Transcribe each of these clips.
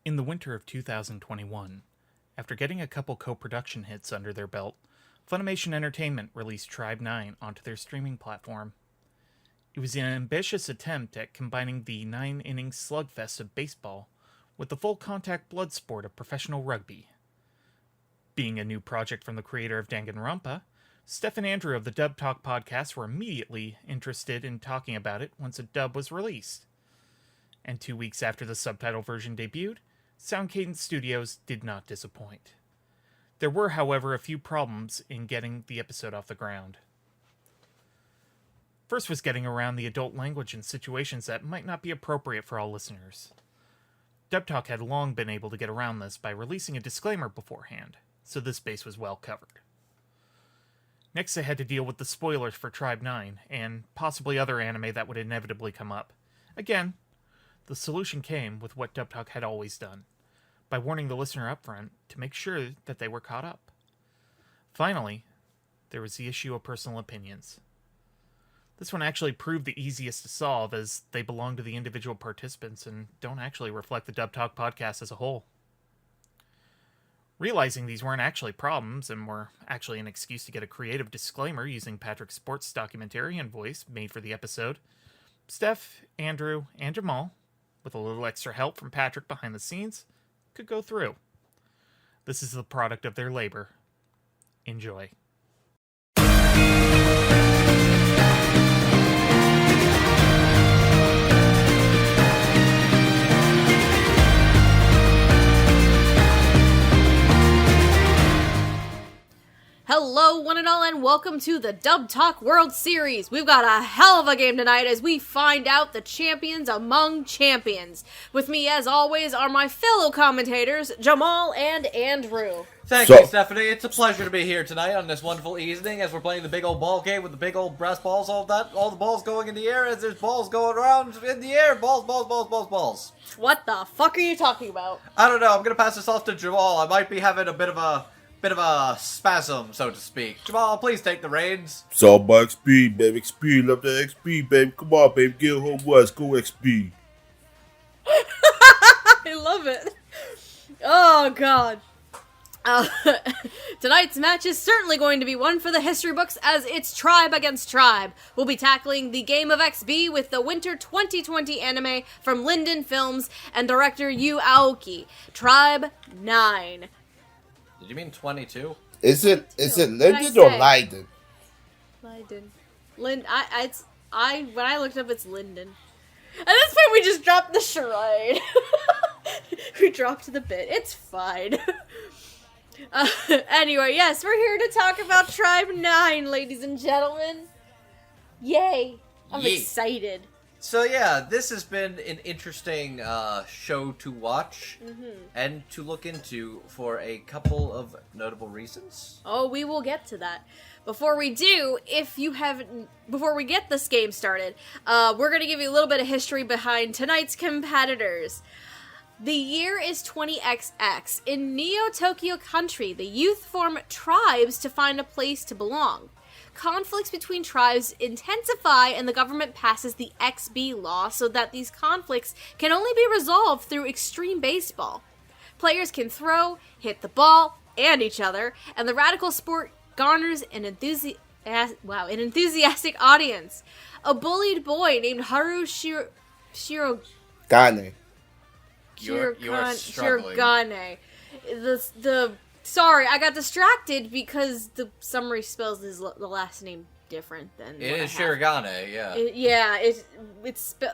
In the winter of 2021, after getting a couple co-production hits under their belt, Funimation Entertainment released Tribe 9 onto their streaming platform. It was an ambitious attempt at combining the 9-inning slugfest of baseball with the full-contact blood sport of professional rugby. Being a new project from the creator of Danganronpa, Steph and Andrew of the Dub Talk podcast were immediately interested in talking about it once a dub was released. And 2 weeks after the subtitle version debuted, Sound Cadence Studios did not disappoint. There were, however, a few problems in getting the episode off the ground. First was getting around the adult language in situations that might not be appropriate for all listeners. Dub Talk had long been able to get around this by releasing a disclaimer beforehand, so this base was well covered. Next, they had to deal with the spoilers for Tribe 9, and possibly other anime that would inevitably come up. Again, the solution came with what Dub Talk had always done, by warning the listener up front to make sure that they were caught up. Finally, there was the issue of personal opinions. This one actually proved the easiest to solve, as they belong to the individual participants and don't actually reflect the Dub Talk podcast as a whole. Realizing these weren't actually problems and were actually an excuse to get a creative disclaimer using Patrick's sports documentarian voice made for the episode, Steph, Andrew, and Jamal, with a little extra help from Patrick behind the scenes, could go through. This is the product of their labor. Enjoy. Hello, one and all, and welcome to the Dub Talk World Series. We've got a hell of a game tonight as we find out the champions among champions. With me, as always, are my fellow commentators, Jamal and Andrew. Thank you, Stephanie. It's a pleasure to be here tonight on this wonderful evening as we're playing the big old ball game with the big old brass balls, all the balls going in the air as there's balls going around in the air. Balls. What the fuck are you talking about? I don't know. I'm gonna pass this off to Jamal. I might be having a bit of a spasm, so to speak. Jamal, please take the reins. It's all about XP, baby. XP, love the XP, baby. Come on, baby. Get home west. Go XP. I love it. Oh, God. Tonight's match is certainly going to be one for the history books as it's Tribe against Tribe. We'll be tackling the game of XB with the Winter 2020 anime from Linden Films and director Yu Aoki. Tribe 9. Did you mean 22? Is it Linden or Leiden? Leiden. When I looked up, it's Linden. At this point, we just dropped the charade. We dropped the bit. It's fine. Anyway, yes, we're here to talk about Tribe 9, ladies and gentlemen. Yay. I'm excited. So yeah, this has been an interesting show to watch and to look into for a couple of notable reasons. Oh, we will get to that. Before we do, before we get this game started, we're going to give you a little bit of history behind tonight's competitors. The year is 20XX. In Neo-Tokyo country, the youth form tribes to find a place to belong. Conflicts between tribes intensify and the government passes the XB law so that these conflicts can only be resolved through extreme baseball. Players can throw, hit the ball, and each other, and the radical sport garners an enthusiastic audience. A bullied boy named Haru Gane. You're struggling. Sorry, I got distracted because the summary spells the last name different than it is Shirogane, yeah.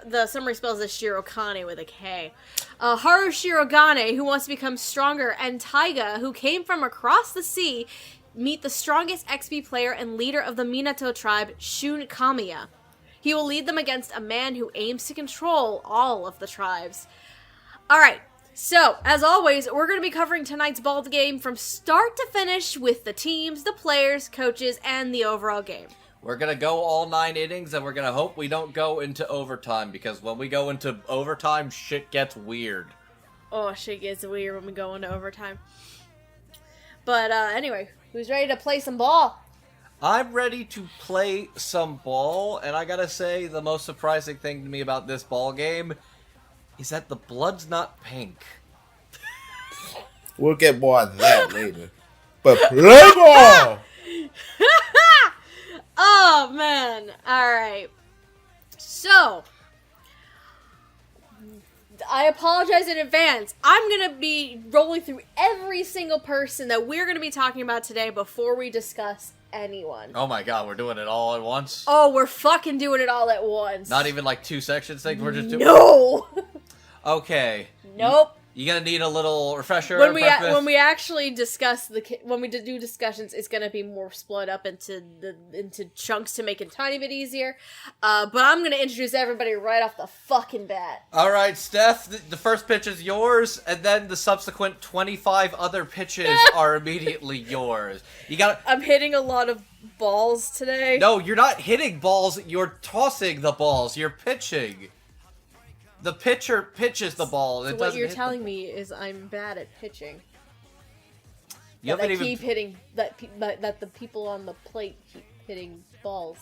The summary spells is Shirokane with a K. Haru Shirogane, who wants to become stronger, and Taiga, who came from across the sea, meet the strongest XP player and leader of the Minato tribe, Shun Kamiya. He will lead them against a man who aims to control all of the tribes. Alright, so, as always, we're going to be covering tonight's ball game from start to finish with the teams, the players, coaches, and the overall game. We're going to go all 9 innings, and we're going to hope we don't go into overtime, because when we go into overtime, shit gets weird. Oh, shit gets weird when we go into overtime. But, anyway, who's ready to play some ball? I'm ready to play some ball, and I gotta say, the most surprising thing to me about this ball game is that the blood's not pink. We'll get more of that later. But play ball! Oh, man. All right. So, I apologize in advance. I'm going to be rolling through every single person that we're going to be talking about today before we discuss anyone. Oh my god, we're doing it all at once? Oh, we're fucking doing it all at once. Not even like 2 sections thing? We're just doing... No! Okay. Nope. You gonna need a little refresher? When we actually discuss when we do discussions, it's gonna be more split up into chunks to make it a tiny bit easier. But I'm gonna introduce everybody right off the fucking bat. All right, Steph. The first pitch is yours, and then the subsequent 25 other pitches are immediately yours. You got. I'm hitting a lot of balls today. No, you're not hitting balls. You're tossing the balls. You're pitching. The pitcher pitches the ball. So what you're telling me is I'm bad at pitching. You haven't even... keep hitting that the people on the plate keep hitting balls.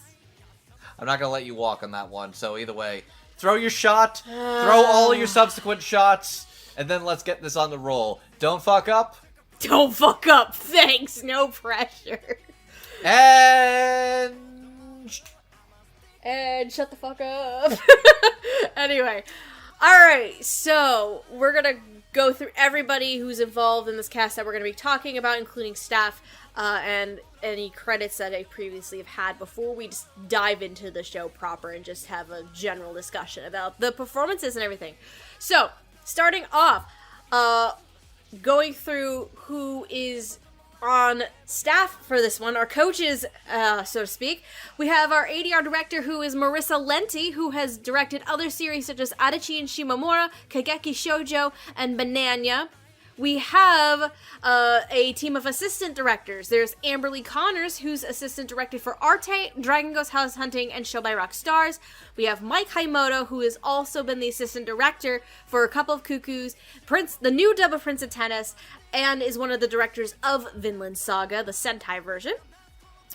I'm not gonna let you walk on that one. So either way, throw your shot, throw all your subsequent shots, and then let's get this on the roll. Don't fuck up. Don't fuck up. Thanks. No pressure. And shut the fuck up. Anyway. Alright, so we're gonna go through everybody who's involved in this cast that we're gonna be talking about, including staff, and any credits that I previously have had before we just dive into the show proper and just have a general discussion about the performances and everything. So, starting off, going through who is on staff for this one, our coaches, so to speak. We have our ADR director, who is Marissa Lenti, who has directed other series such as Adachi and Shimomura, Kageki Shoujo, and Bananya. We have a team of assistant directors. There's Amberly Connors, who's assistant director for Arte, Dragon Ghost House Hunting, and Show by Rock Stars. We have Mike Haimoto, who has also been the assistant director for A Couple of Cuckoos, the new dub of Prince of Tennis, and is one of the directors of Vinland Saga, the Sentai version.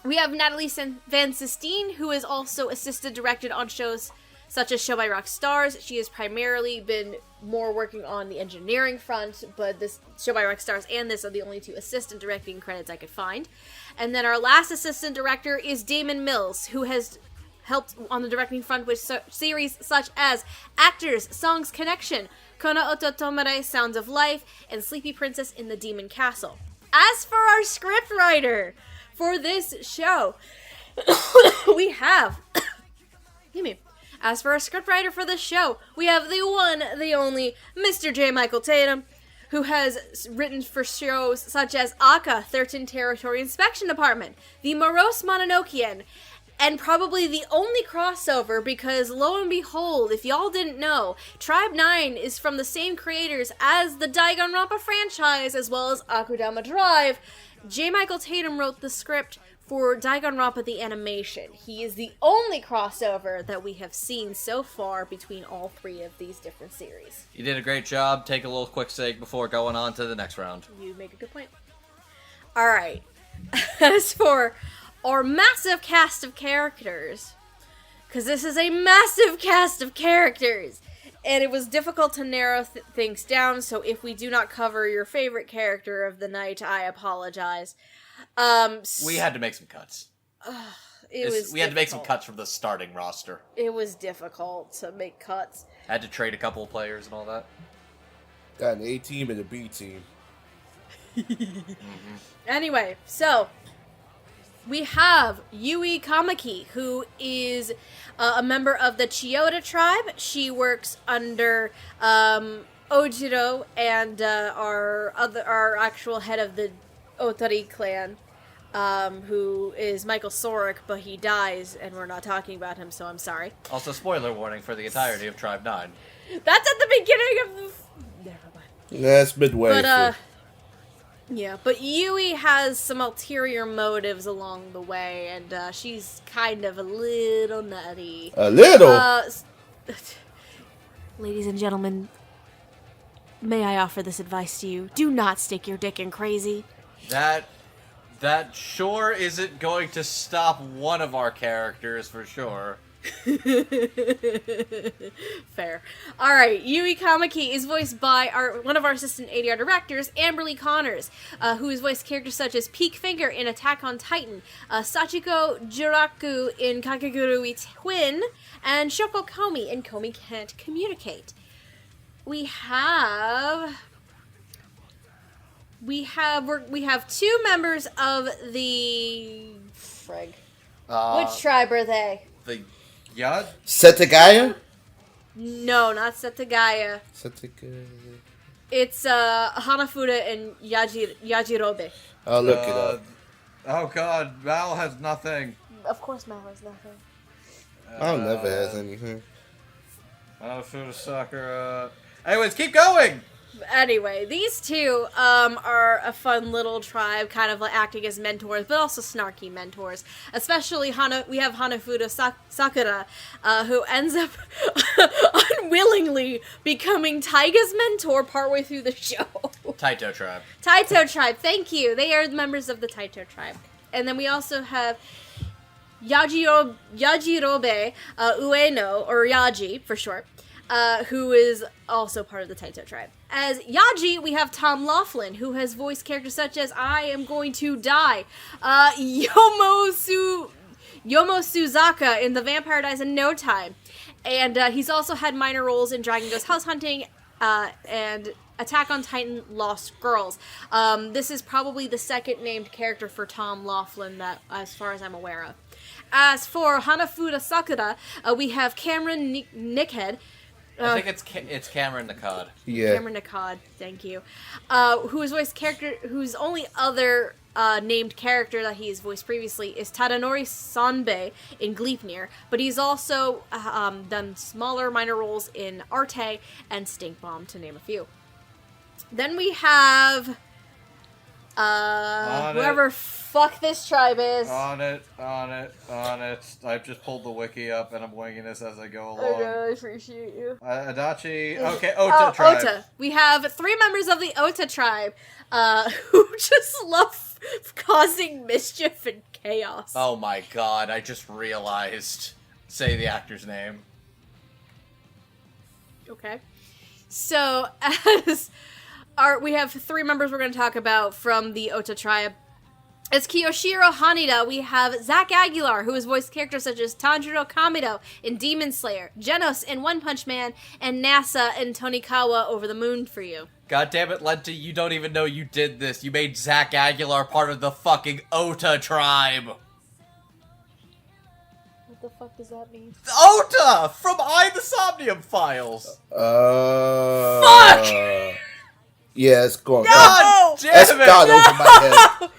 We have Natalie Van Sistine, who is also assistant directed on shows such as Show by Rock Stars. She has primarily been more working on the engineering front, but this Show by Rock Stars and this are the only 2 assistant directing credits I could find. And then our last assistant director is Damon Mills, who has helped on the directing front with series such as Actors, Songs Connection, Kona Ototomare, Sounds of Life, and Sleepy Princess in the Demon Castle. As for our scriptwriter for this show, we have... Excuse me. As for our scriptwriter for this show, we have the one, the only, Mr. J. Michael Tatum, who has written for shows such as Aka, 13 Territory Inspection Department, The Morose Mononokean, and probably the only crossover because, lo and behold, if y'all didn't know, Tribe 9 is from the same creators as the Danganronpa franchise, as well as Akudama Drive. J. Michael Tatum wrote the script for Danganronpa the animation. He is the only crossover that we have seen so far between all 3 of these different series. you did a great job. Take a little quick seg before going on to the next round. You make a good point. Alright. As for our massive cast of characters, because this is a massive cast of characters, and it was difficult to narrow things down, so if we do not cover your favorite character of the night, I apologize. We had to make some cuts. We had to make some cuts from the starting roster. It was difficult to make cuts. Had to trade a couple of players and all that. Got an A team and a B team. Anyway, so we have Yui Kamaki, who is a member of the Chiyoda tribe. She works under Ojiro and our actual head of the Otori clan, who is Michael Soric, but he dies, and we're not talking about him, so I'm sorry. Also, spoiler warning for the entirety of Tribe 9. That's at the beginning of the... Never mind. That's midway. But, yeah, but Yui has some ulterior motives along the way, and she's kind of a little nutty. A little? Ladies and gentlemen, may I offer this advice to you? Do not stick your dick in crazy. That sure isn't going to stop one of our characters, for sure. Fair. Alright, Yui Kamaki is voiced by one of our assistant ADR directors, Amberly Connors, who has voiced characters such as Peak Finger in Attack on Titan, Sachiko Jiraku in Kakegurui Twin, and Shoko Komi in Komi Can't Communicate. We have two members of the... Frig. Which tribe are they? The Yad? Setagaya? No, not Setagaya. Setagaya. It's Hanafuda and Yajirobe. I'll look it up. Oh god, Val has nothing. Of course Mal has nothing. I'll never has anything. Hanafuda Sakura. Anyways, keep going! Anyway, these two are a fun little tribe, kind of like acting as mentors, but also snarky mentors. Especially we have Hanafuda Sakura, who ends up unwillingly becoming Taiga's mentor partway through the show. Taito Tribe. Taito Tribe, thank you. They are members of the Taito Tribe. And then we also have Yajirobe Ueno, or Yaji for short, who is also part of the Taito Tribe. As Yaji, we have Tom Laughlin, who has voiced characters such as I Am Going to Die, Yomo Suzaka in The Vampire Dies in No Time, and he's also had minor roles in Dragon Ghost House Hunting and Attack on Titan Lost Girls. This is probably the second named character for Tom Laughlin that, as far as I'm aware of. As for Hanafuda Sakura, we have Cameron Nickhead. I think it's Cameron Nakad. Yeah. Cameron Nakad, thank you. Whose only other named character that he's voiced previously is Tadanori Sanbei in Gleipnir, but he's also done smaller minor roles in Arte and Stink Bomb, to name a few. Then we have whoever fuck this tribe is. On it. I've just pulled the wiki up and I'm winging this as I go along. I appreciate you. Adachi. Okay, Ota Tribe. Ota. We have 3 members of the Ota Tribe who just love causing mischief and chaos. Oh my god, I just realized. Say the actor's name. Okay. So, we have 3 members we're going to talk about from the Ota Tribe. As Kiyoshiro Haneda, we have Zach Aguilar, who has voiced characters such as Tanjiro Kamido in Demon Slayer, Genos in One Punch Man, and NASA in Tonikawa Over the Moon for You. God damn it, Lenti, you don't even know you did this. You made Zach Aguilar part of the fucking Ota Tribe. What the fuck does that mean? Ota! From the Somnium Files! Fuck! Yeah, it's going. God damn That's it! gone over my head.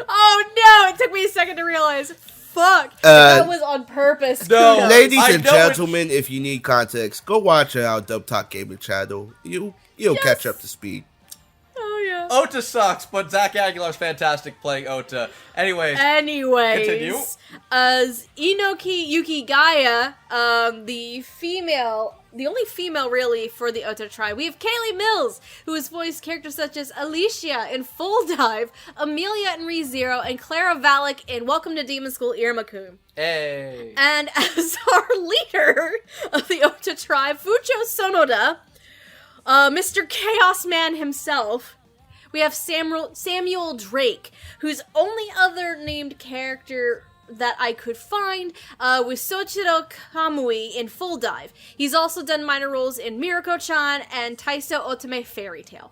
Oh no! It took me a second to realize. Fuck! That was on purpose. No. Kudos. Ladies I and know gentlemen, if you need context, go watch our Dub Talk Gaming channel. You'll catch up to speed. Oh yeah. Ota sucks, but Zach Aguilar's fantastic playing Ota. Anyways, continue. As Inoki Yuki Gaia, the only female really for the Ota Tribe, we have Kaylee Mills, who has voiced characters such as Alicia in Full Dive, Amelia in ReZero, and Clara Valak in Welcome to Demon School Iruma-kun. Hey. And as our leader of the Ota Tribe, Fucho Sonoda, Mr. Chaos Man himself, we have Samuel Drake, whose only other named character that I could find was Soichiro Kamui in Full Dive. He's also done minor roles in Mirako-chan and Taiso Otome Fairy Tale.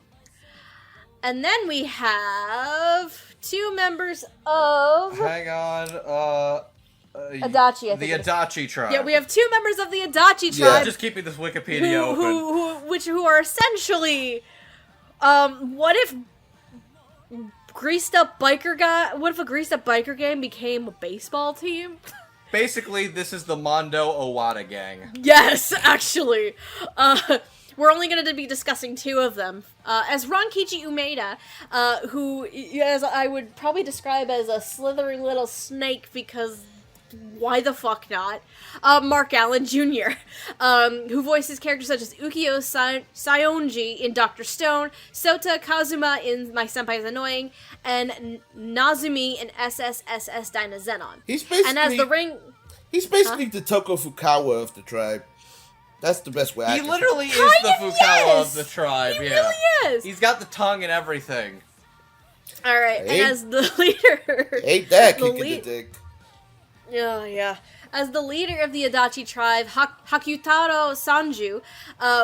And then we have 2 members of... Hang on, Adachi, I think the Adachi Tribe. Yeah, we have 2 members of the Adachi Tribe. I'm just keeping this Wikipedia open. Who are essentially... what if... greased up biker guy? What if a greased up biker gang became a baseball team? Basically, this is the Mondo Owada gang. Yes, actually. We're only going to be discussing 2 of them. As Rankichi Umeda, who, as I would probably describe as a slithering little snake because why the fuck not? Mark Allen Jr., who voices characters such as Ukyo Saionji in Dr. Stone, Sota Kazuma in My Senpai is Annoying, and Nazumi in SSSS Dyna Zenon. He's basically... And as the ring... He's basically the Toko Fukawa of the tribe. That's the best way I He can literally say is the Kind of, Fukawa yes! of the tribe, He yeah. really is. He's got the tongue and everything. All right, Hey. and as the leader, Ain't that the kicking lead- the dick? yeah. As the leader of the Adachi Tribe, Hakutaro Sanju,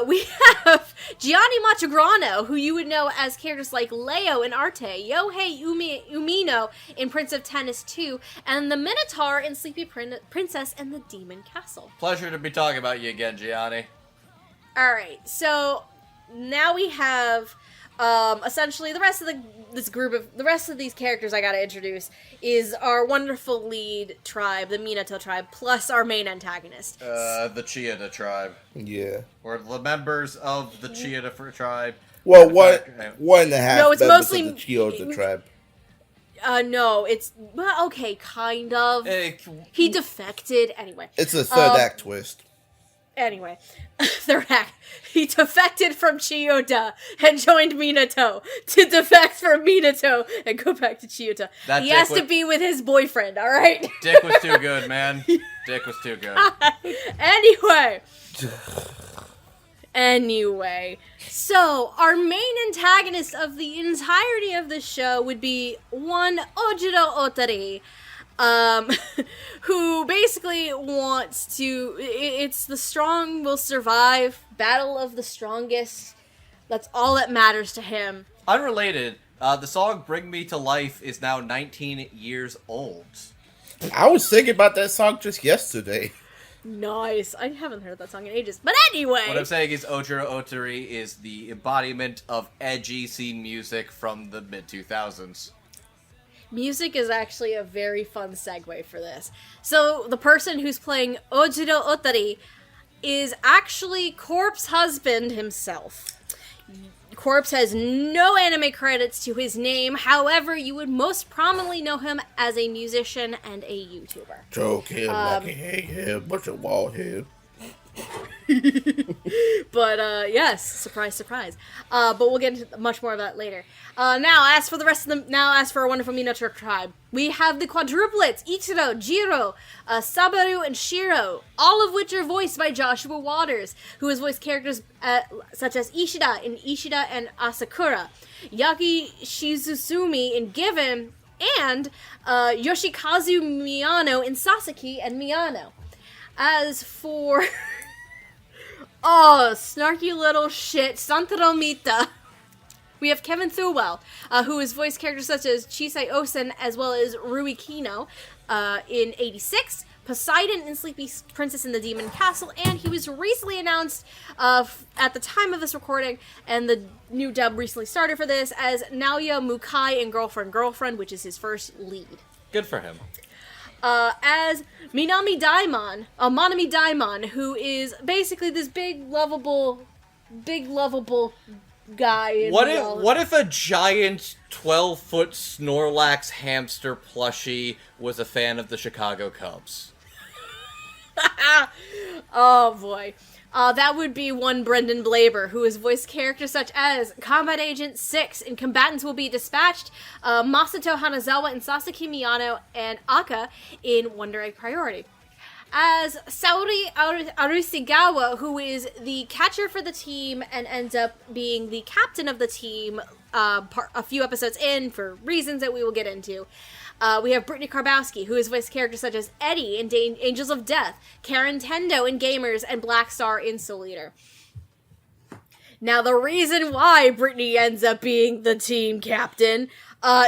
we have Gianni Machagrano, who you would know as characters like Leo in Arte, Yohei Umino in Prince of Tennis 2, and the Minotaur in Sleepy Princess and the Demon Castle. Pleasure to be talking about you again, Gianni. Alright, so now we have essentially the rest of the rest of these characters I gotta introduce is our wonderful lead tribe, the Minato tribe, plus our main antagonist. The Chiyoda tribe. Yeah. Or the members of the Chiyoda tribe. Well, In one fact, and a half No, it's members mostly- of the Chiyoda tribe. No, it's well, okay, kind of. eh, He defected anyway. It's a third act twist. Anyway, third act. He defected from Chiyoda and joined Minato to defect from Minato and go back to Chiyoda. That He dick has to would- be with his boyfriend, alright? Dick was too good, man. Dick was too good. Anyway, so our main antagonist of the entirety of the show would be one Ojiro Otari, who basically wants to. It's the strong will survive, battle of the strongest. That's all that matters to him. Unrelated, the song Bring Me to Life is now 19 years old. I was thinking about that song just yesterday. Nice. I haven't heard that song in ages. But anyway. What I'm saying is Ojiro Otari is the embodiment of edgy scene music from the mid-2000s. Music is actually a very fun segue for this. So, the person who's playing Ojiro Otari is actually Corp's husband himself. Corpse has no anime credits to his name, however, you would most prominently know him as a musician and a YouTuber. Choke him like a hanghead, bunch of wall head. But, yes, surprise, surprise. But we'll get into much more of that later. Now, as for our wonderful Minato tribe, we have the quadruplets, Ichiro, Jiro, Sabaru, and Shiro, all of which are voiced by Joshua Waters, who has voiced characters such as Ishida in Ishida and Asakura, Yaki Shizusumi in Given, and Yoshikazu Miyano in Sasaki and Miyano. As for... oh, snarky little shit, Santaro Mita. We have Kevin Thewell, who has voiced characters such as Chisai Osen, as well as Rui Kino in 86, Poseidon in Sleepy Princess in the Demon Castle, and he was recently announced at the time of this recording, and the new dub recently started for this, as Naoya Mukai in Girlfriend, which is his first lead. Good for him. As Minami Daimon, Monami Daimon, who is basically this big lovable guy. What if a giant 12-foot Snorlax hamster plushie was a fan of the Chicago Cubs? Oh boy. That would be one Brendan Blaber, who has voiced characters such as Combat Agent 6 in Combatants Will Be Dispatched, Masato Hanazawa in Sasaki Miyano, and Aka in Wonder Egg Priority. As Saori Arusigawa, who is the catcher for the team and ends up being the captain of the team a few episodes in for reasons that we will get into. We have Brittany Karbowski, who has voiced characters such as Eddie in Angels of Death, Karen Tendo in Gamers, and Black Star in Soul Eater. Now, the reason why Brittany ends up being the team captain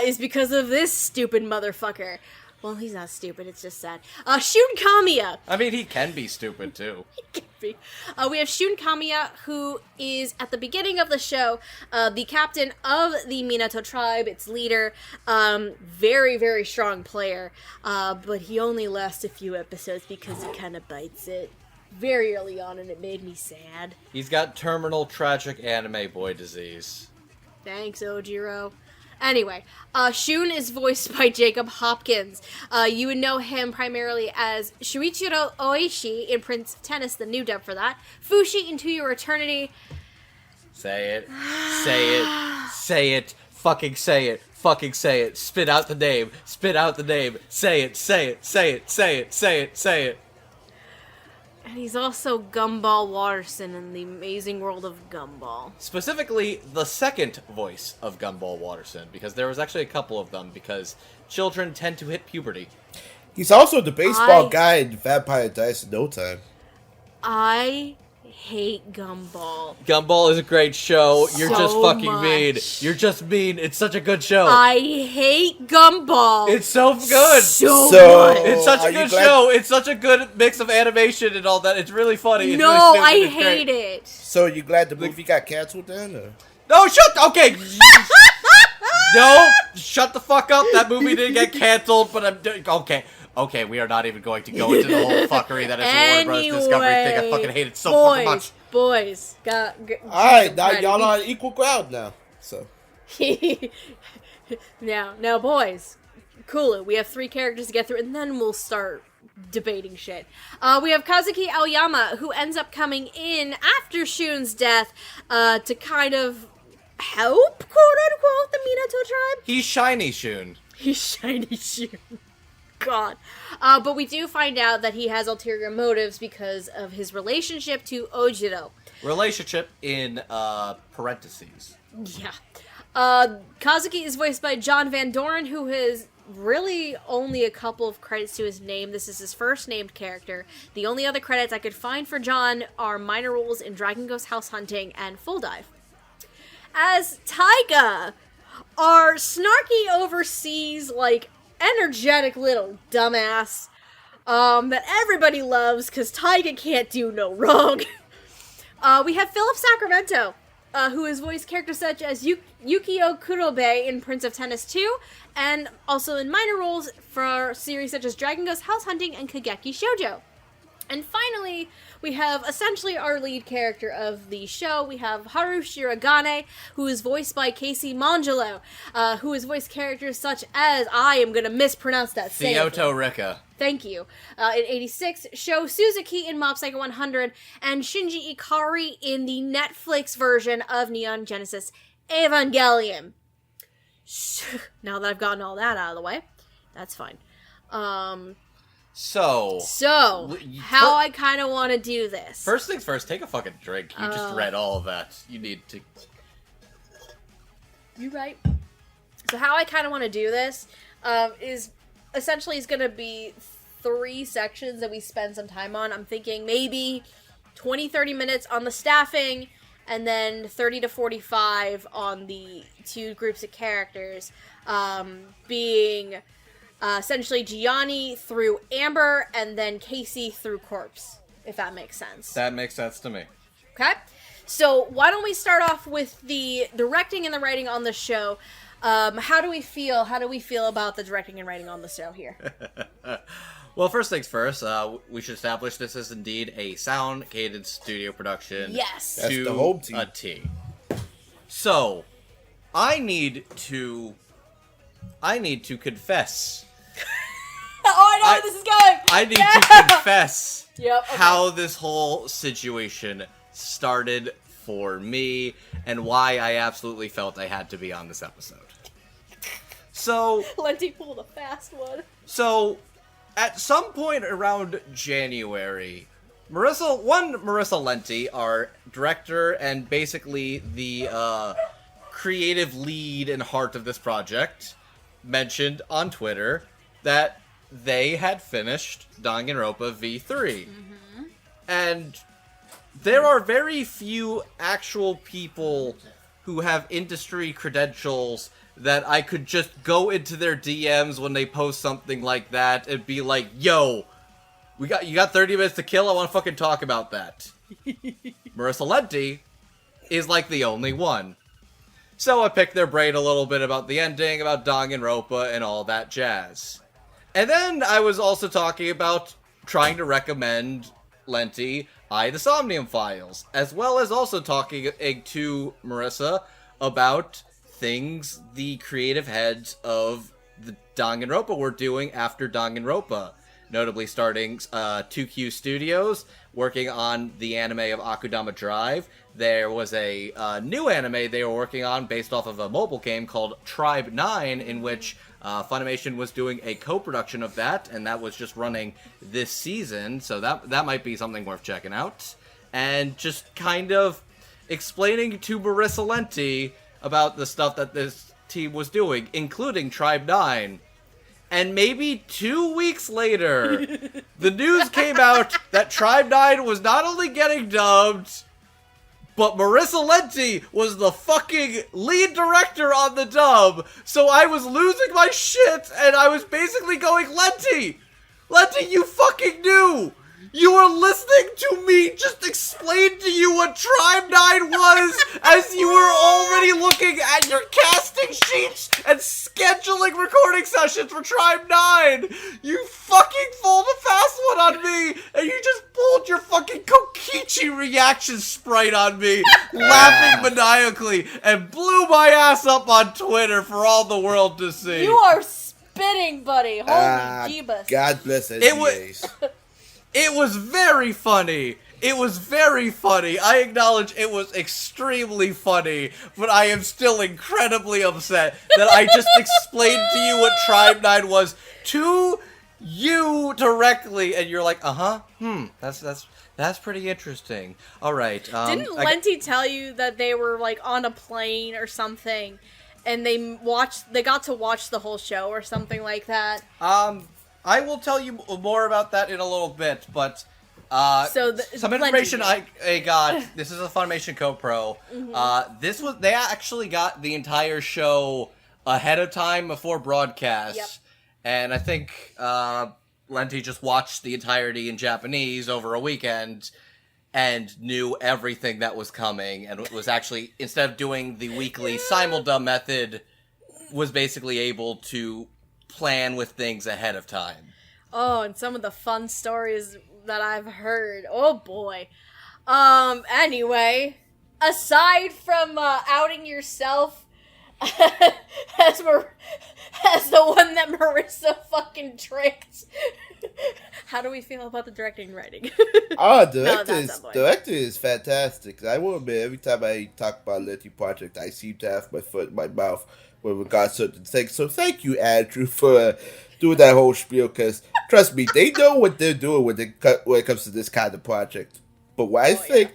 is because of this stupid motherfucker. Well, he's not stupid, it's just sad. Shun Kamiya. I mean, he can be stupid, too. We have Shun Kamiya, who is, at the beginning of the show, the captain of the Minato tribe, its leader. Very, very strong player. But he only lasts a few episodes because he kind of bites it very early on, and it made me sad. He's got terminal tragic anime boy disease. Thanks, Ojiro. Anyway, Shun is voiced by Jacob Hopkins. You would know him primarily as Shuichiro Oishi in Prince of Tennis, the new dub for that. Fushi in To Your Eternity. Say it. Say it. Say it. Fucking say it. Fucking say it. Spit out the name. Spit out the name. Say it. Say it. Say it. Say it. Say it. Say it. And he's also Gumball Watterson in the amazing world of Gumball. Specifically, the second voice of Gumball Watterson, because there was actually a couple of them, because children tend to hit puberty. He's also the baseball guy in Vampire Dice in No Time. I hate Gumball. Gumball is a great show. You're So just fucking much. mean. You're just mean. It's such a good show. I hate Gumball. It's so good. So So- much. It's such Are a you good glad- show. It's such a good mix of animation and all that. It's really funny. It's No, really stupid. I It's hate great. it. So you glad the movie got canceled then? Or? No, okay. No, shut the fuck up. That movie didn't get canceled, but okay. Okay, we are not even going to go into the whole fuckery that is the Warner Bros. Discovery thing. I fucking hate it so fucking much. Boys, Alright, now y'all are on equal ground now. So now, boys, cool it. We have 3 characters to get through, and then we'll start debating shit. We have Kazuki Aoyama, who ends up coming in after Shun's death to kind of help, quote-unquote, the Minato tribe. He's shiny, Shun. He's shiny Shun. God. But we do find out that he has ulterior motives because of his relationship to Ojiro. Relationship in parentheses. Yeah. Kazuki is voiced by John Van Doren, who has really only a couple of credits to his name. This is his first named character. The only other credits I could find for John are minor roles in Dragon Ghost House Hunting and Full Dive. As Taiga, our snarky overseas, energetic little dumbass that everybody loves because Taiga can't do no wrong. We have Philip Sacramento, who has voiced characters such as Yukio Kurobe in Prince of Tennis 2, and also in minor roles for series such as Dragon Ghost House Hunting and Kageki Shoujo. And finally, we have essentially our lead character of the show. We have Haru Shiragane, who is voiced by Casey Mongelo, who has voiced characters such as, I am going to mispronounce that. Kyoto Rika. Thank you. In 86, Sho Suzuki in Mob Psycho 100, and Shinji Ikari in the Netflix version of Neon Genesis Evangelion. Now that I've gotten all that out of the way, that's fine. So, how I kind of want to do this. first things first, take a fucking drink. You just read all of that. You need to... You're right. So how I kind of want to do this is essentially going to be 3 sections that we spend some time on. I'm thinking maybe 20-30 minutes on the staffing, and then 30 to 45 on the 2 groups of characters, being essentially Gianni through Amber, and then Casey through Corpse, if that makes sense. That makes sense to me. Okay? So why don't we start off with the directing and the writing on the show. How do we feel? How do we feel about the directing and writing on the show here? Well, first things first, we should establish this is indeed a sound-gated studio production. Yes. That's to the home team. a T. So, I need to confess. Oh, I know where this is going! I need to confess Yep, okay. how this whole situation started for me and why I absolutely felt I had to be on this episode. So, Lenti pulled a fast one. So, at some point around January, Marissa Lenti, our director and basically the creative lead and heart of this project, mentioned on Twitter that they had finished Danganronpa V3. Mm-hmm. And there are very few actual people who have industry credentials that I could just go into their DMs when they post something like that and be like, yo, you got 30 minutes to kill? I want to fucking talk about that. Marissa Lenti is like the only one. So I picked their brain a little bit about the ending, about Danganronpa, and all that jazz. And then I was also talking about trying to recommend Lenti The Somnium Files, as well as also talking to Marissa about things the creative heads of the Danganronpa were doing after Danganronpa. notably starting TooKyo Studios, working on the anime of Akudama Drive. There was a new anime they were working on based off of a mobile game called Tribe 9, in which Funimation was doing a co-production of that, and that was just running this season, so that might be something worth checking out. And just kind of explaining to Marissa Lenti about the stuff that this team was doing, including Tribe 9. And maybe 2 weeks later, the news came out that Tribe 9 was not only getting dubbed, but Marissa Lenti was the fucking lead director on the dub. So I was losing my shit, and I was basically going, Lenti, you fucking knew! You were listening to me just explain to you what Tribe 9 was as you were already looking at your casting sheets and scheduling recording sessions for Tribe 9! You fucking pulled a fast one on me, and you just pulled your fucking Kokichi reaction sprite on me, laughing maniacally, and blew my ass up on Twitter for all the world to see. You are spitting, buddy. Holy jeebus. God bless NDAs. It was very funny. It was very funny. I acknowledge it was extremely funny, but I am still incredibly upset that I just explained to you what Tribe 9 was to you directly, and you're like, that's pretty interesting. All right. Didn't Lenti tell you that they were like on a plane or something, and they got to watch the whole show or something like that? I will tell you more about that in a little bit, but some information I got. This is a Funimation Co-Pro. Mm-hmm. They actually got the entire show ahead of time before broadcast, and I think Lenti just watched the entirety in Japanese over a weekend and knew everything that was coming, and was actually, instead of doing the weekly simuldub method, was basically able to plan with things ahead of time. Oh, and some of the fun stories that I've heard. Oh boy. Anyway, aside from outing yourself as the one that Marissa fucking tricked, how do we feel about the directing and writing? Director is fantastic. I will admit, every time I talk about Letty Project, I seem to have my foot in my mouth with regards to certain things. So thank you, Andrew, for doing that whole spiel, because trust me, they know what they're doing when it comes to this kind of project. But what I think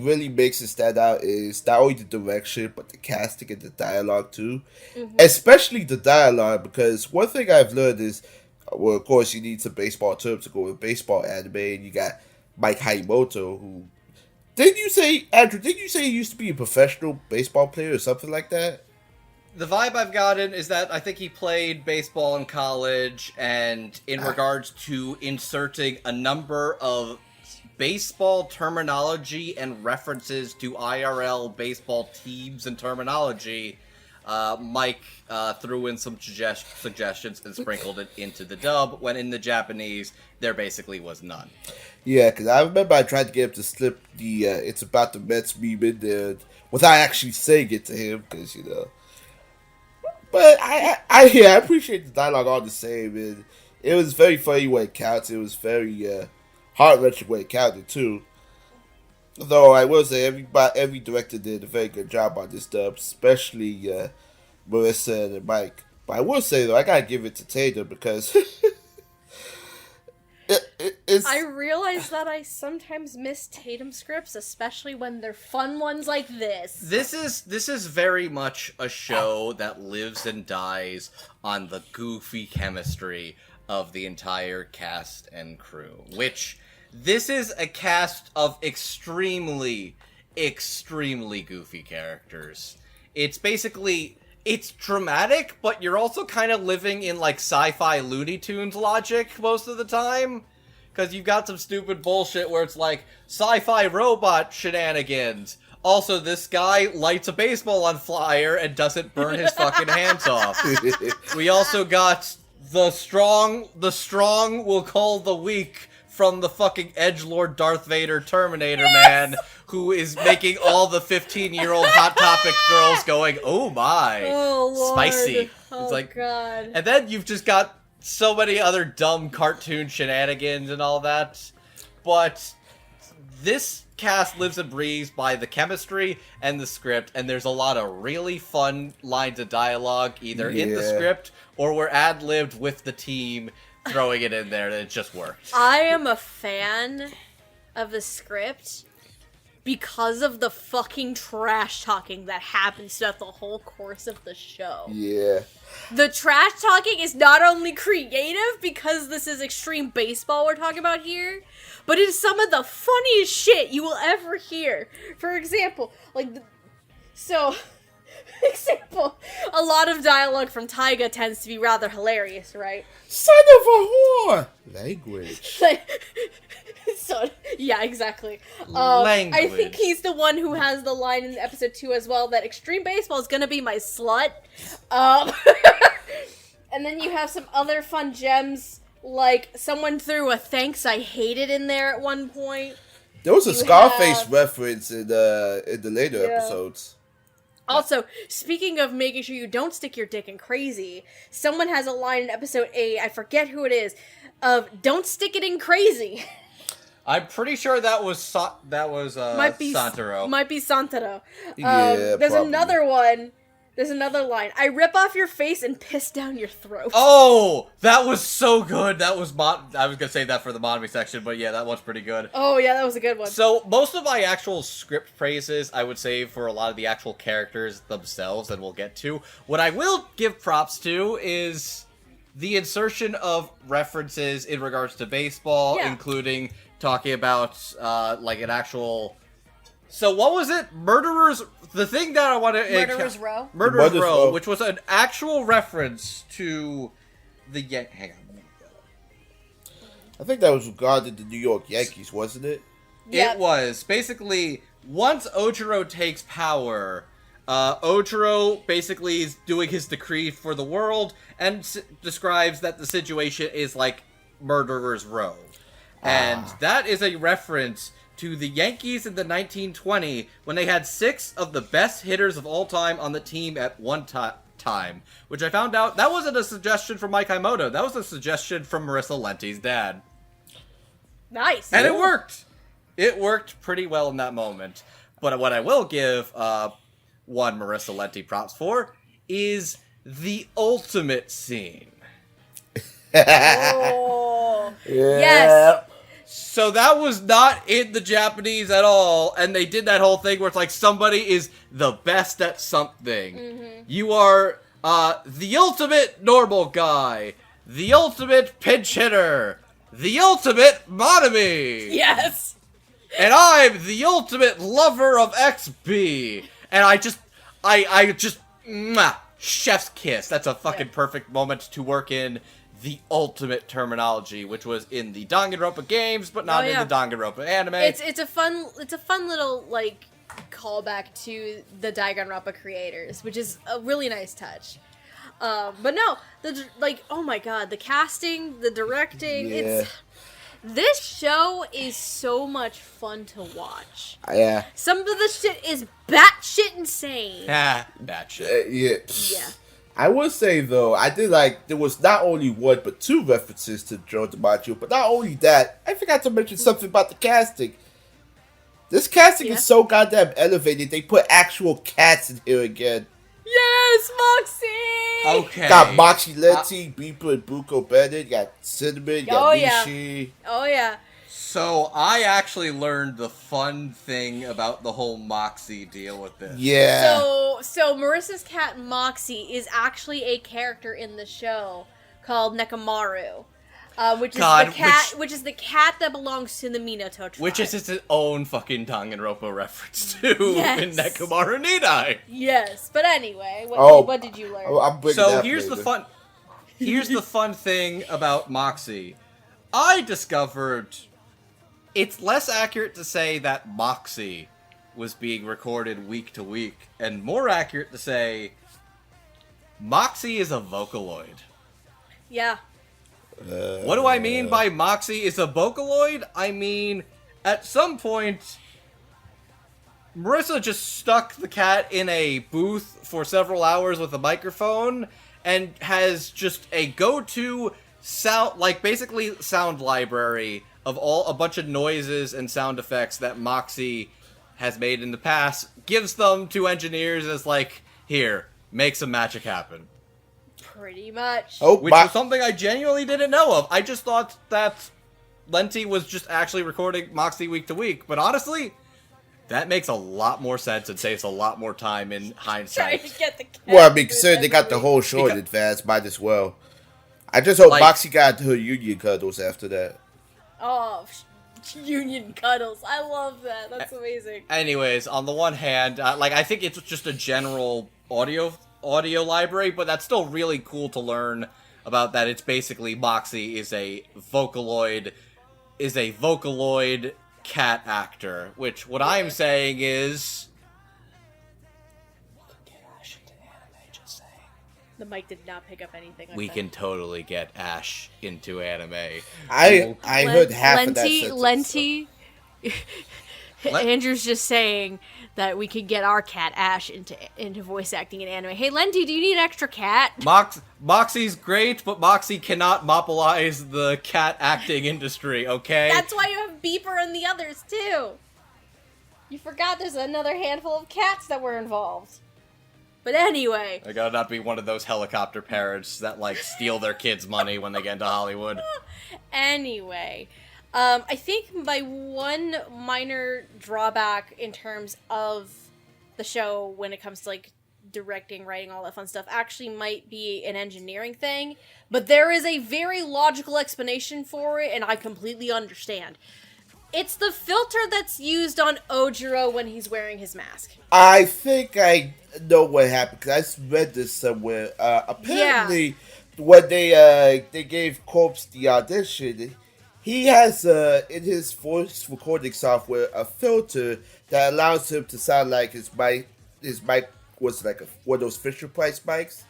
really makes it stand out is not only the direction, but the casting and the dialogue too. Mm-hmm. Especially the dialogue, because one thing I've learned is, well, of course, you need some baseball terms to go with baseball anime, and you got Mike Hayimoto, who... Andrew, did you say he used to be a professional baseball player or something like that? The vibe I've gotten is that I think he played baseball in college, and in regards to inserting a number of baseball terminology and references to IRL baseball teams and terminology, Mike threw in some suggestions and sprinkled it into the dub, when in the Japanese, there basically was none. Yeah, because I remember I tried to get him to slip the it's about the Mets meme in there without actually saying it to him, because, you know. But I appreciate the dialogue all the same, and it was very funny when it counted. It was very heart-wrenching when it counted, too. Though I will say every director did a very good job on this dub, especially Marissa and Mike. But I will say, though, I gotta give it to Tatum, because it's... I realize that I sometimes miss Tatum scripts, especially when they're fun ones like this. This is very much a show that lives and dies on the goofy chemistry of the entire cast and crew, which this is a cast of extremely, extremely goofy characters. It's basically... It's dramatic, but you're also kind of living in, like, sci-fi Looney Tunes logic most of the time. Because you've got some stupid bullshit where it's like, sci-fi robot shenanigans. Also, this guy lights a baseball on fire and doesn't burn his fucking hands off. We also got the strong will call the weak from the fucking edgelord Darth Vader Terminator man, who is making all the 15-year-old Hot Topic girls going, oh my, oh, Lord. spicy. Oh, it's like, God. And then you've just got so many other dumb cartoon shenanigans and all that. But this cast lives and breathes by the chemistry and the script, and there's a lot of really fun lines of dialogue, either in the script or we're ad-libbed with the team throwing it in there, and it just works. I am a fan of the script because of the fucking trash talking that happens throughout the whole course of the show. Yeah. The trash talking is not only creative because this is extreme baseball we're talking about here, but it is some of the funniest shit you will ever hear. For example, a lot of dialogue from Taiga tends to be rather hilarious, right? Son of a whore! Language. Yeah, exactly. Language. I think he's the one who has the line in episode 2 as well, that extreme baseball is gonna be my slut. And then you have some other fun gems, like someone threw a thanks I hate it in there at one point. There was a Scarface reference in the later episodes. Also, speaking of making sure you don't stick your dick in crazy, someone has a line in episode 8, I forget who it is, of don't stick it in crazy. I'm pretty sure that was Santaro. Might be Santaro. Yeah, there's probably. another one. There's another line. I rip off your face and piss down your throat. Oh, that was so good. That was I was gonna say that for the Monami section, but yeah, that one's pretty good. Oh yeah, that was a good one. So most of my actual script praises I would save for a lot of the actual characters themselves, and we'll get to. What I will give props to is the insertion of references in regards to baseball, including talking about like an actual. So what was it? Murderers. The thing that I want to Murderers Row. Murderers Row, which was an actual reference to the hang on. I think that was regarding the New York Yankees, wasn't it? Yep. It was basically once Ojiro takes power. Ojiro basically is doing his decree for the world and describes that the situation is like Murderers Row, and that is a reference to the Yankees in the 1920 when they had 6 of the best hitters of all time on the team at one time, which I found out that wasn't a suggestion from Mike Himoto, that was a suggestion from Marissa Lenti's dad. Nice. And it worked! It worked pretty well in that moment. But what I will give one Marissa Lenti props for is the ultimate scene. Oh. Yeah. Yes. So that was not in the Japanese at all, and they did that whole thing where it's like somebody is the best at something. Mm-hmm. You are the ultimate normal guy, the ultimate pinch hitter, the ultimate Monami. Yes. And I'm the ultimate lover of XB. And I just, mwah, chef's kiss. That's a fucking perfect moment to work in the ultimate terminology, which was in the Danganronpa games, but not in the Danganronpa anime. It's a fun little like callback to the Danganronpa creators, which is a really nice touch. But no, oh my god, the casting, the directing, this show is so much fun to watch. Yeah. Some of the shit is batshit insane. Batshit. Yeah. I would say, though, I did like, there was not only one, but 2 references to Joe DiMaggio, but not only that, I forgot to mention something about the casting. This casting is so goddamn elevated, they put actual cats in here again. Yes, Moxie! Okay. Got Moxie Lenti, Beeper and Buko Bennett, got Cinnamon, got Nishi. Oh, yeah. So, I actually learned the fun thing about the whole Moxie deal with this. Yeah. So Marissa's cat Moxie is actually a character in the show called Nekamaru, which is the cat that belongs to the Minato tribe. Which is its own fucking Danganronpa reference to in Nekamaru Nidai. Yes, but anyway, what did you learn? So here's the fun. Here's the fun thing about Moxie. I discovered it's less accurate to say that Moxie was being recorded week to week, and more accurate to say Moxie is a Vocaloid. Yeah. What do I mean by Moxie is a Vocaloid? I mean, at some point, Marissa just stuck the cat in a booth for several hours with a microphone and has just a go-to basically sound library of a bunch of noises and sound effects that Moxie has made in the past, gives them to engineers as like, here, make some magic happen. Pretty much. Oh, Which was something I genuinely didn't know of. I just thought that Lenti was just actually recording Moxie week to week, but honestly, that makes a lot more sense and saves a lot more time in hindsight. Trying to get the cat well, I mean, considering they got the whole show in advance, might as well. I just hope Moxie got her union cuddles after that. Oh, union cuddles. I love that. That's amazing. Anyways, on the one hand, I think it's just a general audio library, but that's still really cool to learn about that. It's basically Moxie is a Vocaloid cat actor, which what I'm saying is The mic did not pick up anything. Like we that. can totally get Ash into anime. I heard half of that sentence. Lenti. Andrew's just saying that we could get our cat Ash into voice acting in anime. Hey, Lenti, do you need an extra cat? Moxie's great, but Moxie cannot monopolize the cat acting industry, okay? That's why you have Beeper and the others, too. You forgot there's another handful of cats that were involved. But anyway. I gotta not be one of those helicopter parents that, steal their kids' money when they get into Hollywood. Anyway. I think my one minor drawback in terms of the show when it comes to, directing, writing, all that fun stuff, actually might be an engineering thing. But there is a very logical explanation for it, and I completely understand. It's the filter that's used on Ojiro when he's wearing his mask. I think I know what happened, because I read this somewhere. Apparently, when they gave Corpse the audition, he has, in his voice recording software, a filter that allows him to sound like his mic was one of those Fisher-Price mics.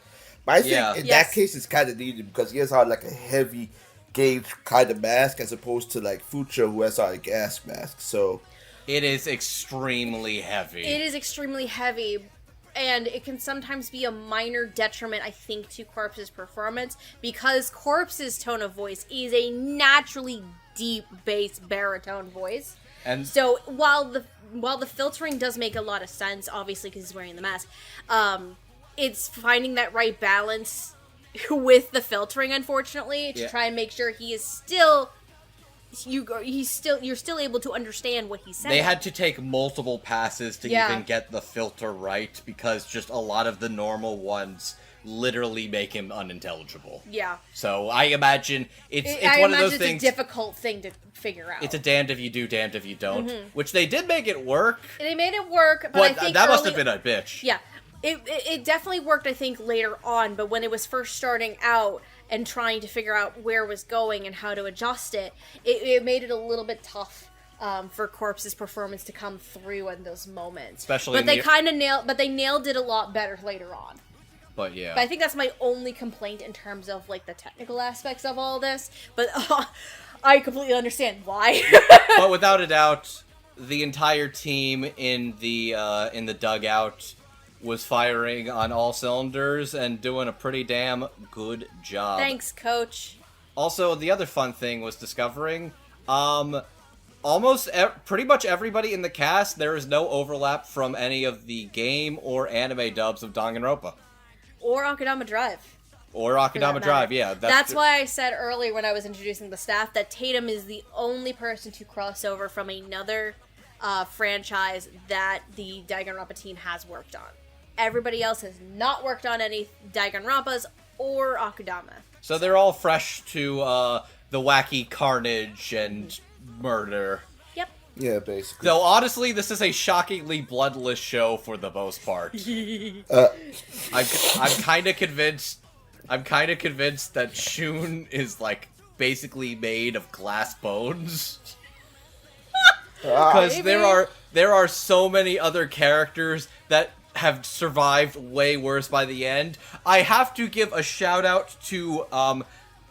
But I think in that case, it's kind of needed, because he has on, a heavy gauge kind of mask, as opposed to Future, who has on a gas mask. So it is extremely heavy. It is extremely heavy, and it can sometimes be a minor detriment, I think, to Corpse's performance, because Corpse's tone of voice is a naturally deep bass baritone voice. And so while the filtering does make a lot of sense, obviously because he's wearing the mask, it's finding that right balance with the filtering, unfortunately, to try and make sure he is still you're still able to understand what he's saying. They had to take multiple passes to even get the filter right, because just a lot of the normal ones literally make him unintelligible. Yeah. So I imagine it's one of those things. It's a difficult thing to figure out. It's a damned if you do, damned if you don't. Which they did make it work. They made it work, but I think that must have been a bitch. Yeah. It definitely worked, I think, later on, but when it was first starting out and trying to figure out where it was going and how to adjust it, it made it a little bit tough for Corpse's performance to come through in those moments. Especially, but they nailed it a lot better later on. But yeah. But I think that's my only complaint in terms of the technical aspects of all this. But I completely understand why. But without a doubt, the entire team in the dugout was firing on all cylinders and doing a pretty damn good job. Thanks, Coach. Also, the other fun thing was discovering, pretty much everybody in the cast, there is no overlap from any of the game or anime dubs of Danganronpa. Or Akudama Drive. Or Akudama Drive, yeah. That's why I said earlier when I was introducing the staff that Tatum is the only person to cross over from another franchise that the Danganronpa team has worked on. Everybody else has not worked on any Danganronpas or Akudama. So they're all fresh to the wacky carnage and murder. Yep. Yeah, basically. Though honestly, this is a shockingly bloodless show for the most part. I'm kind of convinced. I'm kind of convinced that Shun is basically made of glass bones. Because there are so many other characters that have survived way worse by the end. I have to give a shout out to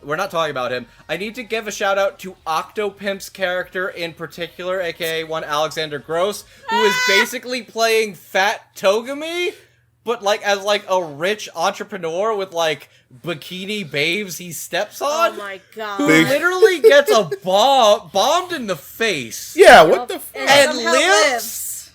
we're not talking about him. I need to give a shout out to Octopimp's character in particular, aka one Alexander Gross, who is basically playing Fat Togami, but like as like a rich entrepreneur with like bikini babes he steps on. Oh my god! Who literally gets a bombed in the face. Yeah, what the fuck? And somehow lives?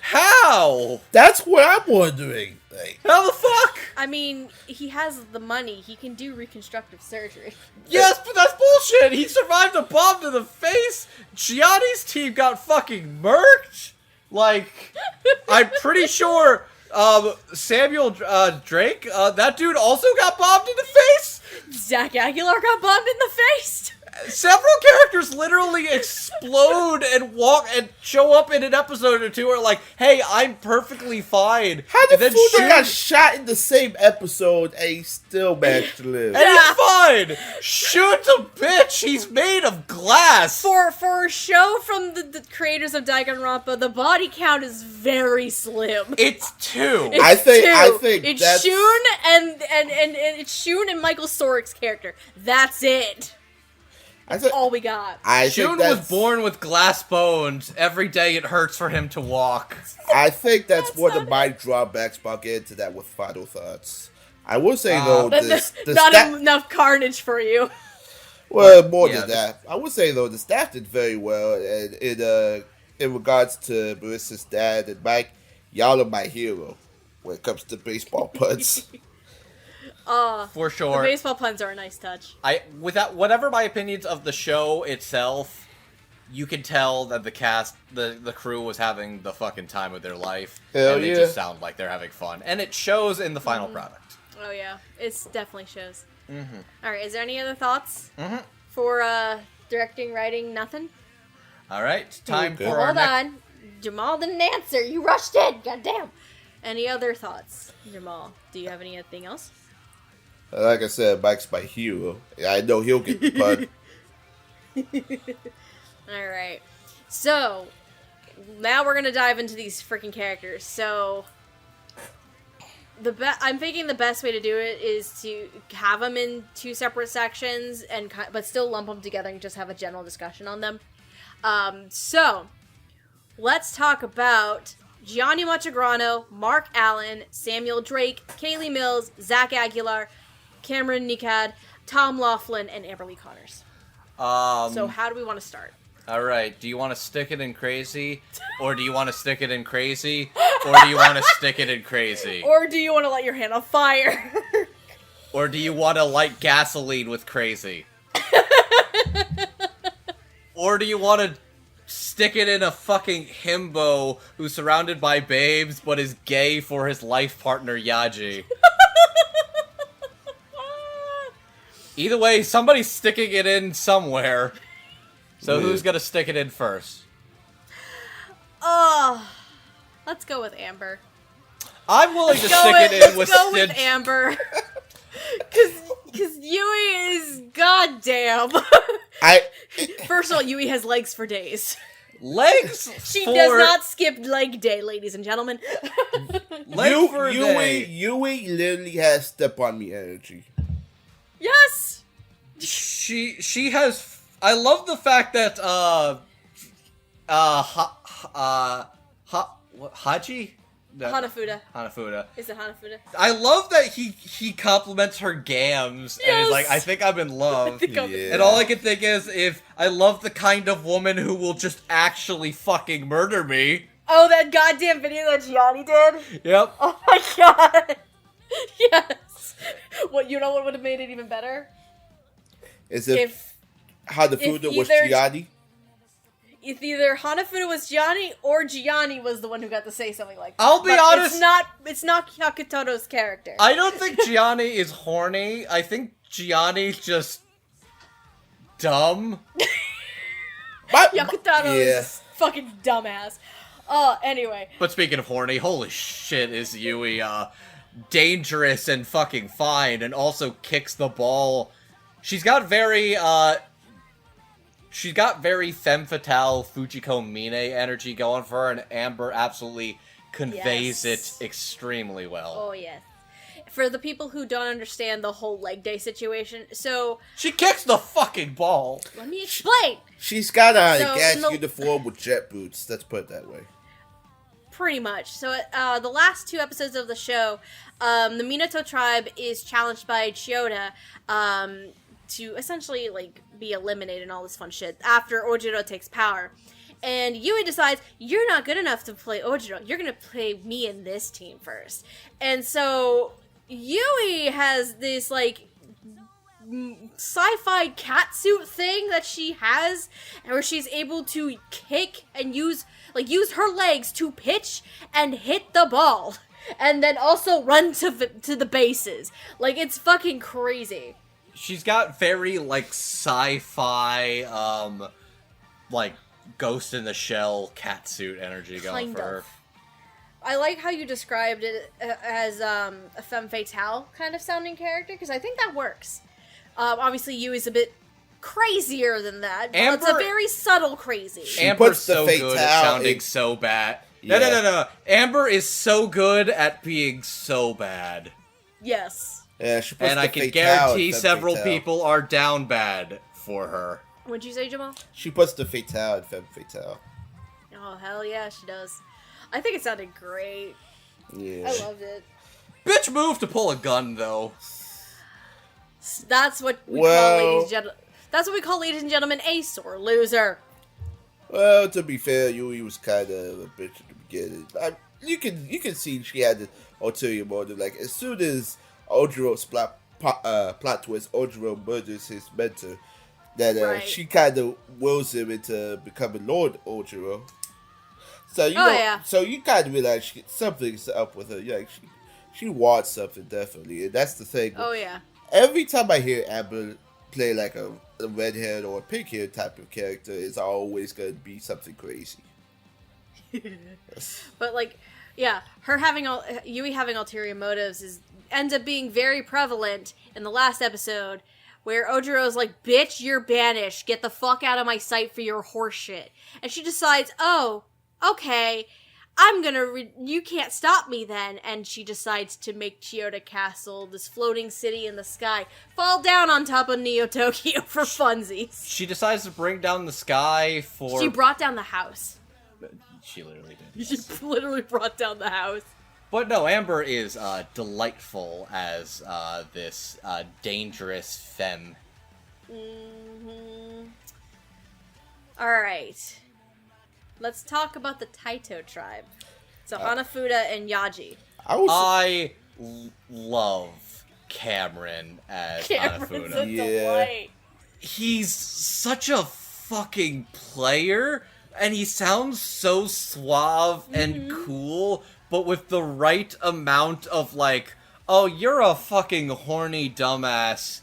How? That's what I'm wondering. Like, How the fuck? I mean, he has the money. He can do reconstructive surgery. Yes, but that's bullshit. He survived a bomb to the face. Gianni's team got fucking murked. Like, I'm pretty sure Samuel Drake, that dude also got bombed in the face. Zach Aguilar got bombed in the face. Several characters literally explode and walk and show up in an episode or two are like, hey, I'm perfectly fine. how the And then fool Shun- got shot in the same episode and he still managed to live? And he's fine. Shoot a bitch. He's made of glass. For a show from the creators of Danganronpa, the body count is very slim. It's 2. It's I think it's that's- Shun and it's Shun and Michael Sorik's character. That's it. That's All we got. Shun was born with glass bones. Every day it hurts for him to walk. I think that's That's one of not my drawbacks, but I'll get into that with final thoughts. I will say, though, Not enough carnage for you. well, more Yeah, than that. I would say, though, the staff did very well. And in regards to Marissa's dad and Mike, y'all are my hero when it comes to baseball puns. For The sure. baseball puns are a nice touch. Without whatever my opinions of the show itself, you can tell that the cast, the crew was having the fucking time of their life. Hell and they yeah. just sound like they're having fun. And it shows in the final product. Oh yeah, it's definitely shows. All right, is there any other thoughts for directing, writing, nothing? Alright, time Okay. for our Hold next... on, Jamal didn't answer. You rushed in. Goddamn. Any other thoughts, Jamal? Do you have anything else? Like I said, Mike's my hero. I know he'll get the pun. All right. So now we're gonna dive into these freaking characters. So I'm thinking the best way to do it is to have them in 2 separate sections but still lump them together and just have a general discussion on them. So let's talk about Gianni Montegrano, Mark Allen, Samuel Drake, Kaylee Mills, Zach Aguilar, Cameron Nikad, Tom Laughlin, and Amberly Connors. So how do we want to start? Alright, do you want to stick it in crazy? Or do you want to stick it in crazy? Or do you want to stick it in crazy? Or do you want to light your hand on fire? Or do you want to light gasoline with crazy? Or do you want to stick it in a fucking himbo who's surrounded by babes but is gay for his life partner Yaji? Either way, somebody's sticking it in somewhere. So Yeah. who's gonna stick it in first? Let's go with Amber. I'm willing to stick it in with Let's go with Stitch. Amber. Cause Yui is goddamn. First of all, Yui has legs for days. Legs She for... does not skip leg day, ladies and gentlemen. Leg for a day. Yui literally has step on me energy. Yes. She has... I love the fact that, Haji? Hanafuda. Hanafuda. Is it Hanafuda? I love that he compliments her gams and Yes! is like, I think I'm in love. think I'm- Yeah. And all I can think is, if I love the kind of woman who will just actually fucking murder me. Oh, that goddamn video that Gianni did? Yep. Oh my god. Yes. You know what would have made it even better? Is it If Hanafuda if was either- Gianni? If either Hanafuda was Gianni or Gianni was the one who got to say something like that. I'll be But honest- It's not Hyakutoro's character. I don't think Gianni is horny. I think Gianni's just dumb. Hyakutaro Yeah. is fucking dumbass. Anyway. But speaking of horny, holy shit is Yui, dangerous and fucking fine, and also kicks the ball. She's got very femme fatale Fujiko Mine energy going for her, and Amber absolutely conveys Yes. it extremely well. Oh, yes. For the people who don't understand the whole leg day situation, so She kicks the fucking ball. let me explain. She's got on So, a gas in the- uniform with jet boots. Let's put it that way. Pretty much. So, the last 2 episodes of the show, the Minato tribe is challenged by Chiyoda, to essentially, like, be eliminated and all this fun shit after Ojiro takes power. And Yui decides, you're not good enough to play Ojiro. You're gonna play me in this team first. And so, Yui has this, like, sci-fi catsuit thing that she has, where she's able to kick and use her legs to pitch and hit the ball, and then also run to the bases. Like, it's fucking crazy. She's got very, like, sci-fi, like, Ghost in the Shell catsuit energy going for her. I like how you described it as a femme fatale kind of sounding character, because I think that works. Obviously, Yui's a bit crazier than that, but it's a very subtle crazy. Amber's so good at sounding so bad. Yeah. No. Amber is so good at being so bad. Yes. Yeah, she puts and I can guarantee several people are down bad for her. What'd you say, Jamal? She puts the fatale in femme fatale. Oh, hell yeah, she does. I think it sounded great. Yeah. I loved it. Bitch move to pull a gun, though. That's what we call, ladies and gentlemen. That's what we call, ladies and gentlemen, a sore loser. Well, to be fair, Yui was kind of a bitch at the beginning. You can see she had the ulterior motive. Like, as soon as Ojiro's plot twist, Ojiro murders his mentor, that she kind of wills him into becoming Lord Ojiro. So so you kind of realize something's up with her. Like, she wants something, definitely, and that's the thing. Oh yeah. Every time I hear Amber play like a redhead or a pink-haired type of character, it's always going to be something crazy. But, like, yeah, Yui having ulterior motives ends up being very prevalent in the last episode, where Ojiro's like, bitch, you're banished. Get the fuck out of my sight for your horseshit. And she decides, oh, okay, you can't stop me then. And she decides to make Chiyoda Castle, this floating city in the sky, fall down on top of Neo Tokyo for funsies. She decides to bring down the sky for... She brought down the house. She literally did. She literally brought down the house. But no, Amber is delightful as this dangerous femme. Mm-hmm. Alright. Let's talk about the Taito tribe. So Hanafuda and Yaji. I love Cameron as Cameron's Hanafuda. A delight. He's such a fucking player, and he sounds so suave and cool, but with the right amount of, like, oh, you're a fucking horny dumbass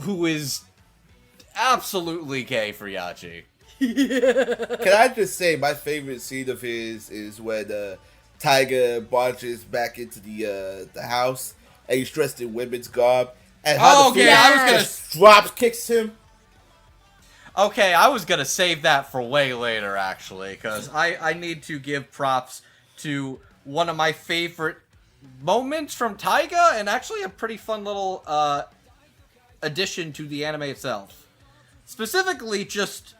who is absolutely gay for Yaji. Can I just say my favorite scene of his is when Tiger barges back into the house and he's dressed in women's garb and kicks him. Okay, I was gonna save that for way later, actually, because I need to give props to one of my favorite moments from Taiga, and actually a pretty fun little addition to the anime itself. Specifically, just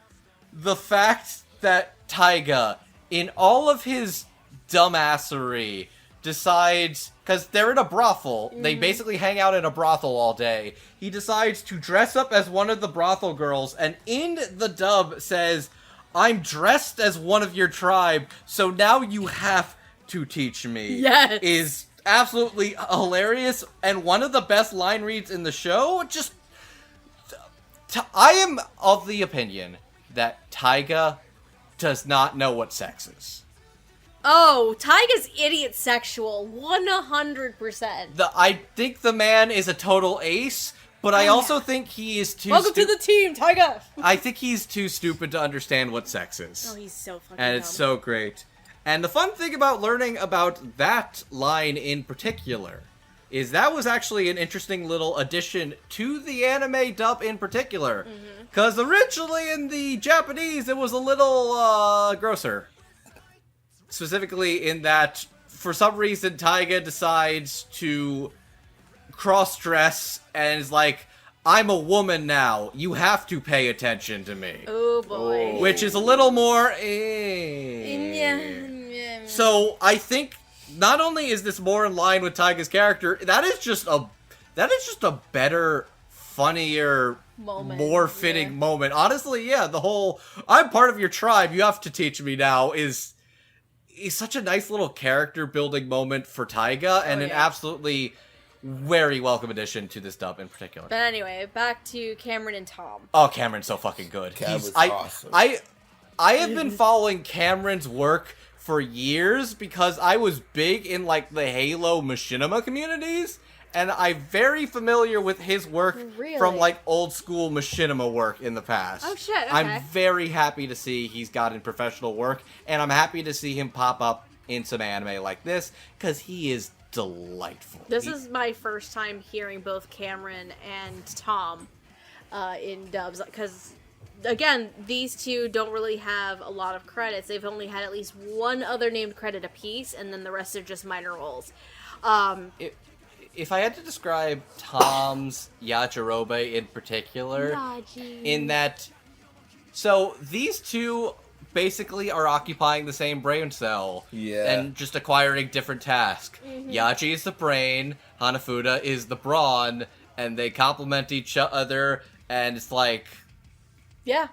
the fact that Taiga, in all of his dumbassery, decides, because they're in a brothel, they basically hang out in a brothel all day, he decides to dress up as one of the brothel girls, and in the dub says, I'm dressed as one of your tribe, so now you have to teach me. Yes. Is absolutely hilarious, and one of the best line reads in the show. Just, I am of the opinion that Taiga does not know what sex is. Oh, Taiga's idiot sexual, 100%. I think the man is a total ace, but I also think he is too Welcome to the team, Taiga! I think he's too stupid to understand what sex is. Oh, he's so fucking And it's so great. And the fun thing about learning about that line in particular is that was actually an interesting little addition to the anime dub in particular. Because originally in the Japanese, it was a little grosser. Specifically in that, for some reason, Taiga decides to cross-dress and is like, I'm a woman now. You have to pay attention to me. Oh, boy. Which is a little more... So I think not only is this more in line with Taiga's character, that is just a better, funnier, more fitting moment. Honestly, yeah, the whole "I'm part of your tribe, you have to teach me now" is such a nice little character building moment for Taiga, and an absolutely very welcome addition to this dub in particular. But anyway, back to Cameron and Tom. Oh, Cameron's so fucking good. Cameron's awesome. I have been following Cameron's work for years because I was big in like the Halo machinima communities, and I'm very familiar with his work from like old school machinima work in the past. Oh shit, okay. I'm very happy to see he's gotten professional work, and I'm happy to see him pop up in some anime like this, because he is delightful. This is my first time hearing both Cameron and Tom in dubs, because again, these two don't really have a lot of credits. They've only had at least one other named credit apiece, and then the rest are just minor roles. If I had to describe Tom's Yajirobe in particular, in that, so these two basically are occupying the same brain cell, and just acquiring different tasks. Yaji is the brain, Hanafuda is the brawn, and they complement each other, and it's like... Yeah.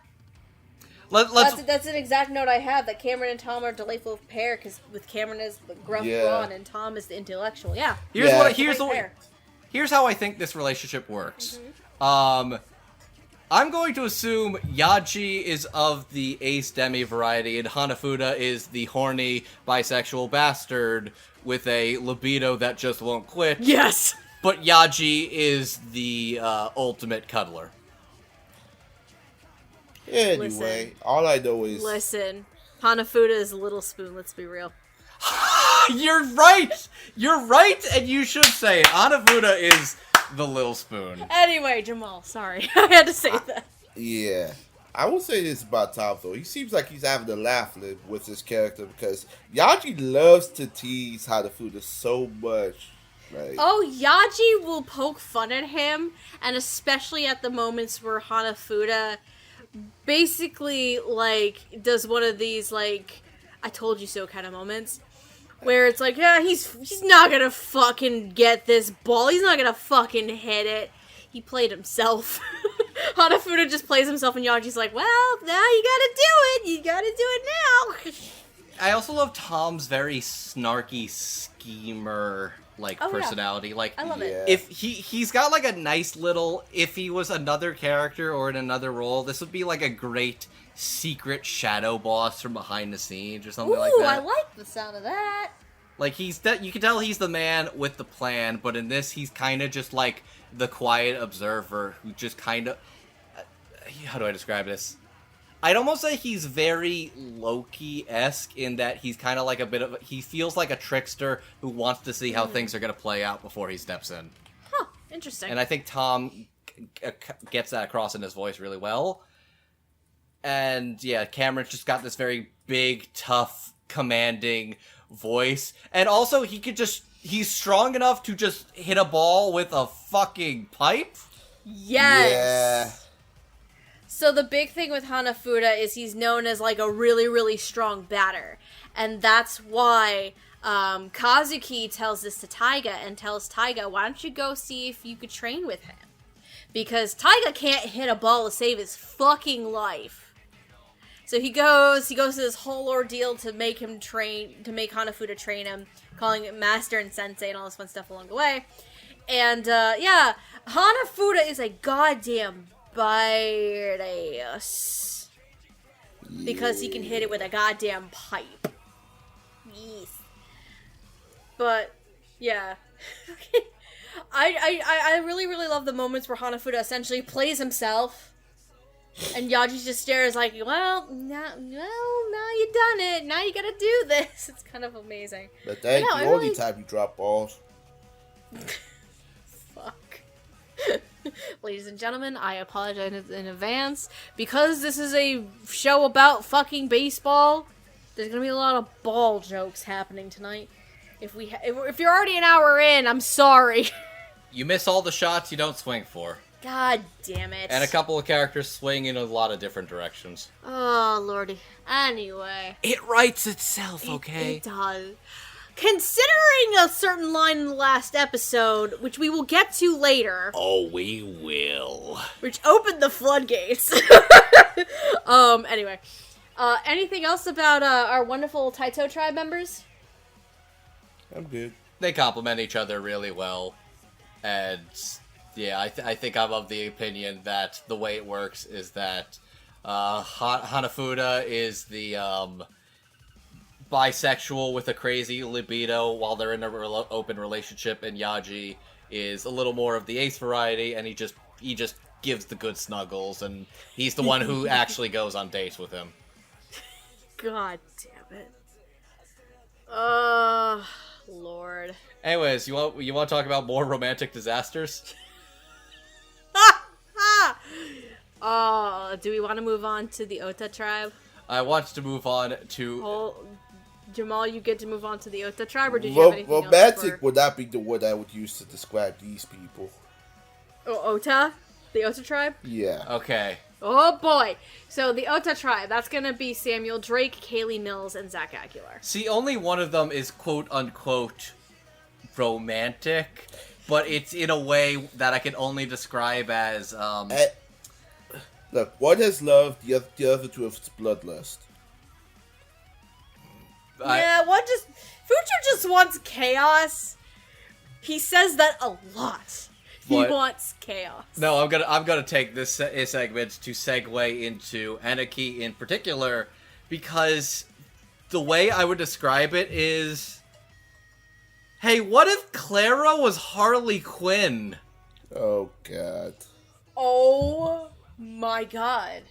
That's an exact note I have, that Cameron and Tom are a delightful pair, because with Cameron as the gruff brawn and Tom is the intellectual. Yeah. Here's how I think this relationship works. I'm going to assume Yaji is of the ace demi variety, and Hanafuda is the horny bisexual bastard with a libido that just won't quit. Yes! But Yaji is the ultimate cuddler. Anyway, all I know is... Listen, Hanafuda is a little spoon, let's be real. You're right! You're right, and you should say it. Hanafuda is the little spoon. Anyway, Jamal, sorry. I had to say that. Yeah. I will say this about Tom, though. He seems like he's having a laugh with his character, because Yaji loves to tease Hanafuda so much. Like, oh, Yaji will poke fun at him, and especially at the moments where Hanafuda basically, like, does one of these, like, I told you so kind of moments, where it's like, yeah, he's not gonna fucking get this ball, he's not gonna fucking hit it. He played himself. Hanafuda just plays himself, and Yaji's like, well, now you gotta do it now. I also love Tom's very snarky schemer personality. Yeah. Like, I love it. If he's got like a nice little, if he was another character or in another role, this would be like a great secret shadow boss from behind the scenes or something like that. I like the sound of that. Like, you can tell he's the man with the plan, but in this, he's kind of just like the quiet observer who just kind of, how do I describe this? I'd almost say he's very Loki-esque in that he's kind of like he feels like a trickster who wants to see how things are going to play out before he steps in. Huh, interesting. And I think Tom gets that across in his voice really well. And yeah, Cameron's just got this very big, tough, commanding voice. And also, he's strong enough to just hit a ball with a fucking pipe. Yes! Yeah. So the big thing with Hanafuda is he's known as, like, a really, really strong batter. And that's why Kazuki tells this to Taiga and tells Taiga, why don't you go see if you could train with him? Because Taiga can't hit a ball to save his fucking life. So he goes to this whole ordeal to make Hanafuda train him, calling it master and sensei and all this fun stuff along the way. And, yeah, Hanafuda is a goddamn badass. Because he can hit it with a goddamn pipe. Yes. But, yeah. I really, really love the moments where Hanafuda essentially plays himself. And Yaji just stares like, well, now you done it. Now you gotta do this. It's kind of amazing. But that ain't the only time you drop balls. Fuck. Ladies and gentlemen, I apologize in advance. Because this is a show about fucking baseball, there's gonna be a lot of ball jokes happening tonight. If you're already an hour in, I'm sorry. You miss all the shots you don't swing for. God damn it. And a couple of characters swing in a lot of different directions. Oh, lordy. Anyway. It writes itself, okay? It does. Considering a certain line in the last episode, which we will get to later. Oh, we will. Which opened the floodgates. Anyway. Anything else about our wonderful TooKyo Tribe members? I'm good. They complement each other really well. And, yeah, I think I'm of the opinion that the way it works is that Hanafuda is the bisexual with a crazy libido while they're in an open relationship, and Yaji is a little more of the ace variety, and he just gives the good snuggles, and he's the one who actually goes on dates with him. God damn it. Lord. Anyways, you want to talk about more romantic disasters? Do we want to move on to the Ota tribe? I want to move on to... Jamal, you get to move on to the Ota tribe, or did you have anything else? Romantic would not be the word I would use to describe these people. Oh, Ota? The Ota tribe? Yeah. Okay. Oh boy! So the Ota tribe, that's gonna be Samuel Drake, Kaylee Mills, and Zach Aguilar. See, only one of them is quote-unquote romantic, but it's in a way that I can only describe as, Look, one has love, the other two have bloodlust. Future just wants chaos. He says that a lot. He wants chaos. No, I'm gonna take this segment to segue into Anarchy in particular, because the way I would describe it is, hey, what if Clara was Harley Quinn? Oh God. Oh my God.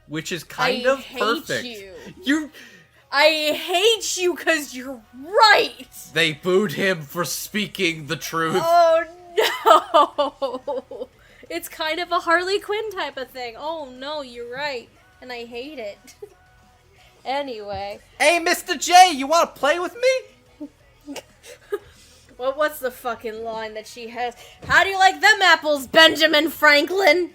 Which is kind of perfect. I hate you because you're right. They booed him for speaking the truth. Oh no. It's kind of a Harley Quinn type of thing. Oh no, you're right. And I hate it. Anyway. Hey, Mr. J, you want to play with me? Well, what's the fucking line that she has? How do you like them apples, Benjamin Franklin?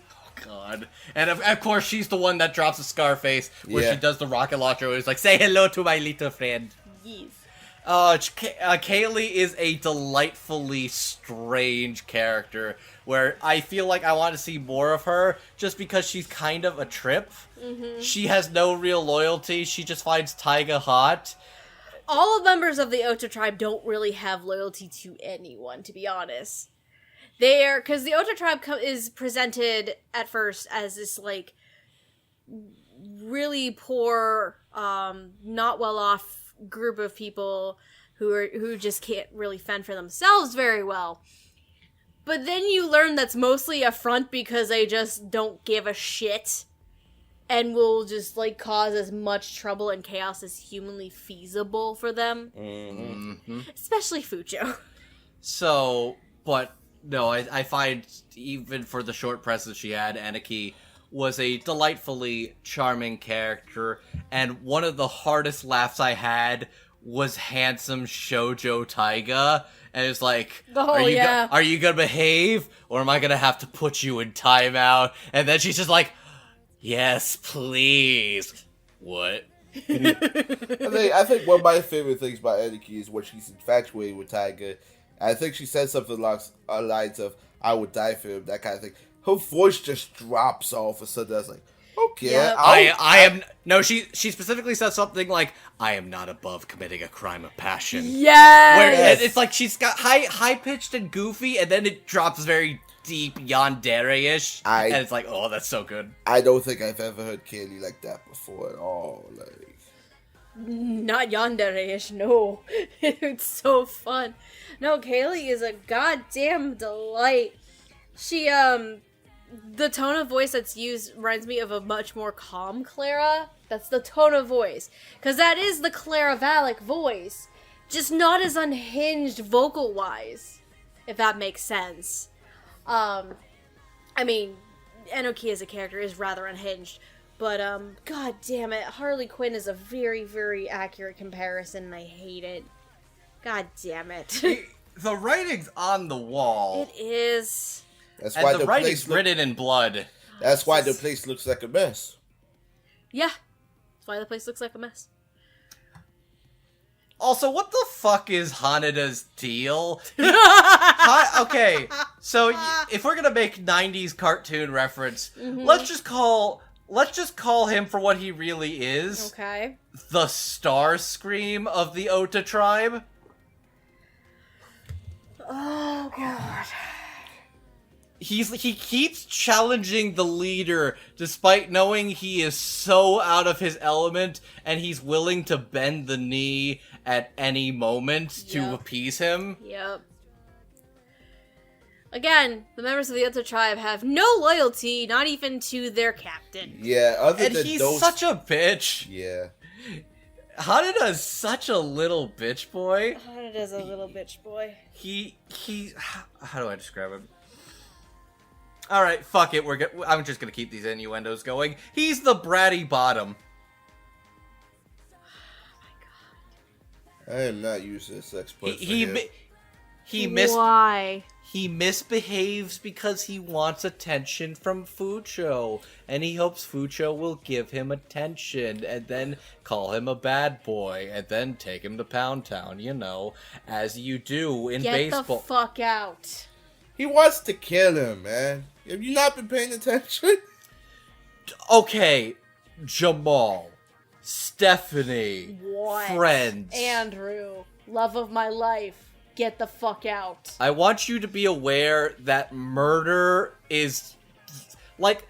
God. And of course, she's the one that drops a Scarface, where she does the rocket launcher, where it's like, say hello to my little friend. Yes. Kaylee is a delightfully strange character, where I feel like I want to see more of her, just because she's kind of a trip. Mm-hmm. She has no real loyalty, she just finds Taiga hot. All members of the Ota tribe don't really have loyalty to anyone, to be honest. Because the Ota tribe is presented at first as this, like, really poor, not well-off group of people who just can't really fend for themselves very well. But then you learn that's mostly a front because they just don't give a shit and will just, like, cause as much trouble and chaos as humanly feasible for them. Mm-hmm. Especially Fujo. So, but... No, I find, even for the short presence she had, Anarchy was a delightfully charming character, and one of the hardest laughs I had was handsome Shoujo Taiga, and it's like, are you gonna behave, or am I gonna have to put you in timeout? And then she's just like, yes, please. What? I think one of my favorite things about Anarchy is when she's infatuated with Taiga. I think she said something along the lines of, I would die for him, that kind of thing. Her voice just drops all of a sudden. I was like, okay. Yeah, she specifically said something like, I am not above committing a crime of passion. Yes! Where it's like she's got high-pitched and goofy, and then it drops very deep yandere-ish. And it's like, oh, that's so good. I don't think I've ever heard Kaylee like that before at all. Like, not yandere-ish, no. It's so fun. No, Kaylee is a goddamn delight. She, the tone of voice that's used reminds me of a much more calm Clara. That's the tone of voice. Because that is the Clara Valak voice. Just not as unhinged vocal-wise. If that makes sense. I mean, Enoki as a character is rather unhinged. But, god damn it, Harley Quinn is a very, very accurate comparison, and I hate it. God damn it. The writing's on the wall. It is. That's And why the writing's written in blood. That's why the place looks like a mess. Yeah. That's why the place looks like a mess. Also, what the fuck is Hanada's deal? Okay, so if we're gonna make 90s cartoon reference, let's just call him for what he really is. Okay. The Starscream of the Ota tribe. Oh, God. He keeps challenging the leader despite knowing he is so out of his element, and he's willing to bend the knee at any moment to appease him. Yep. Again, the members of the Ota tribe have no loyalty, not even to their captain. Yeah, and he's such a bitch. Yeah. Hanada's such a little bitch boy. Hanada's a little bitch boy. He how do I describe him? All right, fuck it. I'm just gonna keep these innuendos going. He's the bratty bottom. I am not used to this exploit. Why? He misbehaves because he wants attention from Fucho, and he hopes Fucho will give him attention, and then call him a bad boy, and then take him to Pound Town, you know, as you do in baseball. Get the fuck out. He wants to kill him, man. Have you not been paying attention? Okay, Jamal, Stephanie, What? friends. Andrew, love of my life. Get the fuck out. I want you to be aware that murder is, like,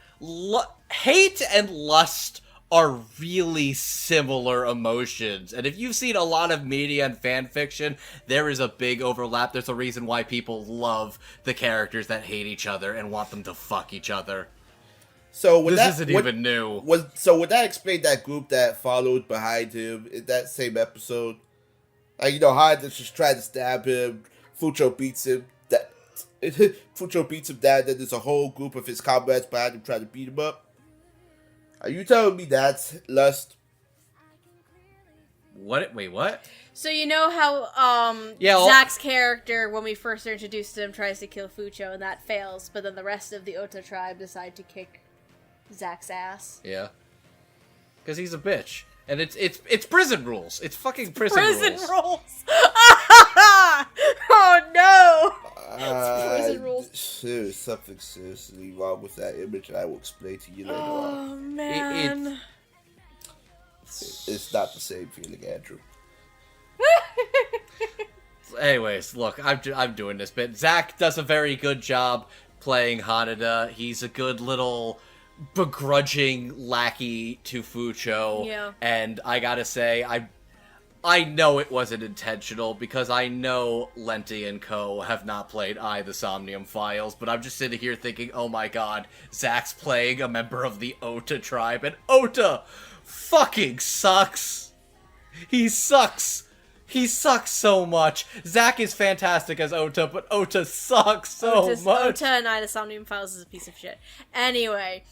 hate and lust are really similar emotions. And if you've seen a lot of media and fan fiction, there is a big overlap. There's a reason why people love the characters that hate each other and want them to fuck each other. So this isn't even new. Would that explain that group that followed behind him in that same episode? Like, you know, Honda just tried to stab him. Fucho beats him. Fucho beats him down. Then there's a whole group of his comrades behind him trying to beat him up. Are you telling me that's lust? What? Wait, what? So you know how Zach's character, when we first are introduced to him, tries to kill Fucho and that fails, but then the rest of the Ota tribe decide to kick Zach's ass. Yeah. Because he's a bitch. And it's prison rules. It's fucking prison rules. Oh no! It's prison rules. There's something seriously wrong with that image, and I will explain to you later on. Oh man. It's not the same feeling, Andrew. Anyways, look, I'm doing this bit. Zach does a very good job playing Hanada. He's a good little begrudging lackey to Fucho. Yeah. And I gotta say, I know it wasn't intentional, because I know Lenti and Co. have not played the Somnium Files, but I'm just sitting here thinking, oh my god, Zach's playing a member of the Ota tribe, and Ota fucking sucks! He sucks! He sucks so much! Zach is fantastic as Ota, but Ota sucks so much! Ota and Ida Somnium Files is a piece of shit. Anyway...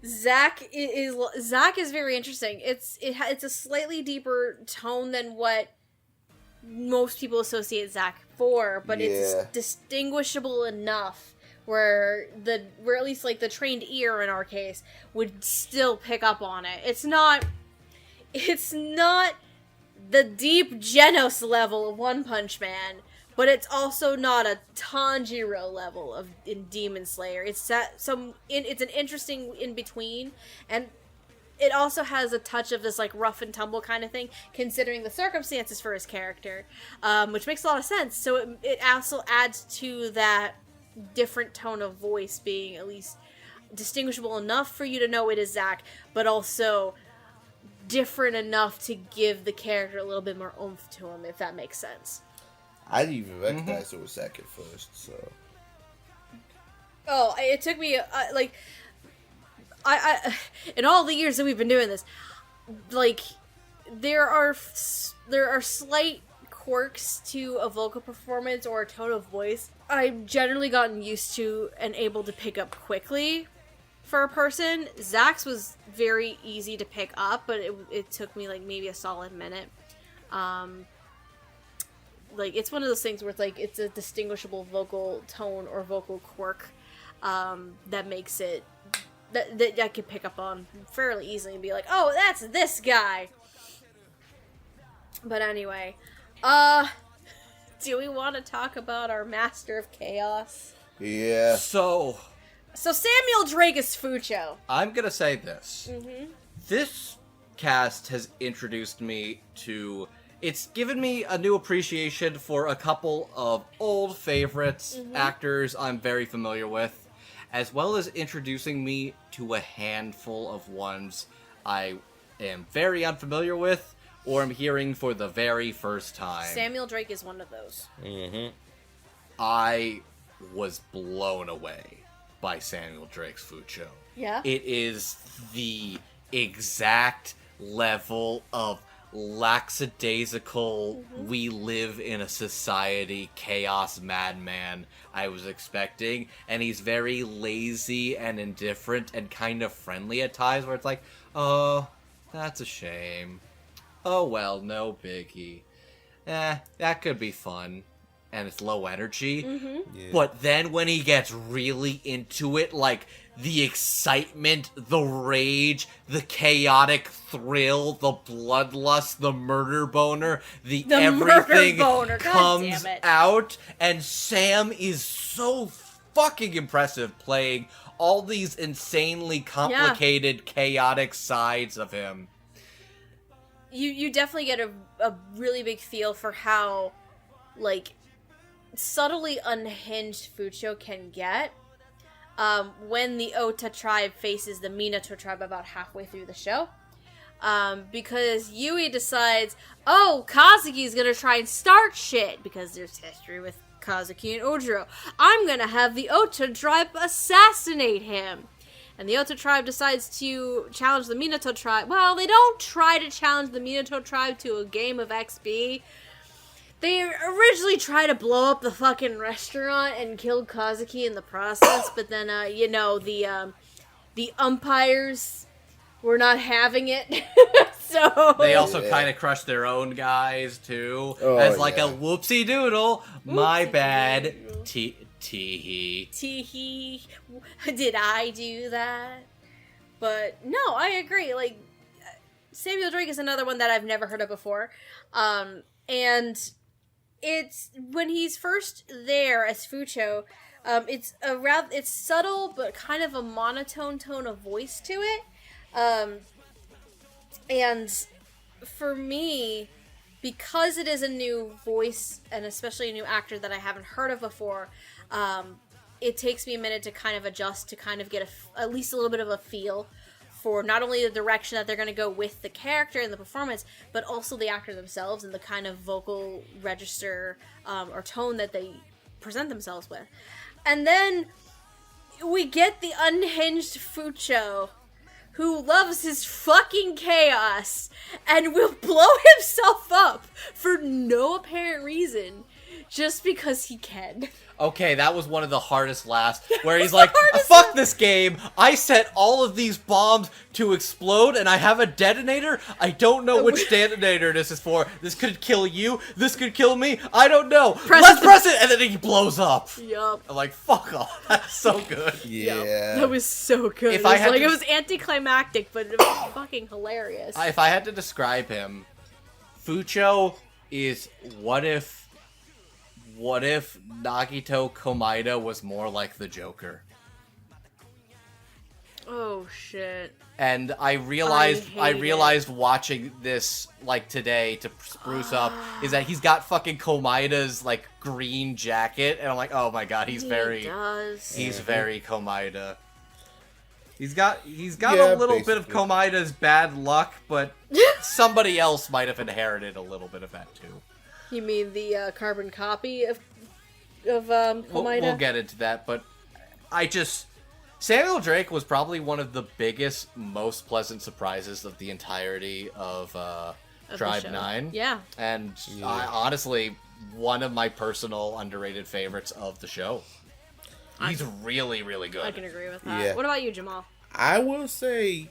Zach is very interesting. It's a slightly deeper tone than what most people associate Zach for, but it's distinguishable enough where at least like the trained ear in our case would still pick up on it. It's not the deep Genos level of One Punch Man, but it's also not a Tanjiro level in Demon Slayer. It's it's an interesting in between, and it also has a touch of this like rough and tumble kind of thing, considering the circumstances for his character, which makes a lot of sense. So it also adds to that different tone of voice being at least distinguishable enough for you to know it is Zach, but also different enough to give the character a little bit more oomph to him, if that makes sense. I didn't even recognize it was Zach at first, so... Oh, it took me, I in all the years that we've been doing this, like, there are slight quirks to a vocal performance or a tone of voice I've generally gotten used to and able to pick up quickly for a person. Zach's was very easy to pick up, but it took me, like, maybe a solid minute. like, it's one of those things where it's, like, it's a distinguishable vocal tone or vocal quirk that makes it, that I could pick up on fairly easily and be like, oh, that's this guy. But anyway, do we want to talk about our Master of Chaos? Yeah. So Samuel Drake is Fucho. I'm gonna say this. Mm-hmm. This cast has introduced me to... It's given me a new appreciation for a couple of old favorites, actors I'm very familiar with, as well as introducing me to a handful of ones I am very unfamiliar with, or I'm hearing for the very first time. Samuel Drake is one of those. Mm-hmm. I was blown away by Samuel Drake's Fucho. Yeah? It is the exact level of lackadaisical, we live in a society, chaos madman I was expecting, and he's very lazy and indifferent and kind of friendly at times, where it's like, oh, that's a shame. Oh well, no biggie. That could be fun. And it's low energy. Yeah. But then when he gets really into it, like, the excitement, the rage, the chaotic thrill, the bloodlust, the murder boner, the everything murder boner. God comes damn it. out, and Sam is so fucking impressive playing all these insanely complicated, chaotic sides of him. You definitely get a really big feel for how, like, subtly unhinged Fucho can get when the Ota tribe faces the Minato tribe about halfway through the show. Because Yui decides, oh, Kazuki's gonna try and start shit, because there's history with Kazuki and Ojiro. I'm gonna have the Ota tribe assassinate him. And the Ota tribe decides to challenge the Minato tribe. Well, they don't try to challenge the Minato tribe to a game of XP. They originally tried to blow up the fucking restaurant and killed Kazuki in the process, but then, the umpires were not having it. So They also kind of crushed their own guys, too. As like a whoopsie doodle. My bad. Teehee. Teehee. Did I do that? But, no, I agree. Like, Samuel Drake is another one that I've never heard of before. And it's when he's first there as Fucho, it's subtle but kind of a monotone tone of voice to it. And for me, because it is a new voice and especially a new actor that I haven't heard of before, it takes me a minute to kind of adjust, to kind of get at least a little bit of a feel for not only the direction that they're going to go with the character and the performance, but also the actor themselves and the kind of vocal register or tone that they present themselves with. And then we get the unhinged Fucho, who loves his fucking chaos and will blow himself up for no apparent reason, just because he can. Okay, that was one of the hardest laughs, where he's like, fuck this game, I set all of these bombs to explode, and I have a detonator? I don't know which detonator this is for. This could kill you, this could kill me, I don't know. Let's press it! And then he blows up. Yup. I'm like, fuck off, that's so good. Yeah. Yep. That was so good. It was anticlimactic, but it was fucking hilarious. If I had to describe him, Fucho is what if Nagito Komaeda was more like the Joker? Oh shit. And I realized watching this like today to spruce up is that he's got fucking Komaeda's like green jacket, and I'm like, oh my god, he's very Komaeda. He's got a little bit of Komaeda's bad luck, but somebody else might have inherited a little bit of that too. You mean the carbon copy of Komaeda? We'll get into that, but Samuel Drake was probably one of the biggest, most pleasant surprises of the entirety of Tribe 9. Yeah. And honestly, one of my personal underrated favorites of the show. He's really, really good. I can agree with that. Yeah. What about you, Jamal? I will say,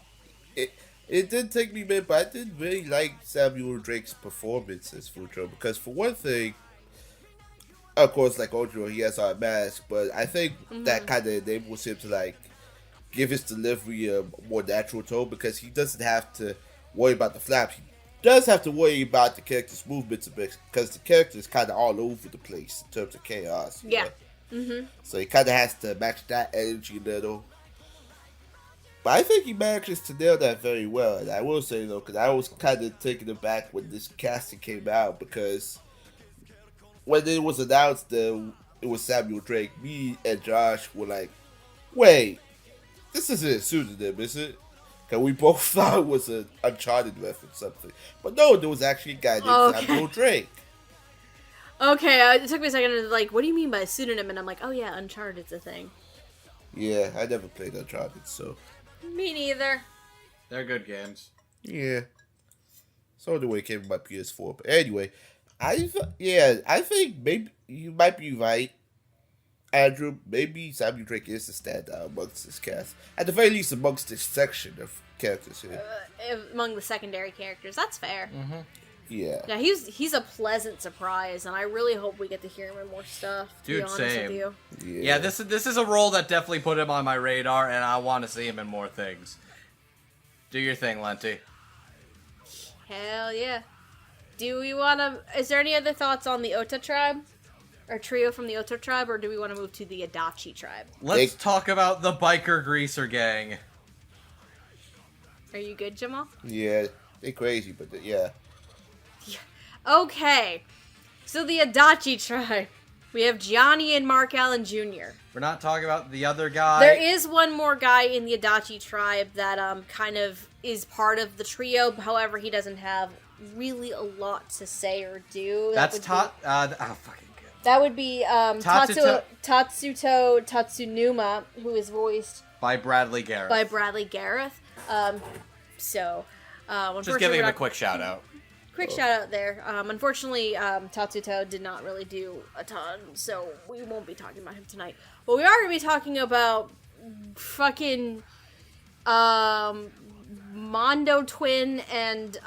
it did take me a minute, but I did really like Samuel Drake's performance as Fucho, because for one thing, of course, like Ojo, he has our mask, but I think that kind of enables him to like give his delivery a more natural tone because he doesn't have to worry about the flaps. He does have to worry about the character's movements a bit because the character is kind of all over the place in terms of chaos. Yeah. So he kind of has to match that energy a little. But I think he manages to nail that very well. And I will say, though, because I was kind of taken aback when this casting came out because when it was announced that it was Samuel Drake, me and Josh were like, wait, this isn't a pseudonym, is it? Because we both thought it was an Uncharted reference or something. But no, there was actually a guy named Samuel Drake. Okay, it took me a second to like, what do you mean by pseudonym? And I'm like, oh yeah, Uncharted's a thing. Yeah, I never played Uncharted, so. Me neither. They're good games. Yeah. So the way it came with my PS4. But anyway, I think maybe you might be right, Andrew. Maybe Samuel Drake is the standout amongst this cast. At the very least, amongst this section of characters here. Among the secondary characters, that's fair. Yeah. Yeah, he's a pleasant surprise, and I really hope we get to hear him in more stuff. To Dude, be honest same. with you. Yeah, this is a role that definitely put him on my radar, and I want to see him in more things. Do your thing, Lenti. Hell yeah. Do we want to... Is there any other thoughts on the Ota tribe? Or trio from the Ota tribe, or do we want to move to the Adachi tribe? Let's talk about the biker greaser gang. Are you good, Jamal? Yeah, they're crazy, but yeah. Okay. So the Adachi tribe. We have Gianni and Mark Allen Jr. We're not talking about the other guy. There is one more guy in the Adachi tribe that kind of is part of the trio. However, he doesn't have really a lot to say or do. That's fucking good. That would be Tatsuto Tatsunuma, who is voiced by Bradley Gareth. Just giving him a quick shout out. Quick shout out there. Unfortunately, Tatsuto did not really do a ton, so we won't be talking about him tonight. But we are going to be talking about fucking Mondo Twin and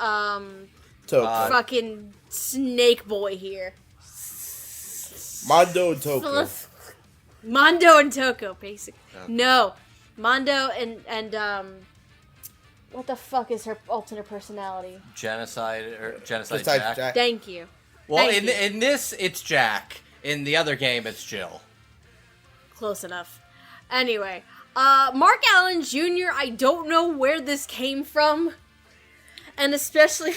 fucking Snake Boy here. Mondo and Toko. Mondo and Toko, basically. Okay. No. Mondo and what the fuck is her alternate personality? Genocide Besides Jack. Thank you. Well, Thank you. in this, it's Jack. In the other game, it's Jill. Close enough. Anyway, Mark Allen Jr., I don't know where this came from. And especially,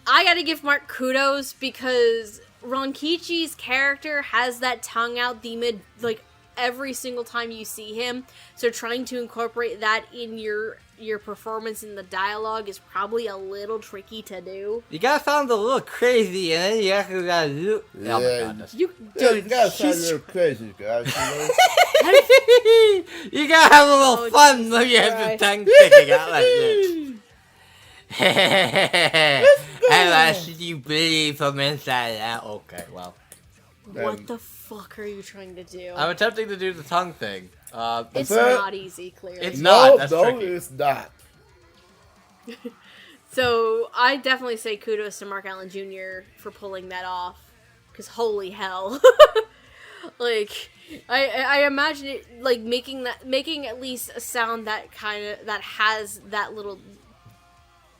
I gotta give Mark kudos because Ronkichi's character has that tongue out demon, like, every single time you see him. So trying to incorporate that in your performance in the dialogue is probably a little tricky to do. You gotta sound a little crazy, and then you actually gotta do... Yeah. Oh my goodness. You gotta sound a little crazy, guys. You gotta have a little fun when you have your tongue sticking out like this. How much do you believe from inside out? Okay, well. What the fuck are you trying to do? I'm attempting to do the tongue thing. It's not easy, clearly. It's not. That's tricky. It's not. So, I definitely say kudos to Mark Allen Jr. for pulling that off. Because holy hell. Like, I imagine it, like, making at least a sound that has that little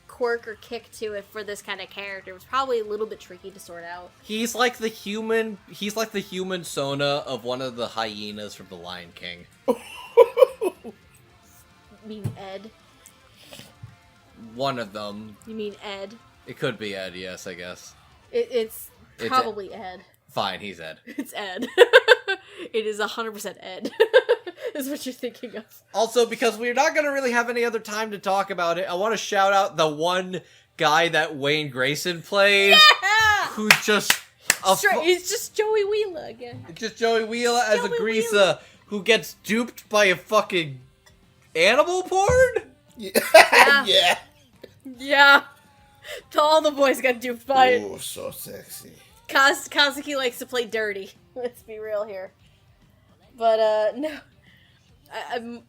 quirk or kick to it for this kind of character was probably a little bit tricky to sort out. He's like the human Sona of one of the hyenas from The Lion King. You mean Ed? One of them. You mean Ed? It could be Ed, yes, I guess. It's probably Ed. Fine, he's Ed. It's Ed. It is 100% Ed. Is what you're thinking of. Also, because we're not going to really have any other time to talk about it, I want to shout out the one guy that Wayne Grayson plays. Yeah! Who's just... He's just Joey Wheeler again. Just Joey Wheeler as a greaser who gets duped by a fucking animal porn? Yeah. Yeah. Yeah. All the boys got duped by it. Oh, so sexy. Kazuki likes to play dirty. Let's be real here. But, no.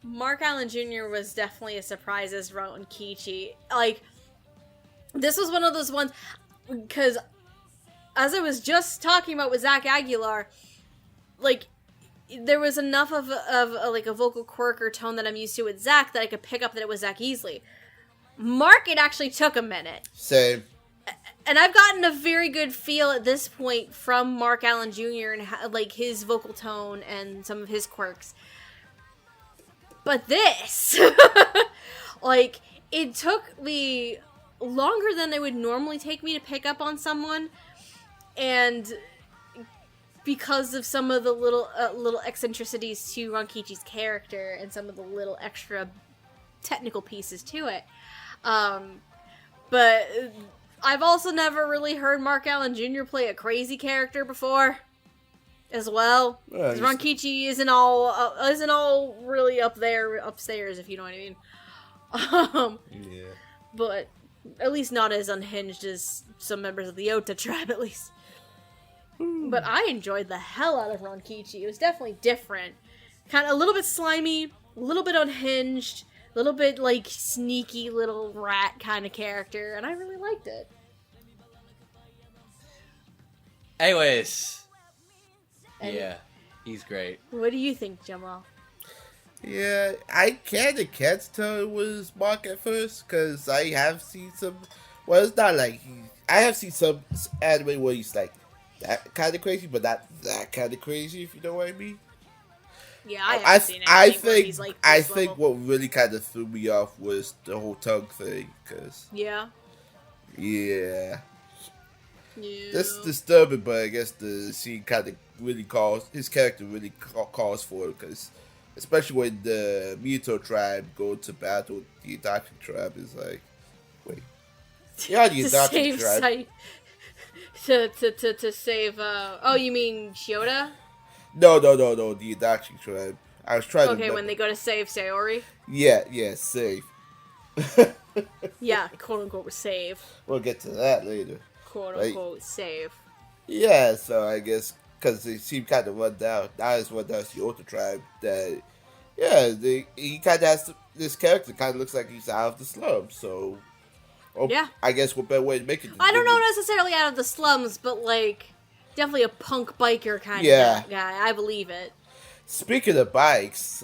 Mark Allen Jr. was definitely a surprise as Ronkichi. Like, this was one of those ones, because as I was just talking about with Zach Aguilar, like, there was enough of like a vocal quirk or tone that I'm used to with Zach that I could pick up that it was Zach easily. Mark, it actually took a minute. Same. And I've gotten a very good feel at this point from Mark Allen Jr. and like his vocal tone and some of his quirks. But this, like, it took me longer than it would normally take me to pick up on someone, and because of some of the little eccentricities to Rankichi's character and some of the little extra technical pieces to it. But I've also never really heard Mark Allen Jr. play a crazy character before, as well. Because Rankichi isn't all really upstairs, if you know what I mean. Yeah. But at least not as unhinged as some members of the Ota tribe, at least. But I enjoyed the hell out of Rankichi. It was definitely different. Kind of a little bit slimy, a little bit unhinged, a little bit like sneaky little rat kind of character, and I really liked it. Anyways. Yeah, he's great. What do you think, Jamal? Yeah, I can't tell it was Mark at first, because I have seen some, well, it's not like I have seen some anime where he's like that kind of crazy, but not that kind of crazy, if you know what I mean. Yeah, I haven't seen anything where he's like I this think level. what really kind of threw me off was the whole tongue thing, because Yeah. That's disturbing, but I guess the scene kind of really his character really calls for it, because especially when the Mito tribe go to battle with the Adachi tribe, is like, wait, yeah, the Adachi tribe. To save, oh, you mean Shiota? No, the Adachi tribe. I was trying to Okay, when they go to save Sayori? Yeah, save. Yeah, quote-unquote save. We'll get to that later. Quote-unquote save. Yeah, so I guess, because they seem kind of run down, not as run down as the Ota tribe, that, yeah, he kind of has, this character kind of looks like he's out of the slums, so, yeah. I guess what better way to make it. I don't know necessarily out of the slums, but, like, definitely a punk biker kind of guy. I believe it. Speaking of bikes,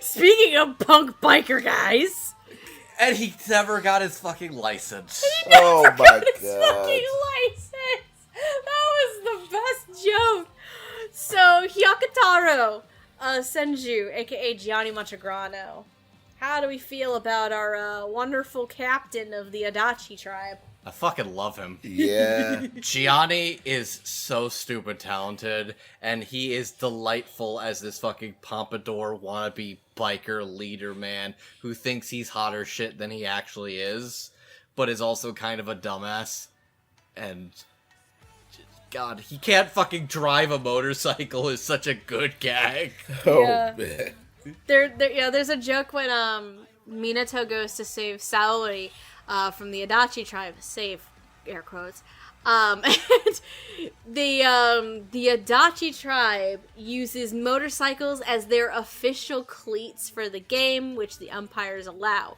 Speaking of punk biker guys. And he never got his fucking license. Oh my god. His fucking license. That was the best joke. So, Hyakutaro Senju, aka Gianni Montegrano. How do we feel about our wonderful captain of the Adachi tribe? I fucking love him. Yeah. Gianni is so stupid talented, and he is delightful as this fucking pompadour wannabe biker leader man who thinks he's hotter shit than he actually is, but is also kind of a dumbass. And God, he can't fucking drive a motorcycle is such a good gag. Oh Yeah. man. There's a joke when Minato goes to save Saori from the Adachi tribe, save air quotes. And the Adachi tribe uses motorcycles as their official cleats for the game, which the umpires allow.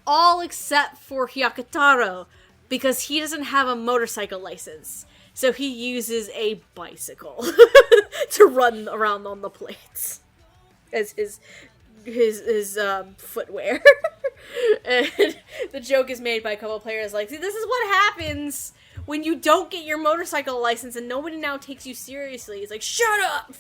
All except for Hyakutaro, because he doesn't have a motorcycle license. So he uses a bicycle to run around on the plates as his footwear. And the joke is made by a couple of players like, see, this is what happens when you don't get your motorcycle license and nobody now takes you seriously. It's like, shut up!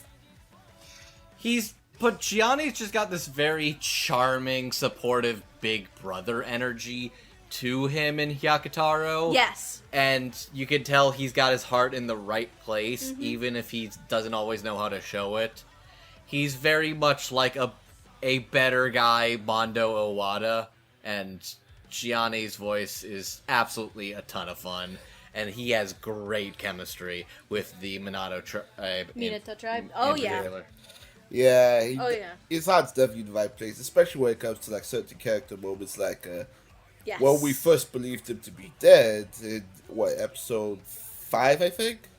But Gianni's just got this very charming, supportive big brother energy to him in Hyakutaro. Yes. And you can tell he's got his heart in the right place, even if he doesn't always know how to show it. He's very much like a better guy, Mondo Owada, and Gianni's voice is absolutely a ton of fun, and he has great chemistry with the Minato tribe. Minato tribe? Oh, yeah. Particular. Yeah. His heart's definitely in the right place, especially when it comes to like certain character moments, like Yes. when we first believed him to be dead in episode 5, I think.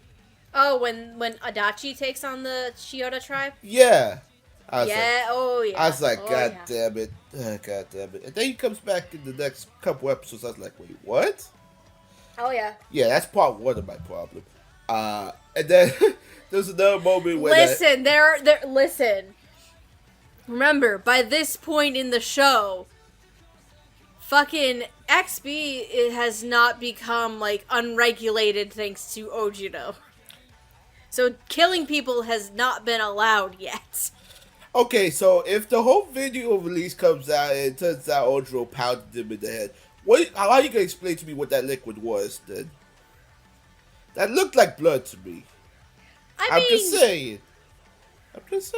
Oh, when Adachi takes on the Shiota tribe? Yeah. I was like, God damn it. God damn it. And then he comes back in the next couple episodes. I was like, wait, what? Oh, yeah. Yeah, that's part one of my problem. And then there's another moment where... Listen. Remember, by this point in the show, fucking XB it has not become, like, unregulated thanks to Ojiro. So killing people has not been allowed yet. Okay, so if the whole video release comes out and it turns out Ojiro pounded him in the head, how are you gonna explain to me what that liquid was then? That looked like blood to me. I'm just saying.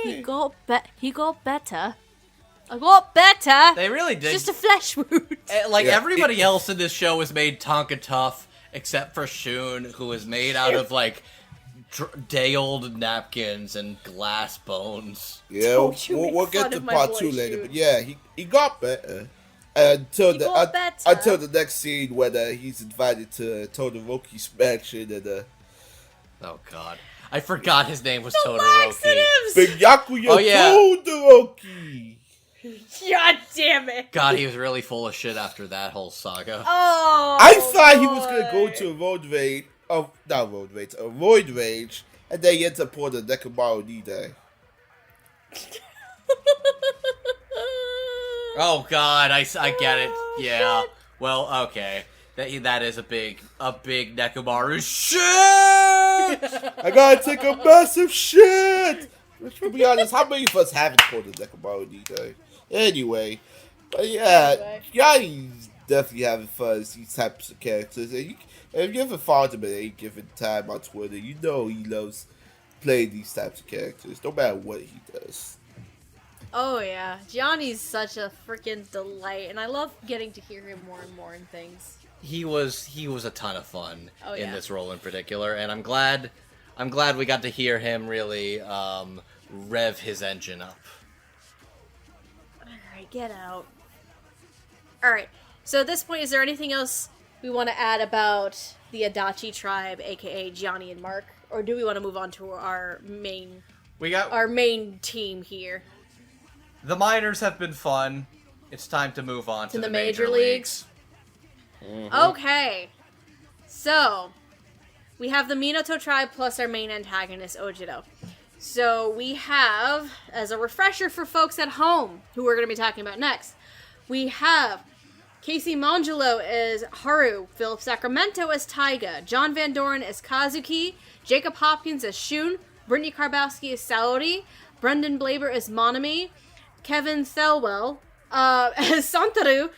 He got better. I got better. They really did. It's just a flesh wound. Everybody else in this show is made Tonka tough, except for Shun, who is made out of, like, day-old napkins and glass bones. Yeah, we'll get to part 2 later, but yeah, he got better. Until the next scene when he's invited to Todoroki's mansion and oh god, I forgot his name was Todoroki. Big Yakuya Todoroki. God damn it! God, he was really full of shit after that whole saga. Oh, I thought he was gonna go to a road rage. Oh, not road rage, a roid rage, and then he ends up on the Nekomaru Nide. Oh god, I get it. Yeah. Well, okay. That is a big Nekomaru shit! I gotta take a massive shit! To be honest, how many of us haven't pulled a Nekomaru Nide? Anyway. But yeah, he's definitely having fun with these types of characters. And if you ever followed him at any given time on Twitter, you know he loves playing these types of characters, no matter what he does. Oh yeah, Gianni's such a freaking delight, and I love getting to hear him more and more in things. He was a ton of fun in this role in particular, and I'm glad we got to hear him really rev his engine up. Alright, get out. Alright, so at this point, is there anything else we want to add about the Adachi Tribe, aka Gianni and Mark? Or do we want to move on to our main team here? The minors have been fun. It's time to move on to the major leagues. Mm-hmm. Okay. So, we have the Minato Tribe plus our main antagonist, Ojiro. So, we have, as a refresher for folks at home, who we're going to be talking about next, we have Casey Mangelo as Haru, Philip Sacramento as Taiga, John Van Doren as Kazuki, Jacob Hopkins as Shun, Brittany Karbowski as Saori, Brendan Blaber as Monami, Kevin Thelwell as Santaru,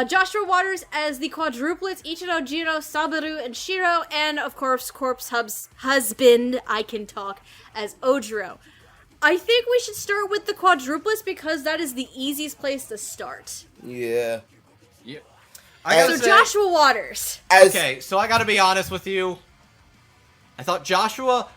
Joshua Waters as the quadruplets, Ichiro, Jiro, Sabaru, and Shiro, and of course, Corpse Hub's husband, I can talk, as Ojiro. I think we should start with the quadruplets because that is the easiest place to start. Yeah. Joshua Waters. Okay, so I gotta be honest with you. I thought Joshua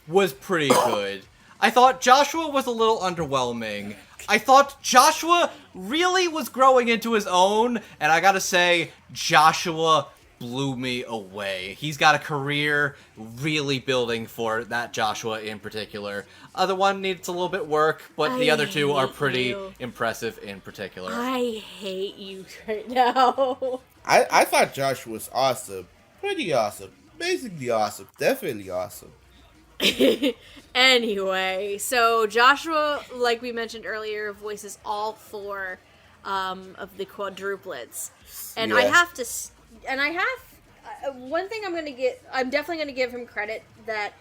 was pretty good. I thought Joshua was a little underwhelming. I thought Joshua really was growing into his own, and I gotta say, Joshua blew me away. He's got a career really building for that Joshua in particular. Other one needs a little bit work, but the other two are pretty impressive in particular. I hate you right now. I thought Joshua was awesome. Pretty awesome. Amazingly awesome. Definitely awesome. Anyway, so Joshua, like we mentioned earlier, voices all four of the quadruplets. And yes. One thing I'm definitely going to give him credit that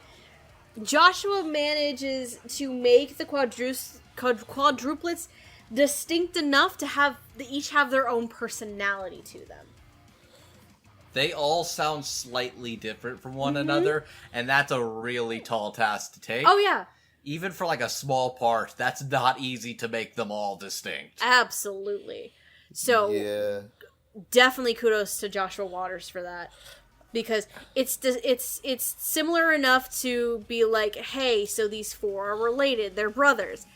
Joshua manages to make the quadruplets distinct enough to each have their own personality to them. They all sound slightly different from one another, and that's a really tall task to take. Oh, yeah. Even for, like, a small part, that's not easy to make them all distinct. Absolutely. So, definitely kudos to Joshua Waters for that. Because it's similar enough to be like, hey, so these four are related, they're brothers.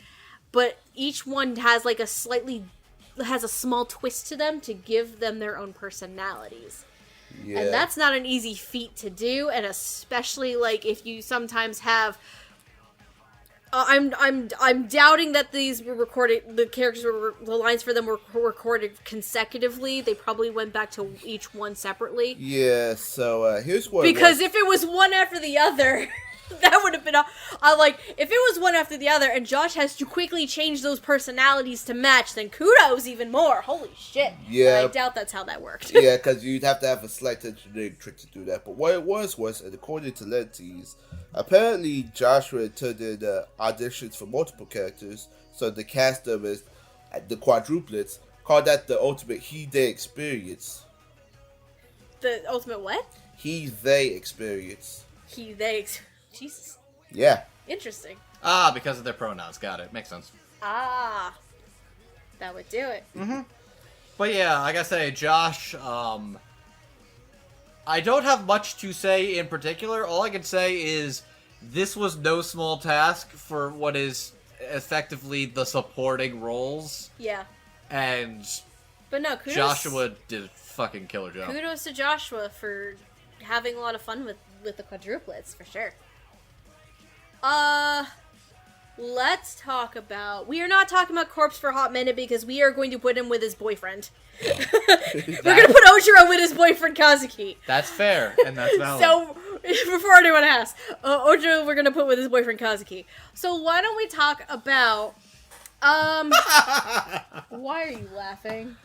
But each one has, like, has a small twist to them to give them their own personalities. Yeah. And that's not an easy feat to do, and especially, like, if you sometimes have I'm doubting that these were recorded. The characters the lines for them were recorded consecutively. They probably went back to each one separately. Yeah. So here's what. Because if it was one after the other, that would have been if it was one after the other, and Josh has to quickly change those personalities to match, then kudos even more. Holy shit. Yeah. But I doubt that's how that worked. Yeah, because you'd have to have a slight engineering trick to do that. But what it was, and according to Lenties, apparently Joshua turned in auditions for multiple characters, so the cast of it, the quadruplets, called that the ultimate he-they experience. The ultimate what? He-they experience. Jesus. Yeah. Interesting. Because of their pronouns. Got it. Makes sense. That would do it. Mm-hmm. But yeah, like I say, Josh, I don't have much to say in particular. All I can say is this was no small task for what is effectively the supporting roles. Yeah. But no, kudos. Joshua did a fucking killer job. Kudos to Joshua for having a lot of fun with the quadruplets, for sure. Let's talk about... We are not talking about Corpse for a hot minute because we are going to put him with his boyfriend. We're going to put Ojiro with his boyfriend Kazuki. That's fair, and that's valid. So, before anyone asks, Ojiro we're going to put with his boyfriend Kazuki. So why don't we talk about... Why are you laughing?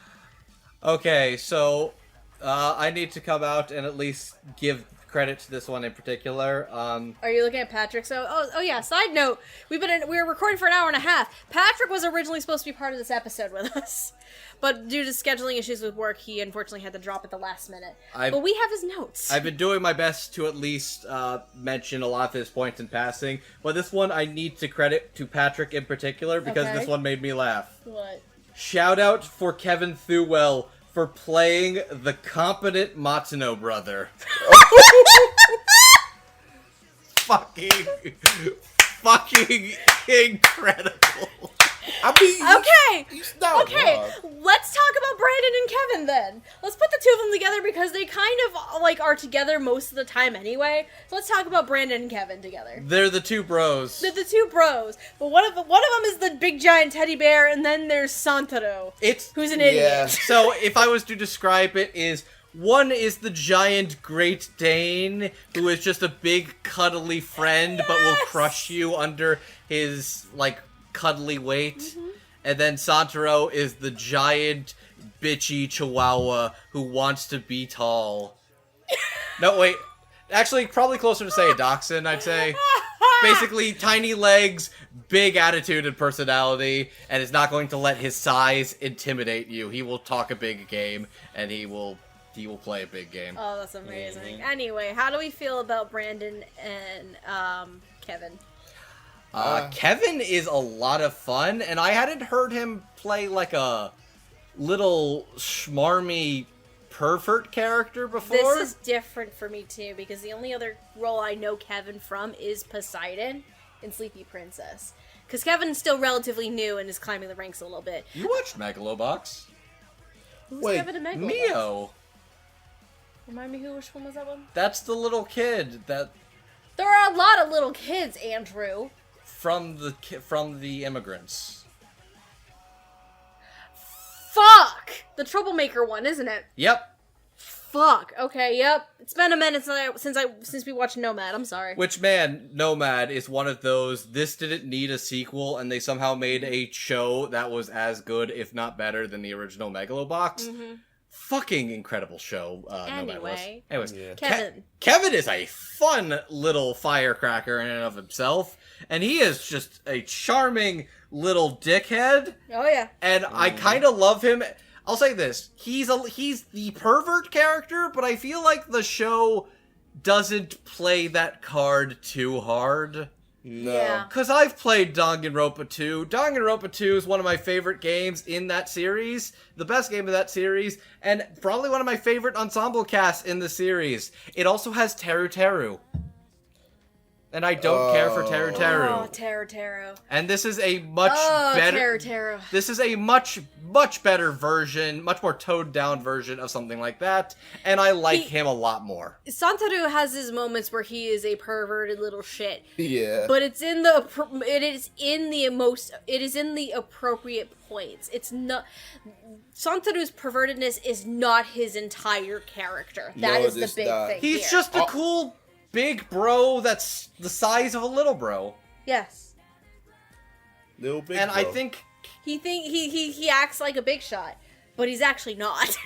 Okay, so I need to come out and at least give credit to this one in particular. Are you looking at Patrick? So, oh yeah. Side note: we were recording for an hour and a half. Patrick was originally supposed to be part of this episode with us, but due to scheduling issues with work, he unfortunately had to drop at the last minute. But we have his notes. I've been doing my best to at least mention a lot of his points in passing, but this one I need to credit to Patrick in particular because this one made me laugh. What? Shout out for Kevin Thewell for playing the competent Matsuno brother. Fucking incredible. I mean, he's not wrong. Let's talk about Brandon and Kevin then. Let's put the two of them together because they kind of are together most of the time anyway. So let's talk about Brandon and Kevin together. They're the two bros. They're the two bros, but one of them is the big giant teddy bear, and then there's Santaro, who's an idiot. Yeah. So if I was to describe it, one is the giant Great Dane, who is just a big cuddly friend, but will crush you under his cuddly weight. Mm-hmm. And then Santaro is the giant bitchy chihuahua who wants to be tall. No, wait. Actually, probably closer to say a dachshund, I'd say. Basically, tiny legs, big attitude and personality, and is not going to let his size intimidate you. He will talk a big game, and he will play a big game. Oh, that's amazing. Mm-hmm. Anyway, how do we feel about Brandon and Kevin? Kevin is a lot of fun, and I hadn't heard him play like a little schmarmy pervert character before. This is different for me too, because the only other role I know Kevin from is Poseidon in Sleepy Princess. Because Kevin's still relatively new and is climbing the ranks a little bit. You watched Megalobox? Who's Kevin in Megalobox? Mio. Remind me which one was that one? That's the little kid that... There are a lot of little kids, Andrew. From the immigrants. Fuck! The troublemaker one, isn't it? Yep. Fuck. Okay, yep. It's been a minute since we watched Nomad. I'm sorry. Which, man, Nomad is one of those, this didn't need a sequel, and they somehow made a show that was as good, if not better, than the original Megalobox. Mm-hmm. Fucking incredible show, Nomad was. Anyways, yeah. Kevin is a fun little firecracker in and of himself, and he is just a charming little dickhead. Oh, yeah. And I kind of love him. I'll say this. He's the pervert character, but I feel like the show doesn't play that card too hard. No. Because I've played Danganronpa 2. Danganronpa 2 is one of my favorite games in that series. The best game of that series. And probably one of my favorite ensemble casts in the series. It also has Teru Teru. And I don't care for Teru Teru. Oh, Teru. And this is a much better... Teru. This is a much better version, much more toned down version of something like that, and I like him a lot more. Santaru has his moments where he is a perverted little shit. Yeah. But it is in the appropriate points. It's not Santaru's pervertedness is not his entire character. That is the big thing. He's just a cool big bro that's the size of a little bro. Yes. Little big and bro. I think he acts like a big shot, but he's actually not.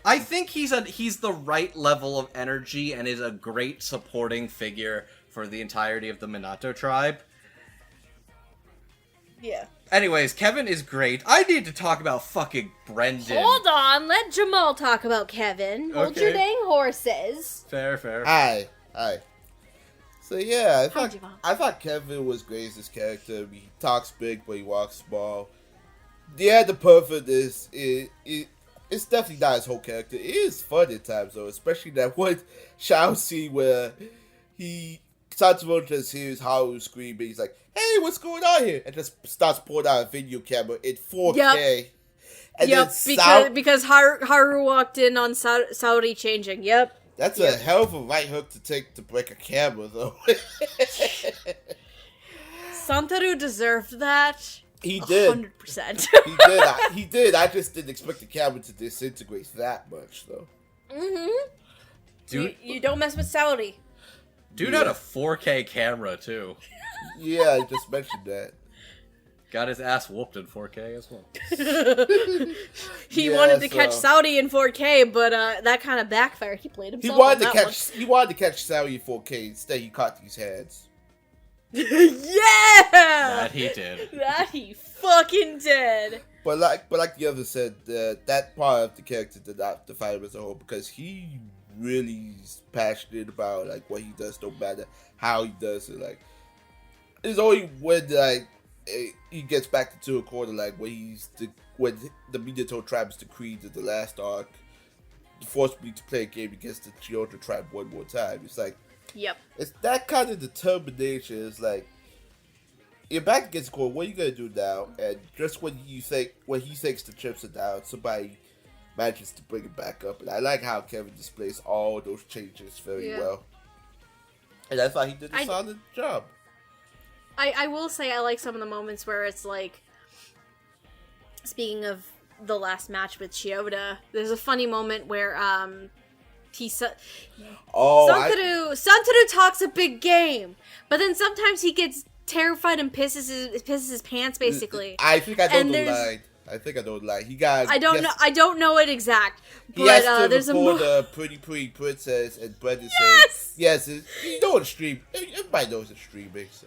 I think he's the right level of energy and is a great supporting figure for the entirety of the Minato tribe. Yeah. Anyways, Kevin is great. I need to talk about fucking Brendan. Hold on, let Jamal talk about Kevin. Hold your dang horses. Fair. Hi. So yeah, I thought Kevin was great as this character. He talks big, but he walks small. Yeah, the perfectness it's definitely not his whole character. It is fun at times though, especially that one Shao scene where Satoru just hears Haru screaming. He's like, "Hey, what's going on here?" And just starts pulling out a video camera in 4K. Yep. And then because Haru walked in on Saori changing. Yep. That's a hell of a right hook to take to break a camera, though. Santaru deserved that. He did. 100%. He did. I just didn't expect the camera to disintegrate that much, though. Mm-hmm. Dude, you don't mess with Saori. Dude had a 4K camera, too. Yeah, I just mentioned that. Got his ass whooped in 4K as well. He wanted to catch Saudi in 4K, but that kind of backfired. He played himself. He wanted to catch Saudi in 4K. Instead, he caught these hands. Yeah! That he did. That he fucking did. But like the other said, that part of the character did not define him as a whole because he really is passionate about like what he does, no matter how he does it. Like it's only when he gets back to a corner, like when the Minato tribe is decreed in the last arc, forced me to play a game against the Chiyoda tribe one more time. It's like, yep, it's that kind of determination. It's like you're back against the corner. What are you gonna do now? And just when he thinks the chips are down, somebody manages to bring it back up. And I like how Kevin displays all those changes very well. And I thought he did a solid job. I will say I like some of the moments where it's like, speaking of the last match with Chiyoda, there's a funny moment where Santaru talks a big game, but then sometimes he gets terrified and pisses his pants basically. I think I know the line. He got. I don't know it exact. But he has to there's record a pretty princess, and Brendan says, "Yes, you know it's stream. Everybody knows it's streaming." So.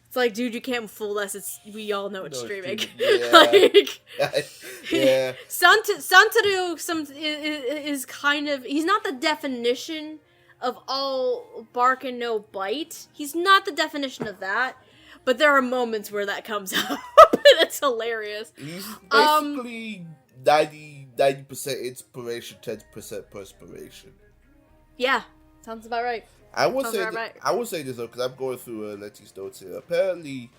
It's like, dude, you can't fool us. We all know it's streaming. Yeah. Like, yeah. Santaru is kind of, he's not the definition of all bark and no bite. He's not the definition of that. But there are moments where that comes up, and it's hilarious. He's basically 90% inspiration, 10% perspiration. Yeah, sounds about right. I will say this though, because I'm going through Letty's notes here. Apparently,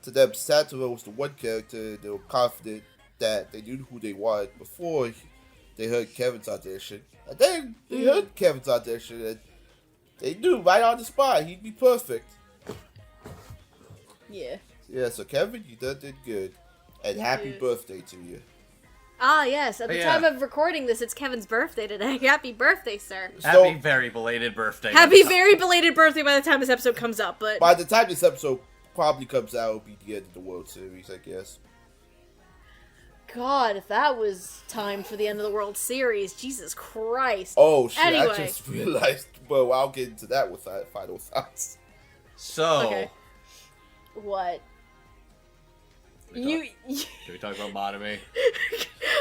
to them, Satoru was the one character they were confident that they knew who they wanted before they heard Kevin's audition. And then they heard Kevin's audition, and they knew right on the spot he'd be perfect. Yeah. Yeah, so Kevin, you did good. And happy birthday to you. Ah, yes. At the time of recording this, it's Kevin's birthday today. Happy birthday, sir. Happy very belated birthday. Happy very belated birthday by the time this episode comes up. But by the time this episode probably comes out, it'll be the end of the World Series, I guess. God, if that was time for the end of the World Series, Jesus Christ. Oh, shit, anyway. I just realized. Well, I'll get into that with final thoughts. So... Okay. What? Should we talk about Monami?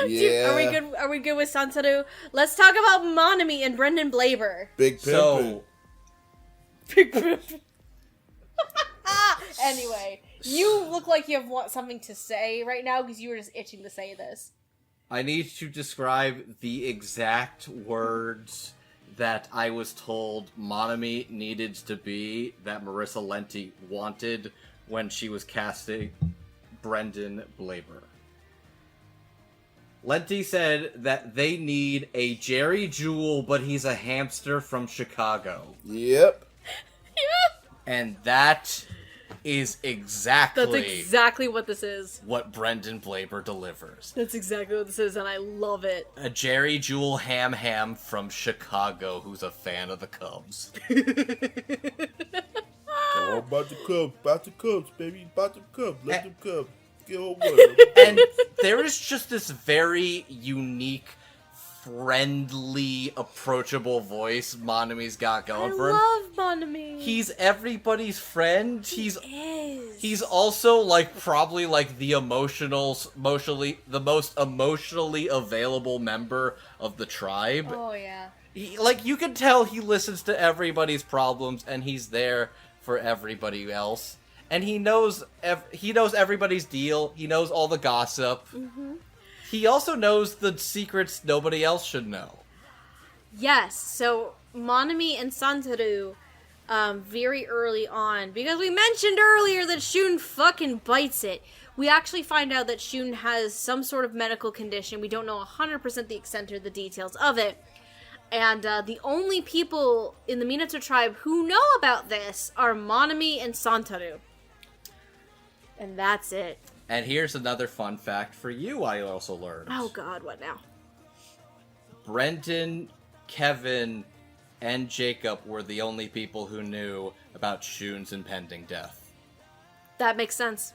Yeah. Are we good with Santaru? Let's talk about Monami and Brendan Blaber. Big Pimpin'. Big Pimpin'. Anyway, you look like you have something to say right now because you were just itching to say this. I need to describe the exact words that I was told Monami needed to be that Marissa Lenti wanted when she was casting Brendan Blaber. Lenti said that they need a Jerry Jewell, but he's a hamster from Chicago. Yep. And that is exactly... That's exactly what this is. what Brendan Blaber delivers. That's exactly what this is, and I love it. A Jerry Jewell ham from Chicago who's a fan of the Cubs. Oh, about the Cubs, baby, about the Cubs, let them come. Get over And there is just this very unique, friendly, approachable voice Monami's got going for him. I love Monami. He's everybody's friend. He's also like probably like the most emotionally available member of the tribe. Oh yeah. Like you can tell he listens to everybody's problems and he's there for everybody else. And he knows everybody's deal. He knows all the gossip. Mm-hmm. He also knows the secrets nobody else should know. Yes, so Monami and Santaru, very early on, because we mentioned earlier that Shun fucking bites it, we actually find out that Shun has some sort of medical condition. We don't know 100% the extent or the details of it. And the only people in the Minato tribe who know about this are Monami and Santaru. And that's it. And here's another fun fact for you I also learned. Oh god, what now? Brendan, Kevin, and Jacob were the only people who knew about Shun's impending death. That makes sense.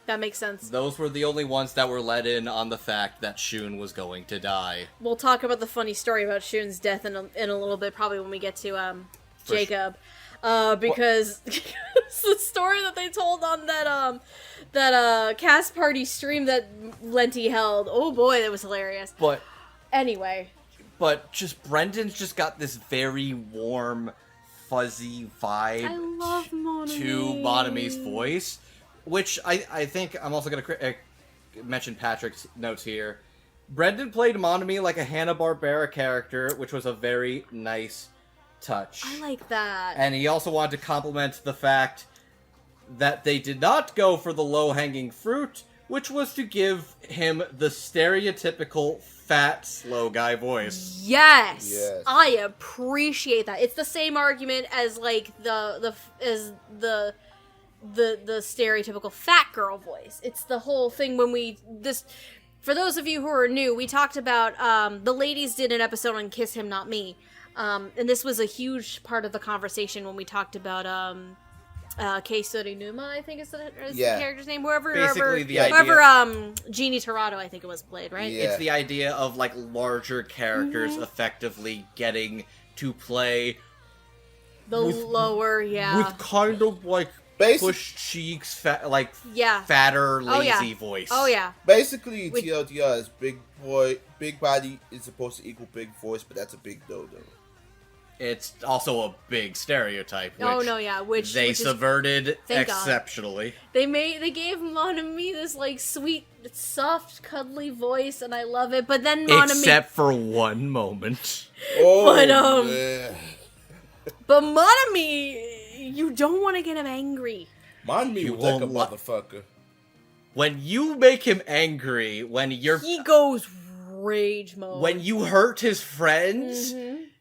That makes sense. Those were the only ones that were let in on the fact that Shun was going to die. We'll talk about the funny story about Shun's death in a little bit, probably when we get to Jacob. Because it's the story that they told on that cast party stream that Lenti held. Oh boy, that was hilarious. But anyway. But just Brendan's just got this very warm, fuzzy vibe I love Monami. to Monami's voice, which I think I'm also going to mention Patrick's notes here. Brendan played Monami like a Hanna-Barbera character, which was a very nice touch. I like that. And he also wanted to compliment the fact that they did not go for the low-hanging fruit, which was to give him the stereotypical fat, slow guy voice. Yes. I appreciate that. It's the same argument as like the stereotypical fat girl voice. It's the whole thing when for those of you who are new, we talked about the ladies did an episode on Kiss Him Not Me. And this was a huge part of the conversation when we talked about Kei Surinuma, I think is the character's name. Whoever Jeannie Torado, I think it was played, right? Yeah. It's the idea of like larger characters effectively getting to play lower, with kind of like push cheeks, fatter, lazy voice. Oh yeah. Basically, TLDR is big body is supposed to equal big voice, but that's a big no-no. It's also a big stereotype. Which they subverted exceptionally. God. They gave Monami this like sweet, soft, cuddly voice, and I love it. But then Monami, except for one moment. But Monami, you don't want to get him angry. Monami was like a motherfucker. When you make him angry, he goes rage mode. When you hurt his friends.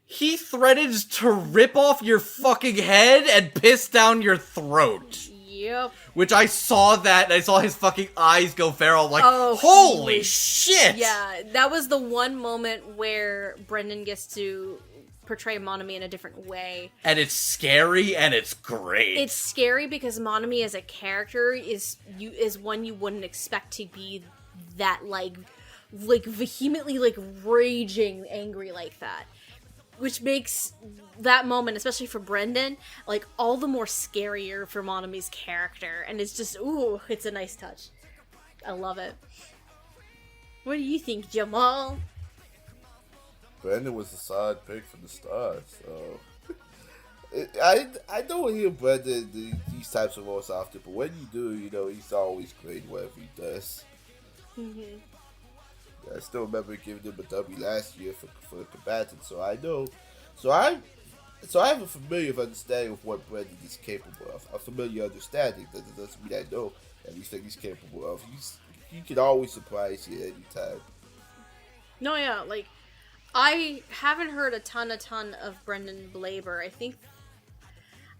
He threatens to rip off your fucking head and piss down your throat. Yep. Which I saw that, and I saw his fucking eyes go feral. I'm like, holy shit! Yeah, that was the one moment where Brendan gets to portray Monami in a different way. And it's scary, and it's great. It's scary because Monami as a character is one you wouldn't expect to be that, like vehemently, like, raging angry like that. Which makes that moment, especially for Brendan, like, all the more scarier for Monami's character. And it's just, ooh, it's a nice touch. I love it. What do you think, Jamal? Brendan was a solid pick from the start, so... I don't hear Brendan these types of roles often, but when you do, he's always great whatever he does. I still remember giving him a W last year for combatant, so I know So I have a familiar understanding of what Brendan is capable of. A familiar understanding that doesn't mean I know everything he's capable of. He can always surprise you anytime. No, yeah, like, I haven't heard a ton of Brendan Blaber. I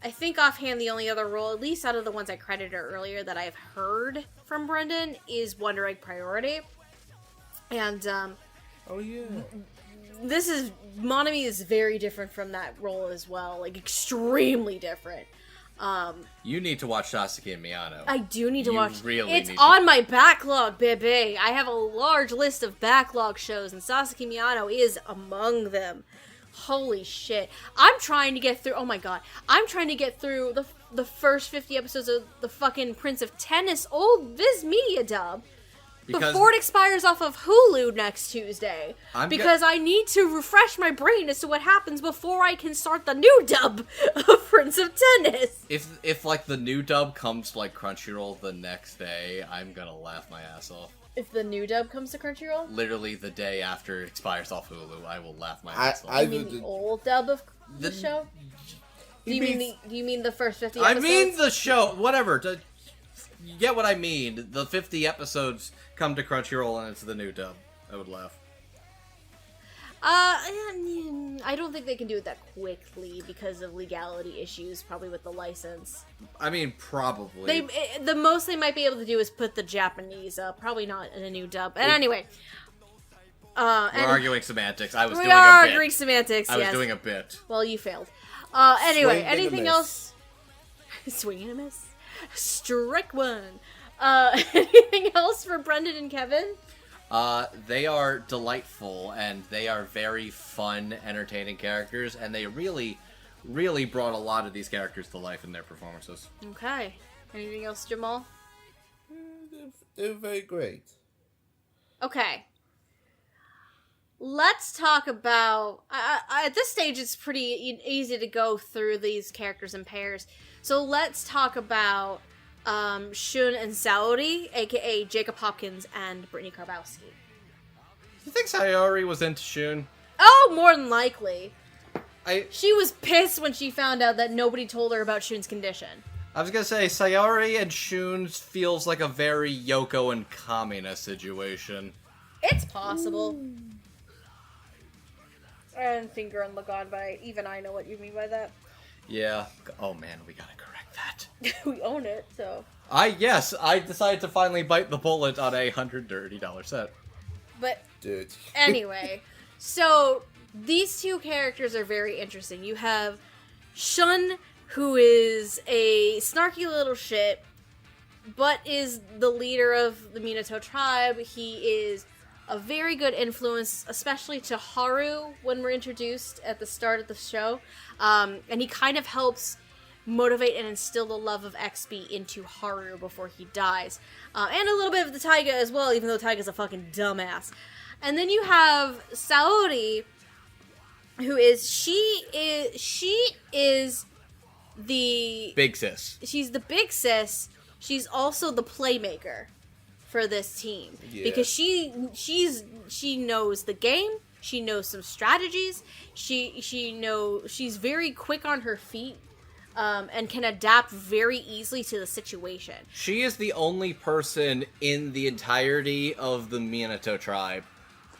think offhand the only other role, at least out of the ones I credited earlier, that I've heard from Brendan is Wonder Egg Priority. And, oh yeah. Monami is very different from that role as well. Like, extremely different. You need to watch Sasuke and Miyano. I do need to watch. Really it's need on my backlog, baby. I have a large list of backlog shows, and Sasuke Miyano is among them. Holy shit! I'm trying to get through. Oh my god! I'm trying to get through the first 50 episodes of the fucking Prince of Tennis old Viz Media dub. Before it expires off of Hulu next Tuesday. Because I need to refresh my brain as to what happens before I can start the new dub of Prince of Tennis. If like the new dub comes to like Crunchyroll the next day, I'm gonna laugh my ass off. If the new dub comes to Crunchyroll? Literally the day after it expires off Hulu, I will laugh my ass off. You mean the old dub of the show? Do you mean the first 50 episodes? I mean the show, whatever. You get what I mean. The 50 episodes come to Crunchyroll and it's the new dub. I would laugh. I don't think they can do it that quickly because of legality issues, probably with the license. I mean, probably. The most they might be able to do is put the Japanese up, probably not in a new dub. And anyway, we're arguing semantics. I was doing a bit. We are arguing semantics. I was doing a bit. Well, you failed. Anyway, anything else? Swing and a miss. Strike one. Anything else for Brendan and Kevin? They are delightful, and they are very fun, entertaining characters, and they really, really brought a lot of these characters to life in their performances. Okay. Anything else, Jamal? They're very great. Okay. Let's talk about... at this stage, it's pretty easy to go through these characters in pairs. So let's talk about Shun and Saori, aka Jacob Hopkins and Brittany Karbowski. You think Sayori was into Shun? Oh, more than likely. She was pissed when she found out that nobody told her about Shun's condition. I was gonna say, Sayori and Shun feels like a very Yoko and Kamina situation. It's possible. And finger on the god by, even I know what you mean by that. Yeah. Oh man, we gotta correct that. We own it, so. I decided to finally bite the bullet on a $130 set. But Dude. Anyway, so these two characters are very interesting. You have Shun, who is a snarky little shit, but is the leader of the Minato tribe. He is a very good influence, especially to Haru when we're introduced at the start of the show. And he kind of helps motivate and instill the love of XB into Haru before he dies. And a little bit of the Taiga as well, even though Taiga's a fucking dumbass. And then you have Saori, who is, she is the... Big sis. She's the big sis. She's also the playmaker for this team. Yeah. Because she knows the game. She knows some strategies. She's very quick on her feet. And can adapt very easily to the situation. She is the only person in the entirety of the Minato tribe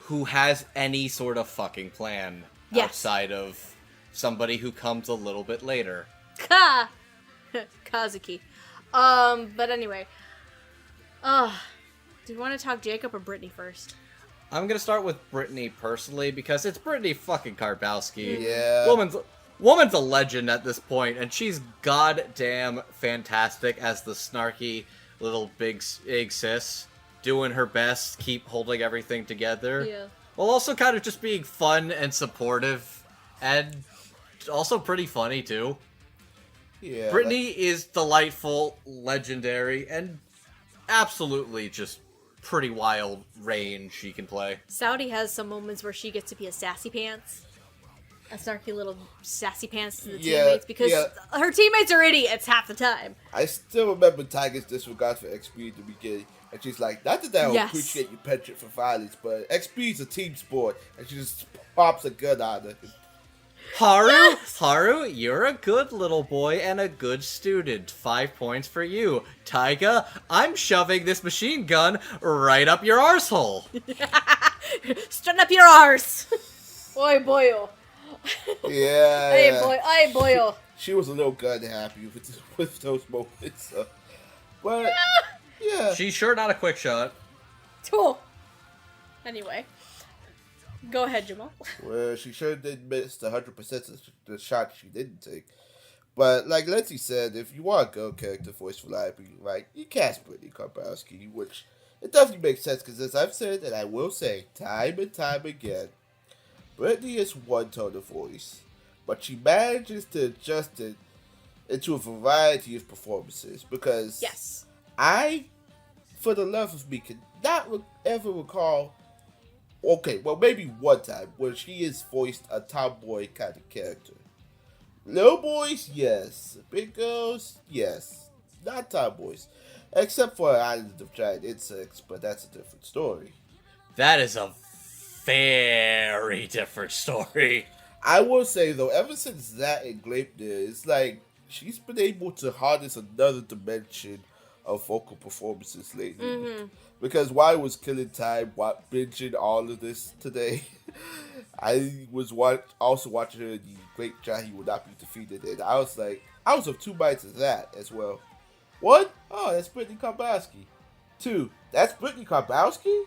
who has any sort of fucking plan outside of somebody who comes a little bit later. Kazuki. But anyway. Do you want to talk Jacob or Brittany first? I'm gonna start with Brittany personally because it's Brittany fucking Karbowski. Yeah. Woman's a legend at this point, and she's goddamn fantastic as the snarky little big sis, doing her best, keep holding everything together. Yeah. While also kind of just being fun and supportive, and also pretty funny too. Yeah. Brittany is delightful, legendary, and absolutely just pretty wild range she can play. Saudi has some moments where she gets to be a sassy pants. A snarky little sassy pants to the teammates because her teammates are idiots half the time. I still remember Tiger's disregard for XP at the beginning. And she's like, not that I don't appreciate your penchant for violence, but XP is a team sport. And she just pops a gun on her. Haru, you're a good little boy and a good student. 5 points for you. Taiga, I'm shoving this machine gun right up your arsehole. Strut up your arse. Boy, boyo. Yeah. Hey, boyo. She was a little gun happy with those moments. But, yeah. She's sure not a quick shot. Cool. Anyway. Go ahead, Jamal. Well, she sure did miss the 100% of the shot she didn't take. But, like Lindsay said, if you want a girl character voice for library, right, you cast Brittany Karbowski, which it definitely makes sense, because as I've said, and I will say time and time again, Brittany is one tone of voice, but she manages to adjust it into a variety of performances, because Yes. I, for the love of me, cannot ever recall, okay, well, maybe one time, where she has voiced a tomboy kind of character. Little boys, yes. Big girls, yes. Not tomboys. Except for Island of Giant Insects, but that's a different story. That is a very different story. I will say, though, ever since that and Gleipnir, it's like she's been able to harness another dimension of vocal performances lately. Mm-hmm. Because while I was killing time binging all of this today, I was also watching her in the Great Giant Will Not Be Defeated, and I was of 2 minds of that as well. 1, oh, that's Brittany Karbowski. 2, that's Brittany Karbowski?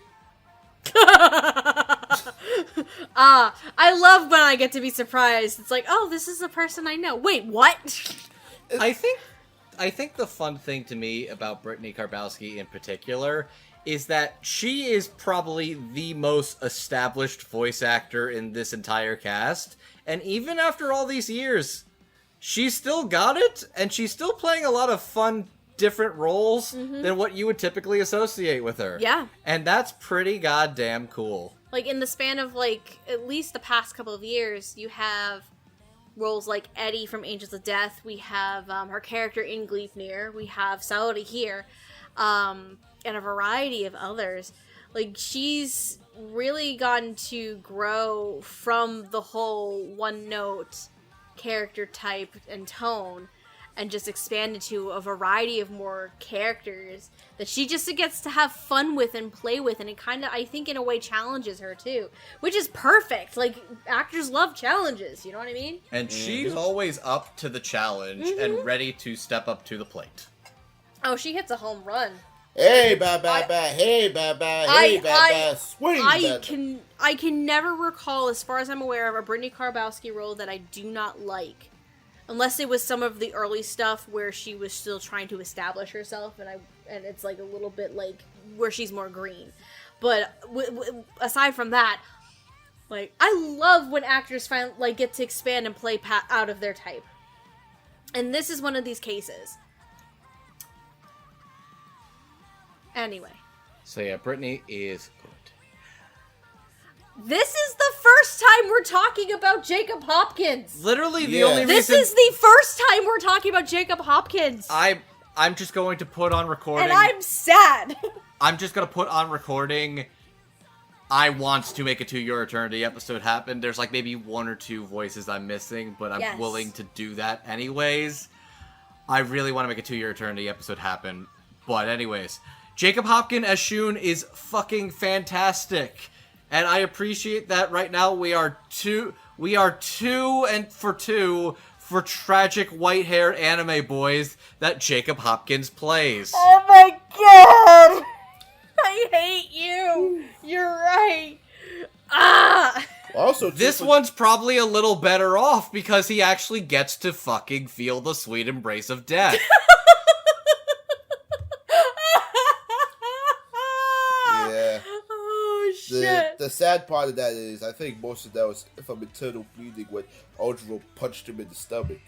I love when I get to be surprised. It's like, oh, this is the person I know. Wait, what? I think the fun thing to me about Brittany Karbowski in particular is that she is probably the most established voice actor in this entire cast, and even after all these years, she's still got it, and she's still playing a lot of fun, different roles than what you would typically associate with her. Yeah. And that's pretty goddamn cool. Like, in the span of, like, at least the past couple of years, you have roles like Eddie from Angels of Death, we have her character in Gleipnir, we have Saori here, and a variety of others. Like, she's really gotten to grow from the whole one-note character type and tone, and just expand into a variety of more characters that she just gets to have fun with and play with, and it kind of, I think, in a way, challenges her too, which is perfect. Like, actors love challenges, you know what I mean? And she's always up to the challenge and ready to step up to the plate. Oh, she hits a home run. Hey, ba-ba, hey, ba-ba, hey, ba-ba, swing, I can never recall, as far as I'm aware of, a Brittany Karbowski role that I do not like. Unless it was some of the early stuff where she was still trying to establish herself, and it's like a little bit like where she's more green. But aside from that, like, I love when actors finally get to expand and play out of their type. And this is one of these cases. Anyway. So yeah, Brittany is good. This is the first time we're talking about Jacob Hopkins. Literally the only reason... This is the first time we're talking about Jacob Hopkins. I'm just going to put on recording... And I'm sad. I'm just going to put on recording... I want to make a To Your Eternity episode happen. There's like maybe 1 or 2 voices I'm missing, but I'm willing to do that anyways. I really want to make a To Your Eternity episode happen. But anyways, Jacob Hopkins as Shun is fucking fantastic. And I appreciate that right now we are 2 for 2 for tragic white-haired anime boys that Jacob Hopkins plays. Oh my god! I hate you! You're right! Ah! Also, this one's probably a little better off because he actually gets to fucking feel the sweet embrace of death. The sad part of that is, I think most of that was from internal bleeding when Ojiro punched him in the stomach.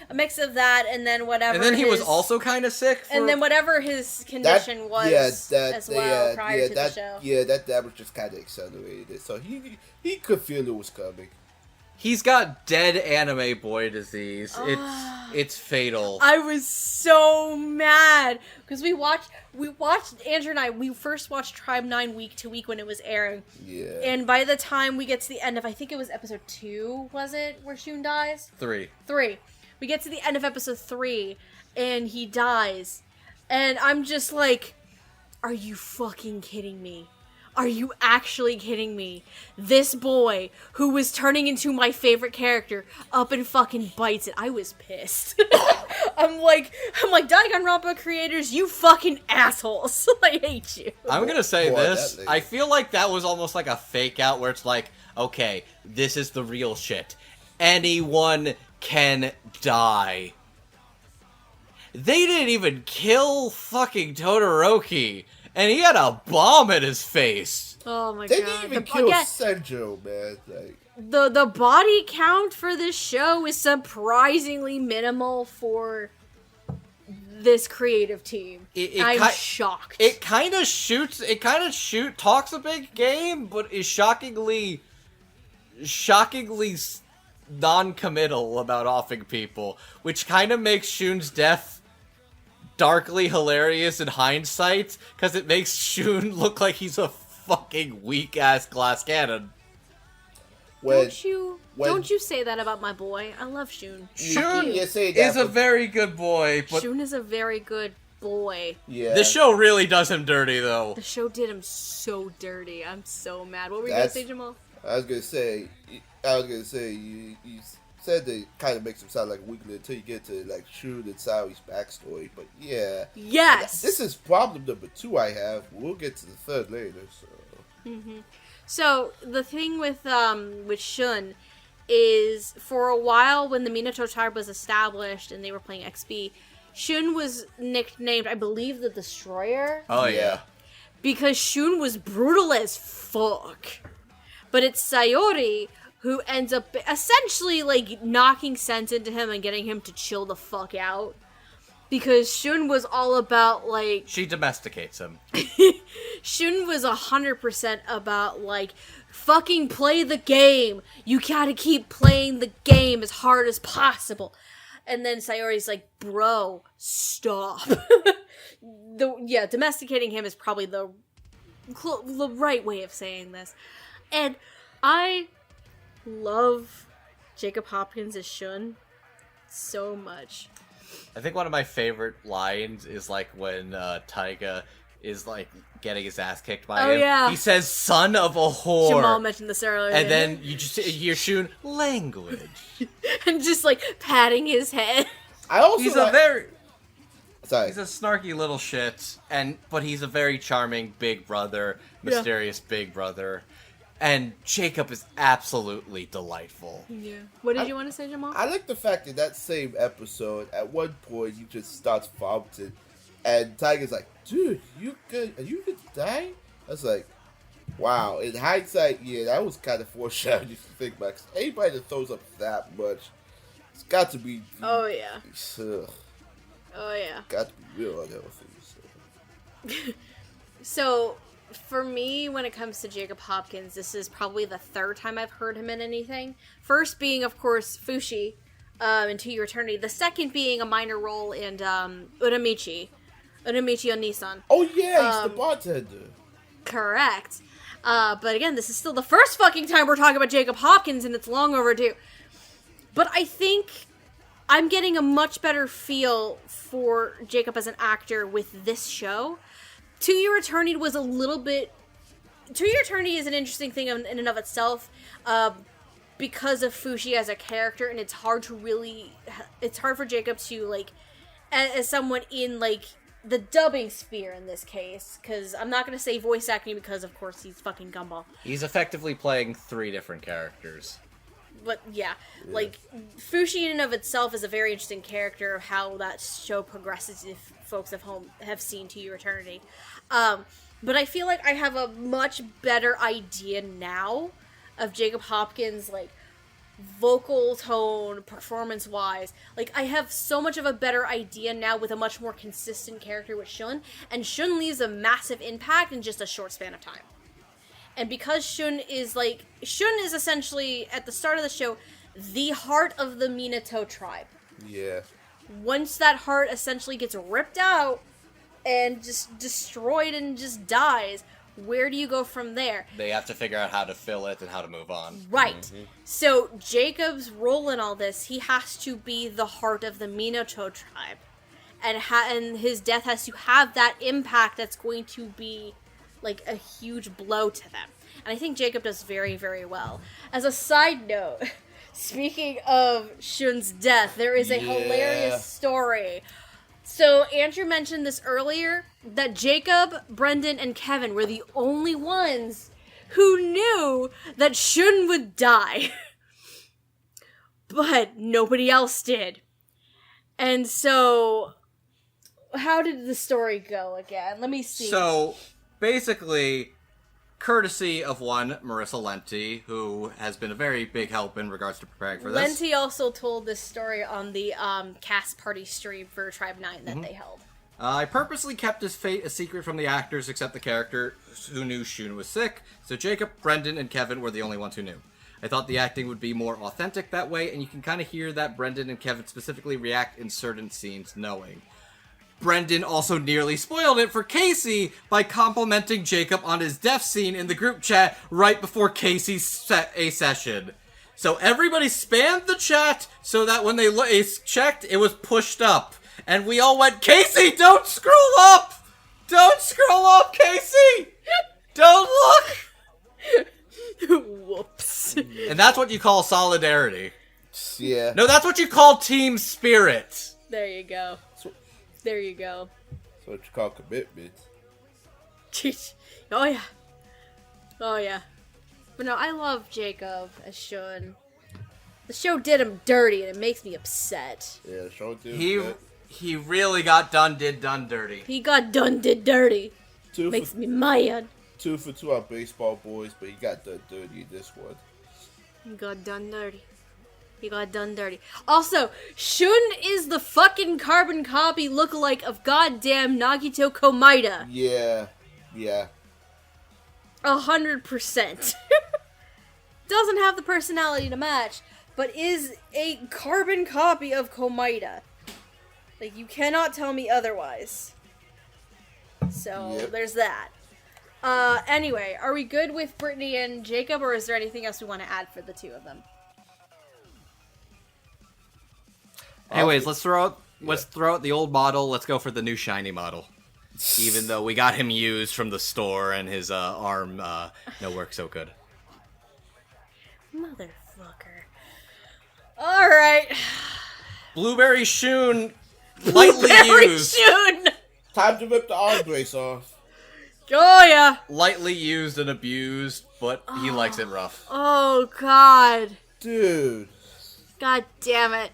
A mix of that, and then whatever. And then he was also kind of sick. And then whatever his condition was as well prior to the show. Yeah, that damage just kind of accelerated it. So he could feel it was coming. He's got dead anime boy disease. It's fatal. I was so mad because we watched Andrew and we first watched Tribe 9 week to week when it was airing. Yeah. And by the time we get to the end of, I think it was episode 2, was it, where Shun dies? 3. We get to the end of episode 3 and he dies. And I'm just like, are you fucking kidding me? Are you actually kidding me? This boy, who was turning into my favorite character, up and fucking bites it. I was pissed. I'm like, Danganronpa creators, you fucking assholes. I hate you. I'm gonna say this. I feel like that was almost like a fake out where it's like, okay, this is the real shit. Anyone can die. They didn't even kill fucking Todoroki. And he had a bomb in his face. Oh my god. They didn't even kill Senjo, man. Like, the body count for this show is surprisingly minimal for this creative team. I'm shocked. It kind of talks a big game, but is shockingly non-committal about offing people, which kind of makes Shun's death darkly hilarious in hindsight, because it makes Shun look like he's a fucking weak-ass glass cannon. Don't you say that about my boy. I love Shun. Shun is a very good boy, but Shun is a very good boy. Yeah. The show really does him dirty, though. The show did him so dirty. I'm so mad. What were you gonna say, Jamal? I was gonna say, you said that kind of makes him sound like a weakling until you get to like Shun and Saoi's backstory, but yeah. Yes! This is problem number 2 I have. We'll get to the third later, so. Mm-hmm. So, the thing with Shun is, for a while when the Minato Tribe was established and they were playing XP, Shun was nicknamed, I believe, the Destroyer. Oh, yeah. Because Shun was brutal as fuck. But it's Sayori who ends up essentially, like, knocking sense into him and getting him to chill the fuck out. Because Shun was all about, like... She domesticates him. Shun was 100% about, like, fucking play the game. You gotta keep playing the game as hard as possible. And then Sayori's like, bro, stop. Domesticating him is probably the right way of saying this. And I love Jacob Hopkins as Shun so much. I think one of my favorite lines is like when Taiga is like getting his ass kicked by him. Yeah. He says, "Son of a whore." Jamal mentioned this earlier. And then you just hear Shun, language. And just like patting his head. I also he's a snarky little shit, but he's a very charming big brother, mysterious big brother. And Jacob is absolutely delightful. Yeah. What did you want to say, Jamal? I like the fact that same episode, at one point, he just starts vomiting. And Tiger's like, dude, you good? Are you good to die? I was like, wow. In hindsight, yeah, that was kind of foreshadowing if you think about it. 'Cause anybody that throws up that much, it's got to be... Oh, yeah. Ugh, Oh, yeah. got to be real unhealthy. So, for me, when it comes to Jacob Hopkins, this is probably the third time I've heard him in anything. First being, of course, Fushi in To Your Eternity. The second being a minor role in Uramichi on Nissan. Oh, yeah, he's the bartender. Correct. But again, this is still the first fucking time we're talking about Jacob Hopkins, and it's long overdue. But I think I'm getting a much better feel for Jacob as an actor with this show. To Your Eternity was a little bit... To Your Eternity is an interesting thing in and of itself, because of Fushi as a character, and it's hard to really... It's hard for Jacob to, like, as someone in, like, the dubbing sphere in this case, because I'm not going to say voice acting because, of course, he's fucking Gumball. He's effectively playing 3 different characters. But, yeah, like, Fushi in and of itself is a very interesting character of how that show progresses if folks at home have seen To Your Eternity. But I feel like I have a much better idea now of Jacob Hopkins, like, vocal tone, performance-wise. Like, I have so much of a better idea now with a much more consistent character with Shun, and Shun leaves a massive impact in just a short span of time. And because Shun is essentially, at the start of the show, the heart of the Minato tribe. Yeah. Once that heart essentially gets ripped out and just destroyed and just dies, where do you go from there? They have to figure out how to fill it and how to move on. Right. Mm-hmm. So Jacob's role in all this, he has to be the heart of the Minato tribe. And his death has to have that impact that's going to be like a huge blow to them. And I think Jacob does very, very well. As a side note, speaking of Shun's death, there is a hilarious story. So Andrew mentioned this earlier, that Jacob, Brendan, and Kevin were the only ones who knew that Shun would die. But nobody else did. And so, how did the story go again? Let me see. So, basically, courtesy of one, Marissa Lenti, who has been a very big help in regards to preparing for this. Lenti also told this story on the cast party stream for Tribe 9 that they held. I purposely kept his fate a secret from the actors except the character who knew Shun was sick, so Jacob, Brendan, and Kevin were the only ones who knew. I thought the acting would be more authentic that way, and you can kind of hear that Brendan and Kevin specifically react in certain scenes knowing. Brendan also nearly spoiled it for Casey by complimenting Jacob on his death scene in the group chat right before Casey's session. So everybody spammed the chat so that when they checked, it was pushed up. And we all went, Casey, don't scroll up! Don't scroll up, Casey! Don't look! Whoops. And that's what you call solidarity. Yeah. No, that's what you call team spirit. There you go. There you go. That's what you call commitment. Oh yeah. Oh yeah. But no, I love Jacob as Shun. The show did him dirty and it makes me upset. Yeah, the show did him He really got done dirty. He got did dirty. Makes me mad. 2 for 2 on Baseball Boys, but he got done dirty in this one. He got done dirty. He got done dirty. Also, Shun is the fucking carbon copy lookalike of goddamn Nagito Komaeda. Yeah. 100%. Doesn't have the personality to match, but is a carbon copy of Komaeda. Like, you cannot tell me otherwise. So, there's that. Anyway, are we good with Brittany and Jacob, or is there anything else we want to add for the two of them? Anyways, let's throw out the old model. Let's go for the new shiny model. Even though we got him used from the store and his arm no work so good. Motherfucker. Alright. Blueberry Shun lightly used. Shun! Time to rip the arm brace off. Oh yeah. Lightly used and abused, but he likes it rough. Oh god. Dude. God damn it.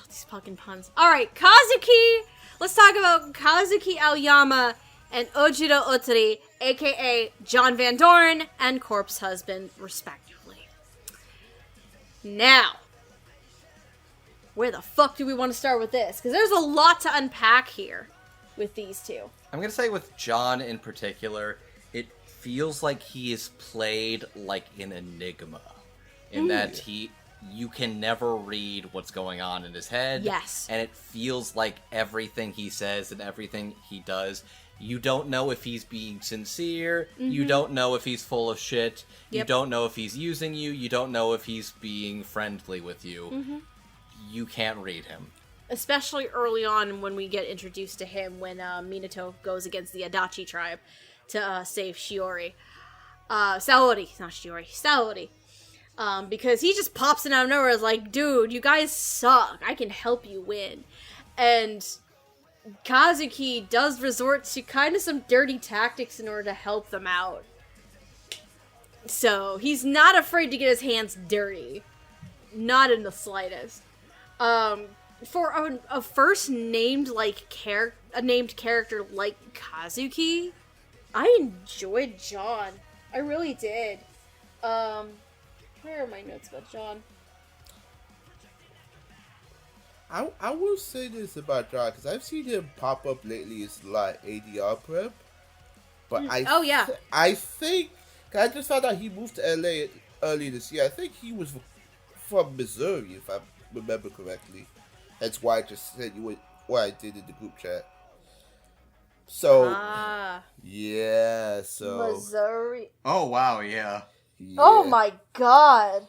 These fucking puns. Alright, Kazuki! Let's talk about Kazuki Aoyama and Ojiro Otori, aka John Van Doren and Corpse Husband, respectively. Now, where the fuck do we want to start with this? Because there's a lot to unpack here with these two. I'm gonna say with John in particular, it feels like he is played like an enigma. In that you can never read what's going on in his head. Yes. And it feels like everything he says and everything he does, you don't know if he's being sincere, you don't know if he's full of shit, you don't know if he's using you, you don't know if he's being friendly with you. You can't read him. Especially early on when we get introduced to him when Minato goes against the Adachi Tribe to save Shiori. Saori, not Shiori, Saori. Because he just pops in out of nowhere, is like, dude, you guys suck. I can help you win. And Kazuki does resort to kind of some dirty tactics in order to help them out. So he's not afraid to get his hands dirty. Not in the slightest. For a first named named character like Kazuki, I enjoyed John. I really did. Where are my notes about John? I will say this about John, because I've seen him pop up lately as like ADR prep. But yeah. I think I just found out he moved to LA earlier this year. I think he was from Missouri, if I remember correctly. That's why I just said what I did in the group chat. So yeah, so Missouri. Oh wow, yeah. Oh my god.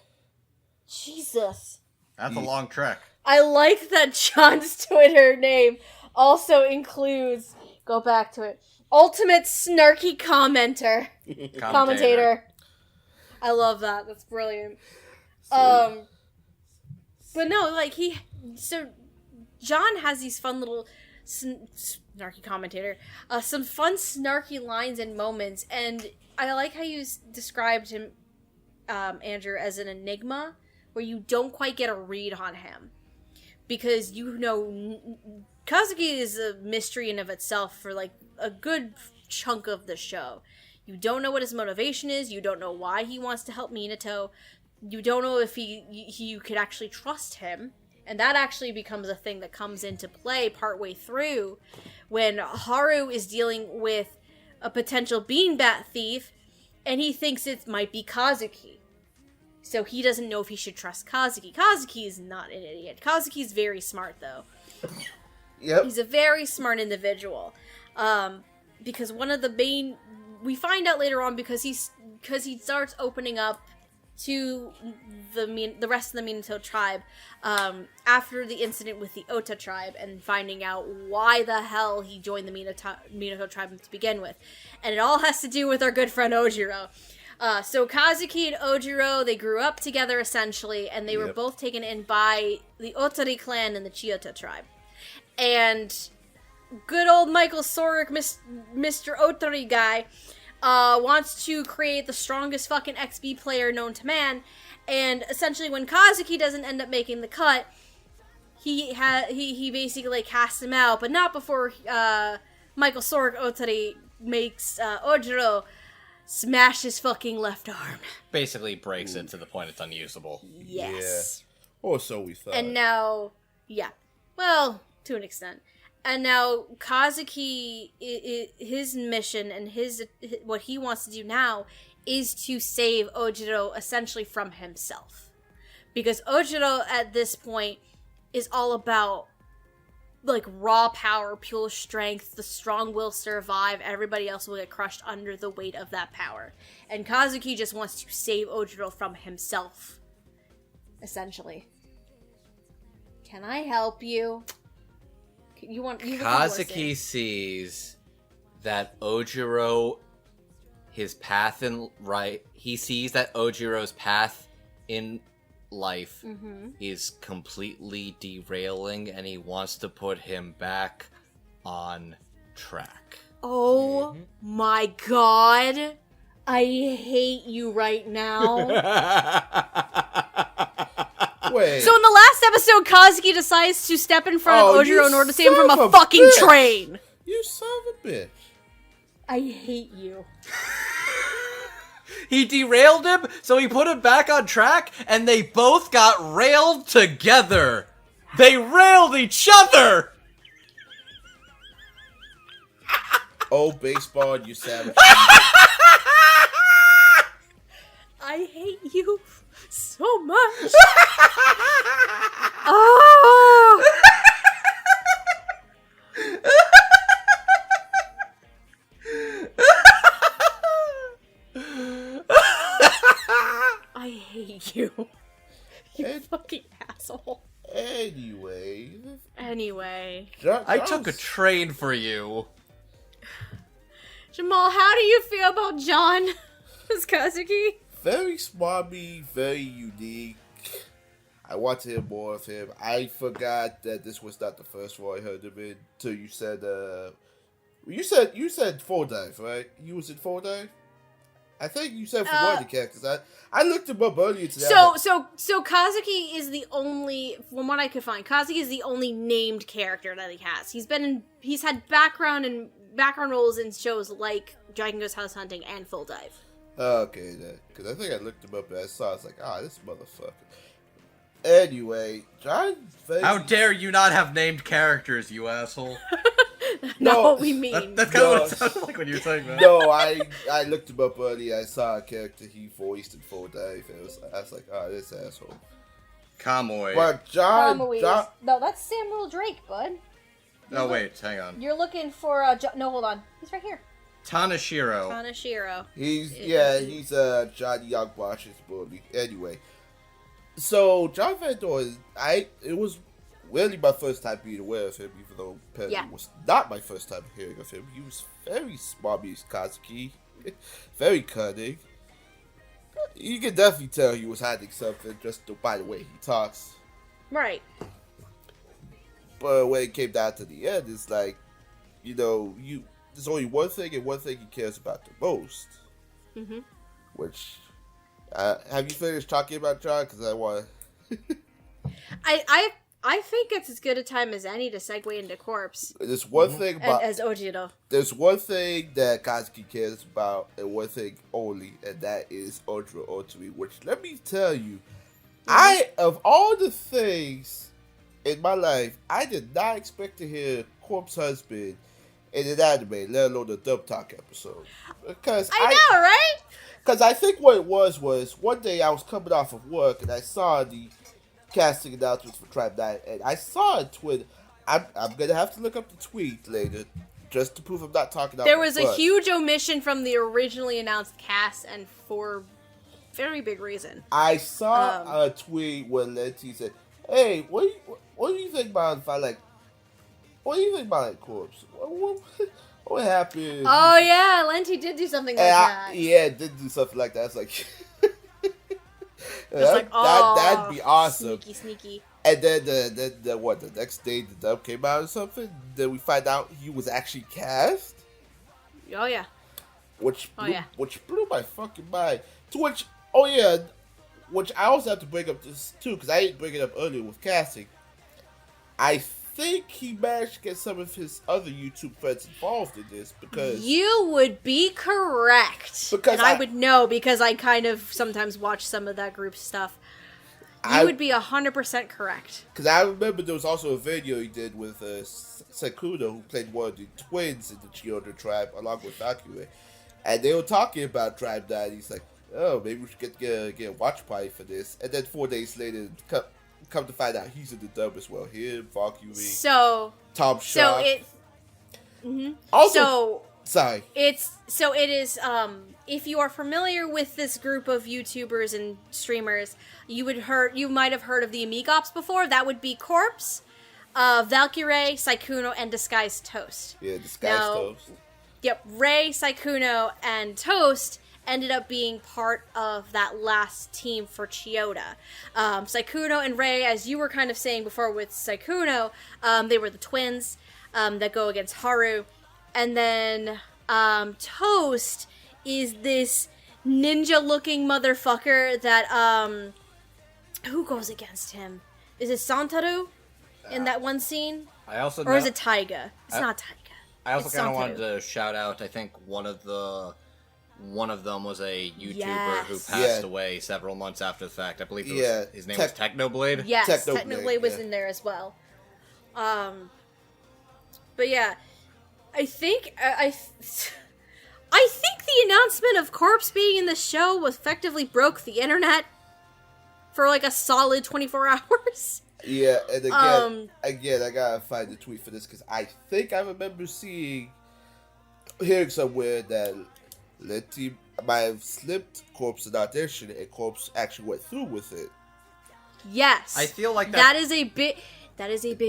Jesus. That's a long trek. I like that John's Twitter name also includes, go back to it, Ultimate Snarky Commentator. I love that. That's brilliant. But no, like John has these fun little snarky commentator, some fun snarky lines and moments, and I like how you described him, Andrew, as an enigma, where you don't quite get a read on him. Because, Kazuki is a mystery in of itself for, like, a good chunk of the show. You don't know what his motivation is, you don't know why he wants to help Minato, you don't know if you could actually trust him, and that actually becomes a thing that comes into play partway through, when Haru is dealing with a potential bean bat thief, and he thinks it might be Kazuki. So he doesn't know if he should trust Kazuki. Kazuki is not an idiot. Kazuki's very smart, though. Yep. He's a very smart individual. Because one of the main... We find out later on because he starts opening up to the rest of the Minato tribe after the incident with the Ota tribe and finding out why the hell he joined the Minato tribe to begin with. And it all has to do with our good friend Ojiro. So Kazuki and Ojiro, they grew up together essentially, and they were both taken in by the Otari clan and the Chiyoda tribe. And good old Michael Soric, Mr. Otari guy, wants to create the strongest fucking XB player known to man, and essentially when Kazuki doesn't end up making the cut, he basically like casts him out, but not before Michael Soric Otari makes Ojiro smash his fucking left arm. Basically breaks it to the point it's unusable. Yes. Yeah. Or so we thought. And now, well, to an extent. And now Kazuki, his mission and what he wants to do now is to save Ojiro essentially from himself. Because Ojiro at this point is all about like raw power, pure strength, the strong will survive, everybody else will get crushed under the weight of that power. And Kazuki just wants to save Ojiro from himself. Essentially. Can I help you? Kazuki sees that Ojiro, his path in he sees that Ojiro's path in life is completely derailing, and he wants to put him back on track. Oh my god. I hate you right now. Wait. So in the last episode, Kazuki decides to step in front of Ojiro in order to save him from a son fucking of a bitch. train. You son of a bitch. I hate you. He derailed him, so he put him back on track, and they both got railed together. They railed each other! Oh, baseball, you savage. I hate you so much. Oh! I hate you. You fucking asshole. Anyway. I took a train for you. Jamal, how do you feel about John as Kazuki? Very smarmy, very unique. I want to hear more of him. I forgot that this was not the first role I heard him in until you said, you said Full Dive, right? You was in Full Dive? I think you said for one of the characters. I looked him up earlier today. So Kazuki is the only, from what I could find, Kazuki is the only named character that he has. He's had background roles in shows like Dragon Ghost House Hunting and Full Dive. Okay, then. Because I think I looked him up and I saw, I was like, this motherfucker. Anyway, John... How dare you not have named characters, you asshole. Not what we mean. That's kind of what it sounded like when you were saying that. No, I looked him up earlier. I saw a character he voiced in Full Dive. I was like, oh, this asshole. Kamoy. But John, No, that's Samuel Drake, bud. Oh, wait, hang on. You're looking for no, hold on. He's right here. Tanashiro. He's Johnny Youngbosh's bully. Anyway, so John Van Doren, it was really my first time being aware of him, even though apparently it was not my first time hearing of him. He was very smarmy as Kazuki, very cunning. You can definitely tell he was hiding something just by the way he talks. Right. But when it came down to the end, it's like, there's only one thing and one thing he cares about the most. Mm-hmm. Which, have you finished talking about John? Because I want I think it's as good a time as any to segue into Corpse. There's one thing about... As Ojiro. There's one thing that Kazuki cares about, and one thing only, and that is Ojiro Otome, which, let me tell you, of all the things in my life, I did not expect to hear Corpse husband in an anime, let alone a dub talk episode. Because I know, right? Because I think what it was one day I was coming off of work and I saw the casting announcements for Tribe 9, and I saw a tweet. I'm gonna have to look up the tweet later just to prove I'm not talking out. There was a huge omission from the originally announced cast, and for very big reason. I saw a tweet where Letty said, "Hey, what do you think about if I what do you think about Corpse? What happened?" Oh yeah, Lenti did do something like that. Did do something like that. It's like, that'd be awesome. Sneaky. And then the next day the dub came out or something. Then we find out he was actually cast. Oh yeah. Which blew my fucking mind. Which I also have to bring up this too, because I didn't bring it up earlier with casting. I think he managed to get some of his other YouTube friends involved in this, because you would be correct. Because I would know, because I kind of sometimes watch some of that group stuff. You would be 100% correct. Because I remember there was also a video he did with Sekuno, who played one of the twins in the Children Tribe, along with Akure. And they were talking about Tribe 9. He's like, oh, maybe we should get a watch party for this. And then 4 days later, come to find out he's in the dub as well. Him, Foggy-D, Tom Shaw. So it... Mm-hmm. Also... Sorry. It is, if you are familiar with this group of YouTubers and streamers, you might have heard of the Amigops before. That would be Corpse, Valkyrie, Saikuno, and Disguised Toast. Yeah, Disguised Toast. Yep, Ray, Saikuno, and Toast ended up being part of that last team for Chiyoda. Saikuno and Ray, as you were kind of saying before with Saikuno, they were the twins that go against Haru. And then Toast is this ninja-looking motherfucker that, who goes against him? Is it Santaru in that one scene? Or is it Taiga? It's not Taiga. I also kind of wanted to shout out, I think one of them was a YouTuber who passed away several months after the fact. I believe his name was Technoblade. Yes, Technoblade was in there as well. But yeah, I think the announcement of Corpse being in the show effectively broke the internet for like a solid 24 hours. Yeah, and again, I gotta find the tweet for this, because I think I remember hearing somewhere that Letty might have slipped Corpse an audition, and Corpse actually went through with it. Yes, I feel like that is a big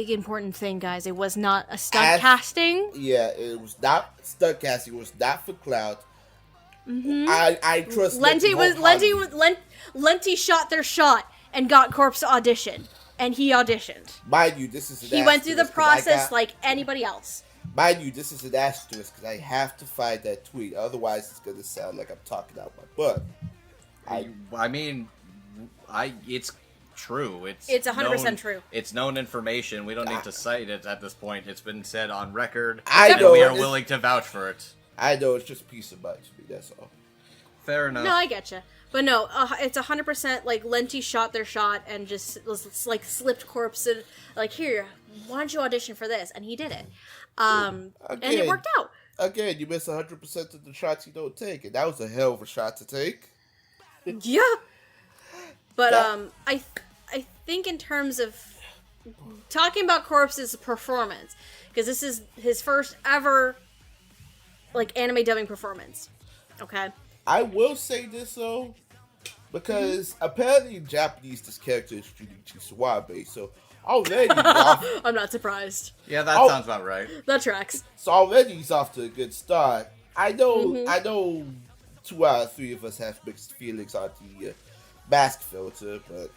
important thing, guys. It was not a stunt casting. Yeah, it was not stunt casting. It was not for clout. Mm-hmm. I trust Lenti shot their shot and got Corpse to audition. And he auditioned. Mind you, this is he went through the process like anybody else. Mind you, this is an asterisk, because I have to find that tweet. Otherwise, it's going to sound like I'm talking out my butt. It's true. It's 100% true. It's known information. We don't need to cite it at this point. It's been said on record. I know. We are willing to vouch for it. I know, it's just a piece of mind to me, that's all. Fair enough. No, I getcha. But no, it's 100% like Lenti shot their shot and just was like slipped Corpse and like, here, why don't you audition for this? And he did it. And it worked out. Again, you miss 100% of the shots you don't take, and that was a hell of a shot to take. Yeah. But I think in terms of talking about Corpse's performance, because this is his first ever like anime dubbing performance. Okay. I will say this though, because apparently in Japanese this character is Junichi Suwabe, so already I'm not surprised. Yeah, that sounds about right. That tracks. So already he's off to a good start. I know 2 out of 3 of us have mixed feelings on the mask filter, but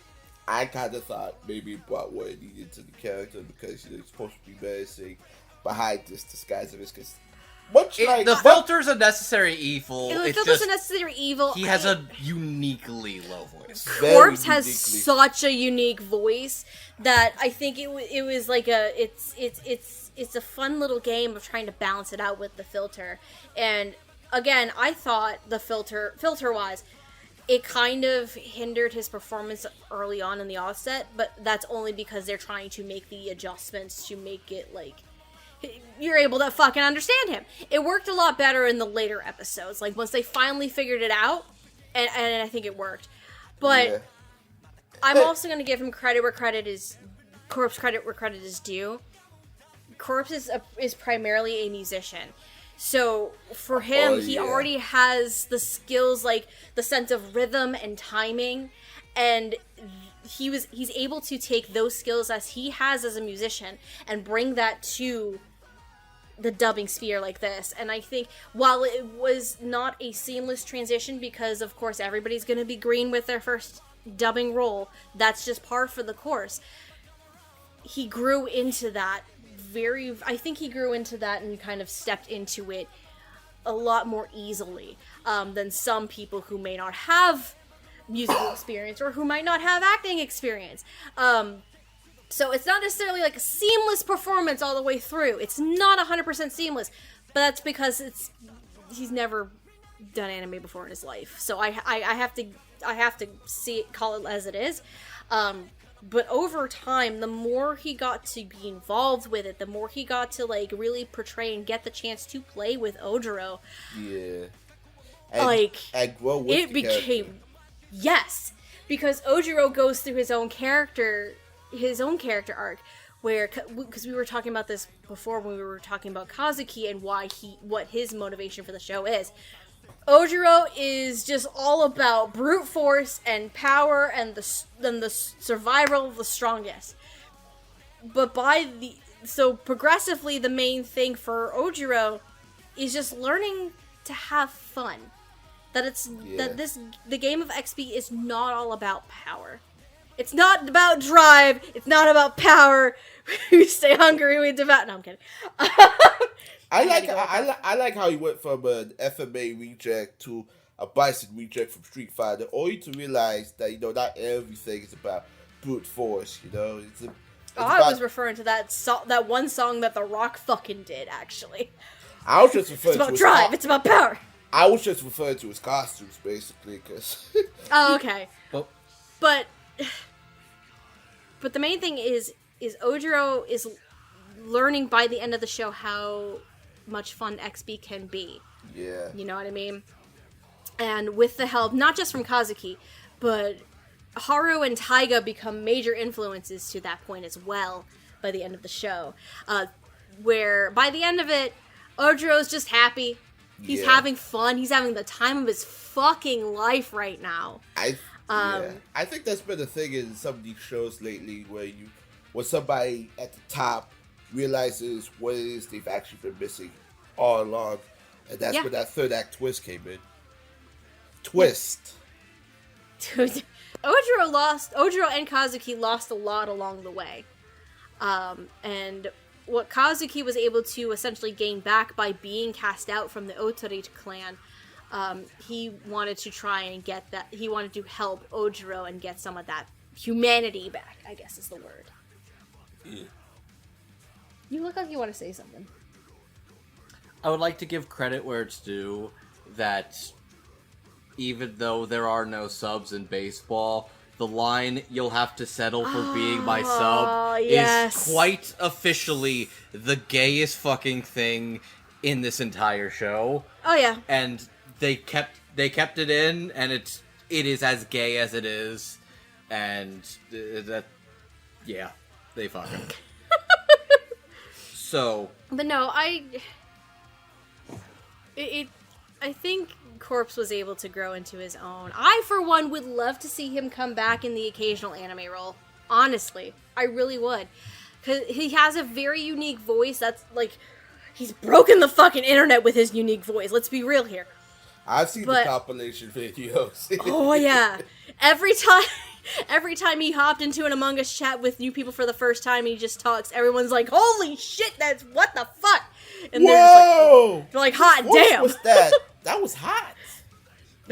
I kind of thought maybe it brought what it needed to the character because he's supposed to be menacing behind this disguise of his. Because the filter's a necessary evil. The filter's a necessary evil. He has a uniquely low voice. Corpse has such a unique voice that I think it was like it's a fun little game of trying to balance it out with the filter. And again, I thought the filter-wise, it kind of hindered his performance early on in the offset, but that's only because they're trying to make the adjustments to make it like you're able to fucking understand him. It worked a lot better in the later episodes, like once they finally figured it out, and I think it worked. But I'm also going to give him credit where credit is due. Corpse is primarily a musician. So for him, he already has the skills, like the sense of rhythm and timing, and he's able to take those skills as he has as a musician and bring that to the dubbing sphere like this. And I think while it was not a seamless transition, because of course everybody's going to be green with their first dubbing role, that's just par for the course. He grew into that and kind of stepped into it a lot more easily than some people who may not have musical experience or who might not have acting experience. So it's not necessarily like a seamless performance all the way through. It's not 100% seamless, but that's because he's never done anime before in his life. So I have to call it as it is. But over time, the more he got to be involved with it, the more he got to like really portray and get the chance to play with Ojiro. Yeah. And grow with it became yes, because Ojiro goes through his own character arc, where because we were talking about this before when we were talking about Kazuki and what his motivation for the show is. Ojiro is just all about brute force and power and the survival of the strongest. But progressively, the main thing for Ojiro is just learning to have fun. That the game of XP is not all about power. It's not about drive. It's not about power. We stay hungry. We devout. No, I'm kidding. I like how he went from an FMA reject to a Bison reject from Street Fighter, only to realize that not everything is about brute force. I was referring to that one song that The Rock fucking did. Actually, I was just referring to drive. It's about power. I was just referring to his costumes, basically, because. Oh, okay. But the main thing is Ojiro is learning by the end of the show how much fun XP can be. Yeah. You know what I mean? And with the help, not just from Kazuki, but Haru and Taiga become major influences to that point as well by the end of the show. Where by the end of it, Ojiro's just happy. He's having fun. He's having the time of his fucking life right now. I think that's been a thing in some of these shows lately when somebody at the top realizes what it is they've actually been missing all along, and that's when that third act twist came in. Ojiro and Kazuki lost a lot along the way, and what Kazuki was able to essentially gain back by being cast out from the Otori clan, he wanted to try and get that. He wanted to help Ojiro and get some of that humanity back, I guess is the word. Yeah. You look like you want to say something. I would like to give credit where it's due that even though there are no subs in baseball, the line, "You'll have to settle for being my sub," yes. is quite officially the gayest fucking thing in this entire show. Oh yeah. And they kept it in, and it is as gay as it is, and that, yeah, they fucking. So. But no, I think Corpse was able to grow into his own. I, for one, would love to see him come back in the occasional anime role. Honestly, I really would. Because he has a very unique voice that's, like, he's broken the fucking internet with his unique voice. Let's be real here. I've seen the compilation videos. Oh, yeah. Every time he hopped into an Among Us chat with new people for the first time, he just talks. Everyone's like, "Holy shit, that's what the fuck?" And Whoa! they're like, hot What damn. was that? That was hot.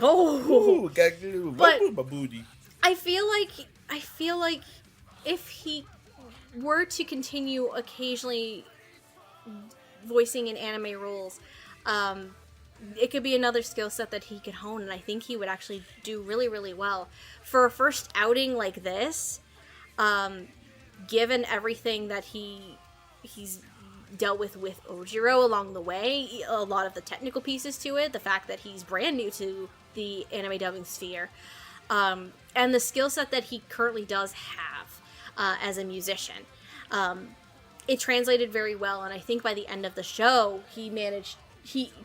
Oh. Ooh, got to But- my booty. I feel like if he were to continue occasionally voicing in anime roles, it could be another skill set that he could hone, and I think he would actually do really, really well. For a first outing like this, given everything that he's dealt with Ojiro along the way, a lot of the technical pieces to it, the fact that he's brand new to the anime dubbing sphere, and the skill set that he currently does have as a musician. It translated very well, and I think by the end of the show,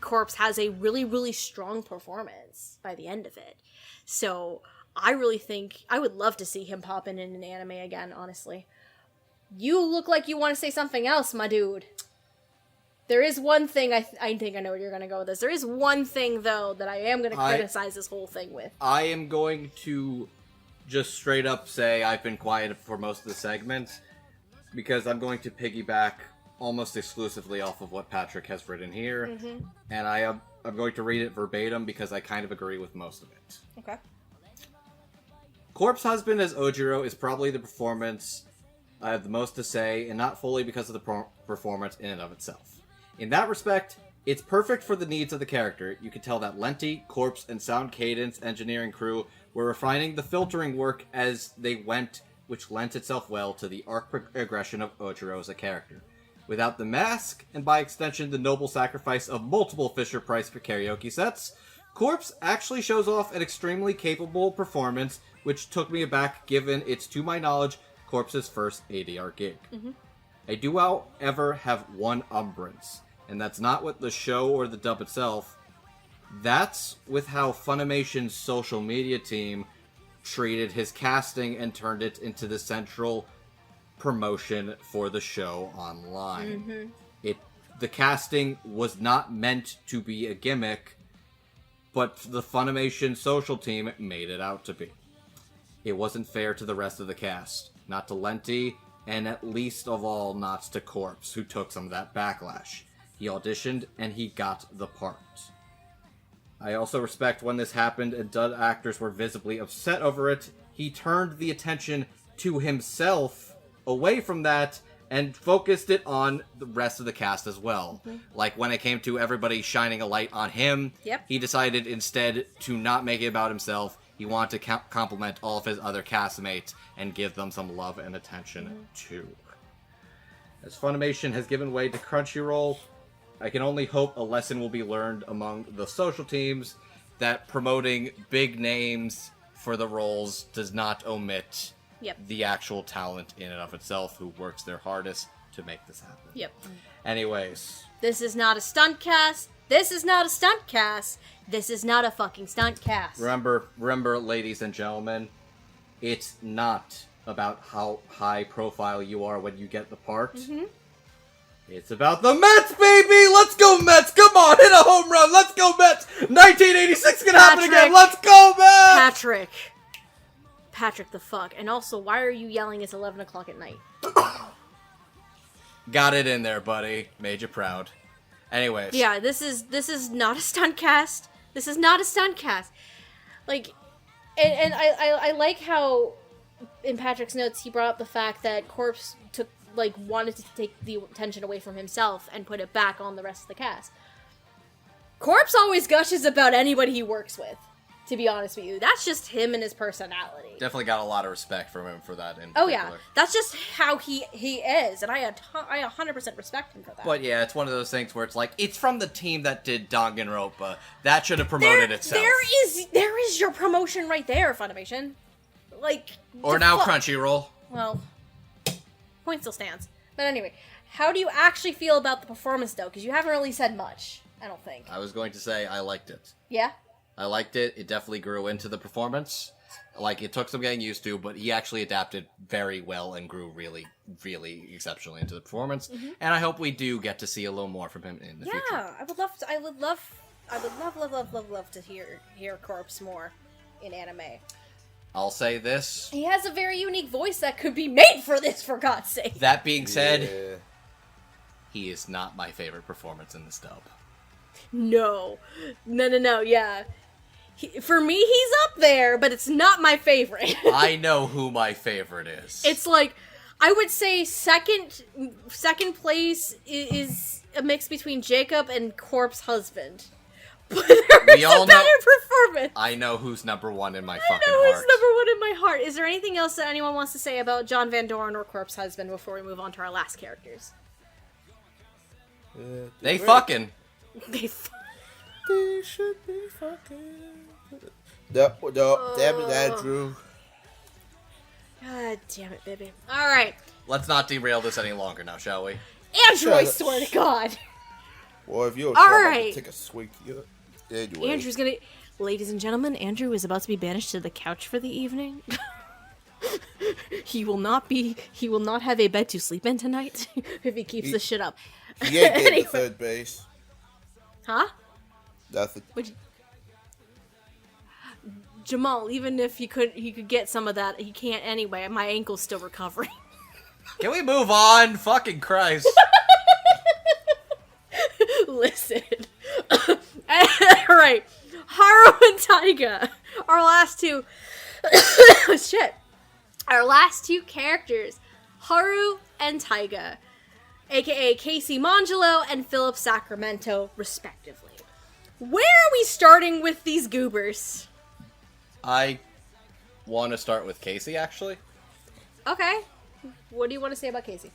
Corpse has a really, really strong performance by the end of it. So I really think I would love to see him pop in an anime again, honestly. You look like you want to say something else, my dude. There is one thing, I think I know where you're going to go with this. There is one thing, though, that I am going to criticize this whole thing with. I am going to just straight up say I've been quiet for most of the segment, because I'm going to piggyback almost exclusively off of what Patrick has written here, and I'm going to read it verbatim because I kind of agree with most of it. Okay. Corpse Husband as Ojiro is probably the performance I have the most to say, and not fully because of the performance in and of itself. In that respect, it's perfect for the needs of the character. You can tell that Lenti, Corpse, and Sound Cadence engineering crew were refining the filtering work as they went, which lent itself well to the arc progression of Ojiro as a character. Without the mask, and by extension the noble sacrifice of multiple Fisher-Price karaoke sets, Corpse actually shows off an extremely capable performance, which took me aback given it's, to my knowledge, Corpse's first ADR gig. I do, however, have one umbrance, and that's not with the show or the dub itself. That's with how Funimation's social media team treated his casting and turned it into the central promotion for the show online. The casting was not meant to be a gimmick, but the Funimation social team made it out to be. It wasn't fair to the rest of the cast, not to Lenti, and at least of all not to Corpse, who took some of that backlash. He auditioned, and he got the part. I also respect when this happened and dub actors were visibly upset over it. He turned the attention to himself away from that and focused it on the rest of the cast as well. Like when it came to everybody shining a light on him, he decided instead to not make it about himself. He wanted to compliment all of his other castmates and give them some love and attention too. As Funimation has given way to Crunchyroll, I can only hope a lesson will be learned among the social teams that promoting big names for the roles does not omit the actual talent in and of itself who works their hardest to make this happen. Anyways. This is not a stunt cast. This is not a stunt cast. This is not a fucking stunt cast. Remember, ladies and gentlemen, it's not about how high profile you are when you get the part. It's about the Mets, baby! Let's go, Mets! Come on, hit a home run! Let's go, Mets! 1986 can happen again! Let's go, Mets! Patrick the fuck. And also, why are you yelling it's 11 o'clock at night? Got it in there, buddy. Made you proud. Anyways. Yeah, this is not a stunt cast. This is not a stunt cast. Like, and I like how in Patrick's notes he brought up the fact that Corpse wanted to take the attention away from himself and put it back on the rest of the cast. Corpse always gushes about anybody he works with. to be honest with you. That's just him and his personality. Definitely got a lot of respect from him for that in Oh, particular. yeah. That's just how he is, and I 100% respect him for that. But yeah, it's one of those things where it's like, it's from the team that did Danganronpa. That should have promoted itself. There is your promotion right there, Funimation. Like... Or now Crunchyroll. Well, point still stands. But anyway, how do you actually feel about the performance, though? Because you haven't really said much, I don't think. I was going to say I liked it. Yeah? I liked it. It definitely grew into the performance. Like, it took some getting used to, but he actually adapted very well and grew really, really exceptionally into the performance. Mm-hmm. And I hope we do get to see a little more from him in the future. Yeah, I would love to hear Corpse more in anime. I'll say this. He has a very unique voice that could be made for this, for God's sake. That being said, he is not my favorite performance in this dub. No, yeah. For me, he's up there, but it's not my favorite. I know who my favorite is. It's like, I would say second place is a mix between Jacob and Corp's husband. But there is a better performance. I know who's number one in my fucking heart. I know who's number one in my heart. Is there anything else that anyone wants to say about John Van Doren or Corp's husband before we move on to our last characters? They fucking. They should be fucking. No, damn it, Andrew. God damn it, baby. Alright. Let's not derail this any longer now, shall we? Andrew, I swear to God. Well, if you're Alright. Take a swig. Anyway. Andrew's gonna... Ladies and gentlemen, Andrew is about to be banished to the couch for the evening. He will not have a bed to sleep in tonight if he keeps this shit up. He ain't getting to third base. Huh? Nothing. Jamal, even if he could get some of that, he can't anyway. My ankle's still recovering. Can we move on? Fucking Christ. Listen. Alright. Haru and Taiga. Our last two... Shit. Our last two characters. Haru and Taiga. A.k.a. Casey Mongelo and Philip Sacramento, respectively. Where are we starting with these goobers? I want to start with Casey, actually. Okay. What do you want to say about Casey?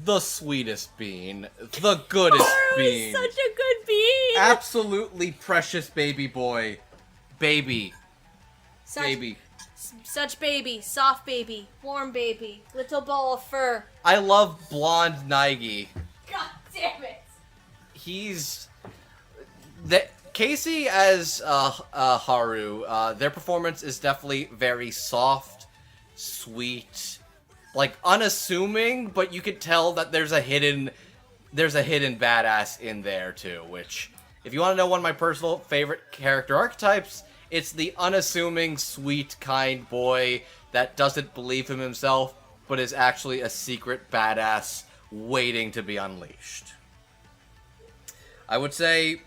The sweetest bean. The goodest bean. Such a good bean. Absolutely precious baby boy. Baby. Baby. Such baby. Soft baby. Warm baby. Little ball of fur. I love blonde Naigi. God damn it. Casey as Haru, their performance is definitely very soft, sweet, like unassuming, but you could tell that there's a hidden badass in there too, which, if you want to know one of my personal favorite character archetypes, it's the unassuming, sweet, kind boy that doesn't believe in himself, but is actually a secret badass waiting to be unleashed. I would say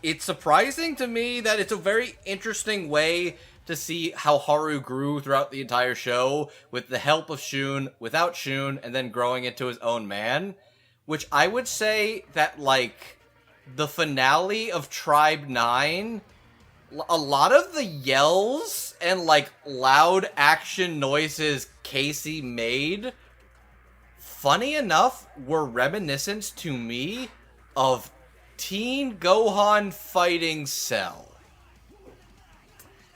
it's surprising to me that it's a very interesting way to see how Haru grew throughout the entire show, with the help of Shun, without Shun, and then growing into his own man. Which I would say that, like, the finale of Tribe 9, a lot of the yells and, like, loud action noises Casey made, funny enough, were reminiscent to me of Teen Gohan fighting Cell.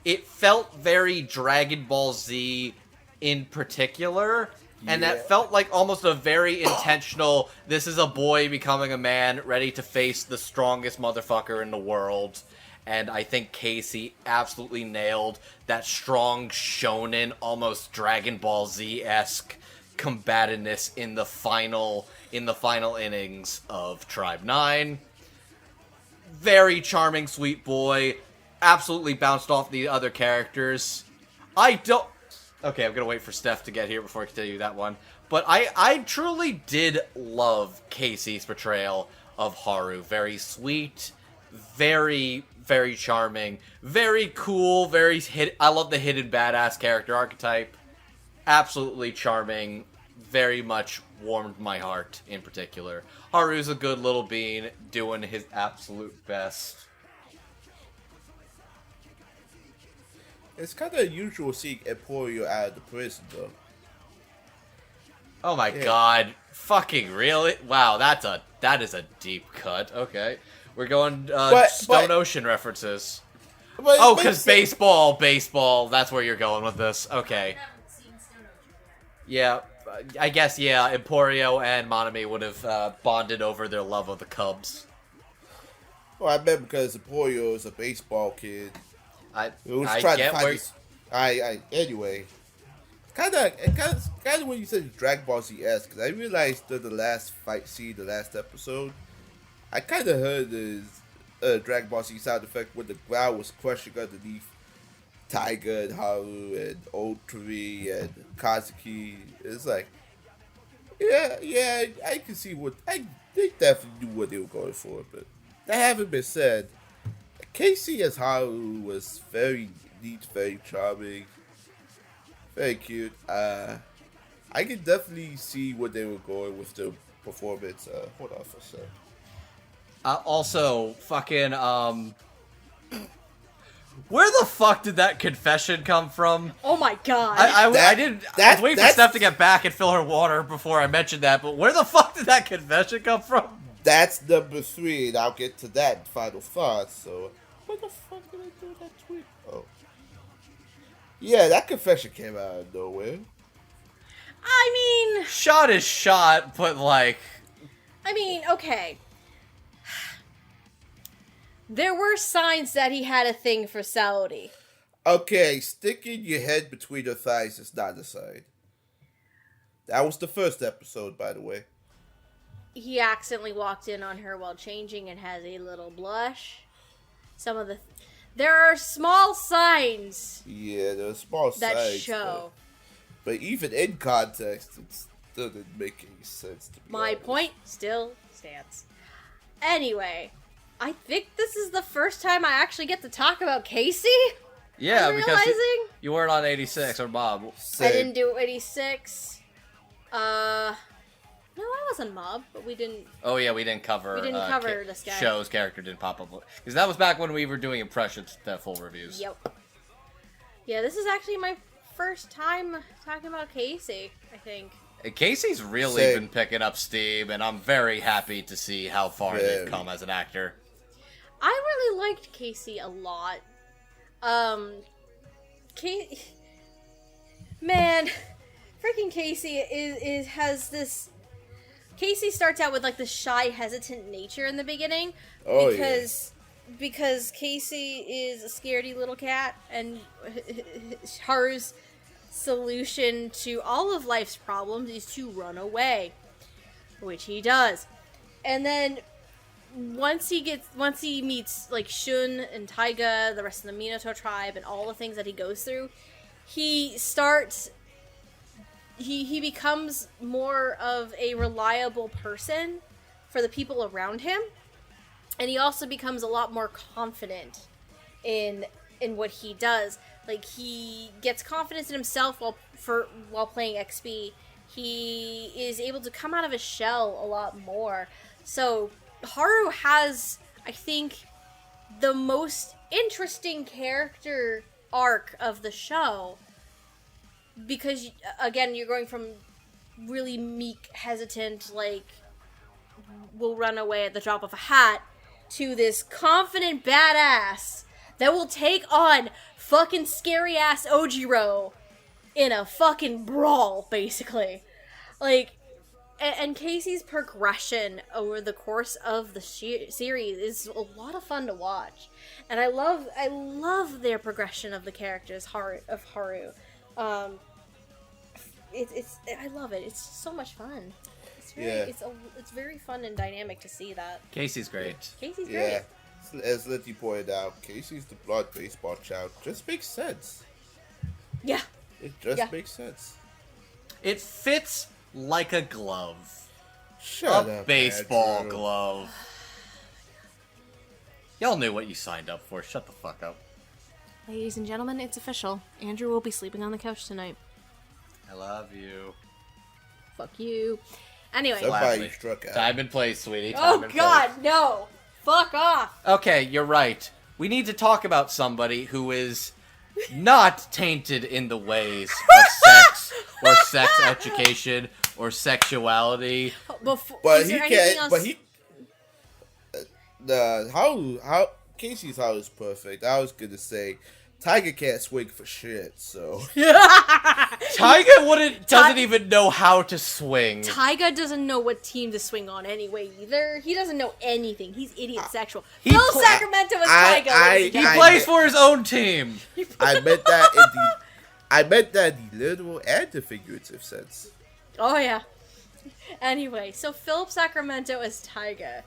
It felt very Dragon Ball Z in particular, and that felt like almost a very intentional, this is a boy becoming a man ready to face the strongest motherfucker in the world. And I think Casey absolutely nailed that strong shonen, almost Dragon Ball Z-esque combativeness in the final innings of Tribe 9. Very charming, sweet boy. Absolutely bounced off the other characters. Okay, I'm gonna wait for Steph to get here before I can tell you that one. But I truly did love Casey's portrayal of Haru. Very sweet, very, very charming, very cool, I love the hidden badass character archetype. Absolutely charming, very much warmed my heart in particular. Haru's a good little bean, doing his absolute best. It's kind of unusual seeing Emporio out of the prison, though. Oh my god. Fucking really? Wow, that is a deep cut. Okay. We're going Stone Ocean references. Oh, because baseball. That's where you're going with this. Okay. Yeah, I guess, yeah, Emporio and Monami would have bonded over their love of the Cubs. Well, I meant because Emporio is a baseball kid. Anyway. Kind of when you said Dragon Ball Z-esque, because I realized that the last fight scene, the last episode, I kind of heard the Dragon Ball Z sound effect when the ground was crushing underneath Taiga and Haru and Old Tree and Kazuki. It's like, yeah, I can see they definitely knew what they were going for, but that having been said, Casey as Haru was very neat, very charming. Very cute. I can definitely see what they were going with the performance. Hold on for a sec. Also, fucking, where the fuck did that confession come from? Oh my god. I was waiting for Steph to get back and fill her water before I mentioned that, but where the fuck did that confession come from? That's number 3, and I'll get to that in final thoughts, so... Where the fuck did I do that tweet? Oh. Yeah, that confession came out of nowhere. I mean... Shot is shot, but like... I mean, okay. There were signs that he had a thing for Saudi. Okay, sticking your head between your thighs is not a sign. That was the first episode, by the way. He accidentally walked in on her while changing and has a little blush. There are small signs. Yeah, there are small signs that show. But even in context, it still didn't make any sense to me. My point still stands. Anyway, I think this is the first time I actually get to talk about Casey. Yeah, because you weren't on 86 or Bob. Same. I didn't do 86. No, I was on Mob, but we didn't... Oh, yeah, we didn't cover this guy. Show's character didn't pop up. Because that was back when we were doing impressions, the full reviews. Yep. Yeah, this is actually my first time talking about Casey, I think. Casey's really been picking up steam, and I'm very happy to see how far they've come as an actor. I really liked Casey a lot. Man, freaking Casey has this... Casey starts out with like the shy, hesitant nature in the beginning because Casey is a scaredy little cat, and Haru's solution to all of life's problems is to run away, which he does. And then once he meets like Shun and Taiga, the rest of the Minato tribe, and all the things that he goes through, he becomes more of a reliable person for the people around him, and he also becomes a lot more confident in what he does. Like, he gets confidence in himself while playing XP. He is able to come out of his shell a lot more. So Haru has, I think, the most interesting character arc of the show. Because, again, you're going from really meek, hesitant, like, will run away at the drop of a hat, to this confident badass that will take on fucking scary-ass Ojiro in a fucking brawl, basically. Like, and Casey's progression over the course of the series is a lot of fun to watch. And I love their progression of the characters, Haru. I love it. It's so much fun. It's very fun and dynamic to see that. Casey's great. Casey's great. As Letty pointed out, Casey's the blonde baseball child. Just makes sense. Yeah. It just makes sense. It fits like a glove. Shut up, baseball Andrew. glove. Y'all knew what you signed up for. Shut the fuck up. Ladies and gentlemen, it's official. Andrew will be sleeping on the couch tonight. I love you. Fuck you. Anyway. Somebody struck out. Time and place, sweetie. Oh god, no. Fuck off. Okay, you're right. We need to talk about somebody who is not tainted in the ways of sex or sex education or sexuality. But he can't. But he. How Casey's how is perfect. I was gonna say, Tiger can't swing for shit. So Taiga doesn't even know how to swing. Taiga doesn't know what team to swing on anyway either. He doesn't know anything. He's idiot sexual. Phil Sacramento is Taiga. He plays for his own team. I meant that in the literal and the figurative sense. Oh yeah. Anyway, so Philip Sacramento as Taiga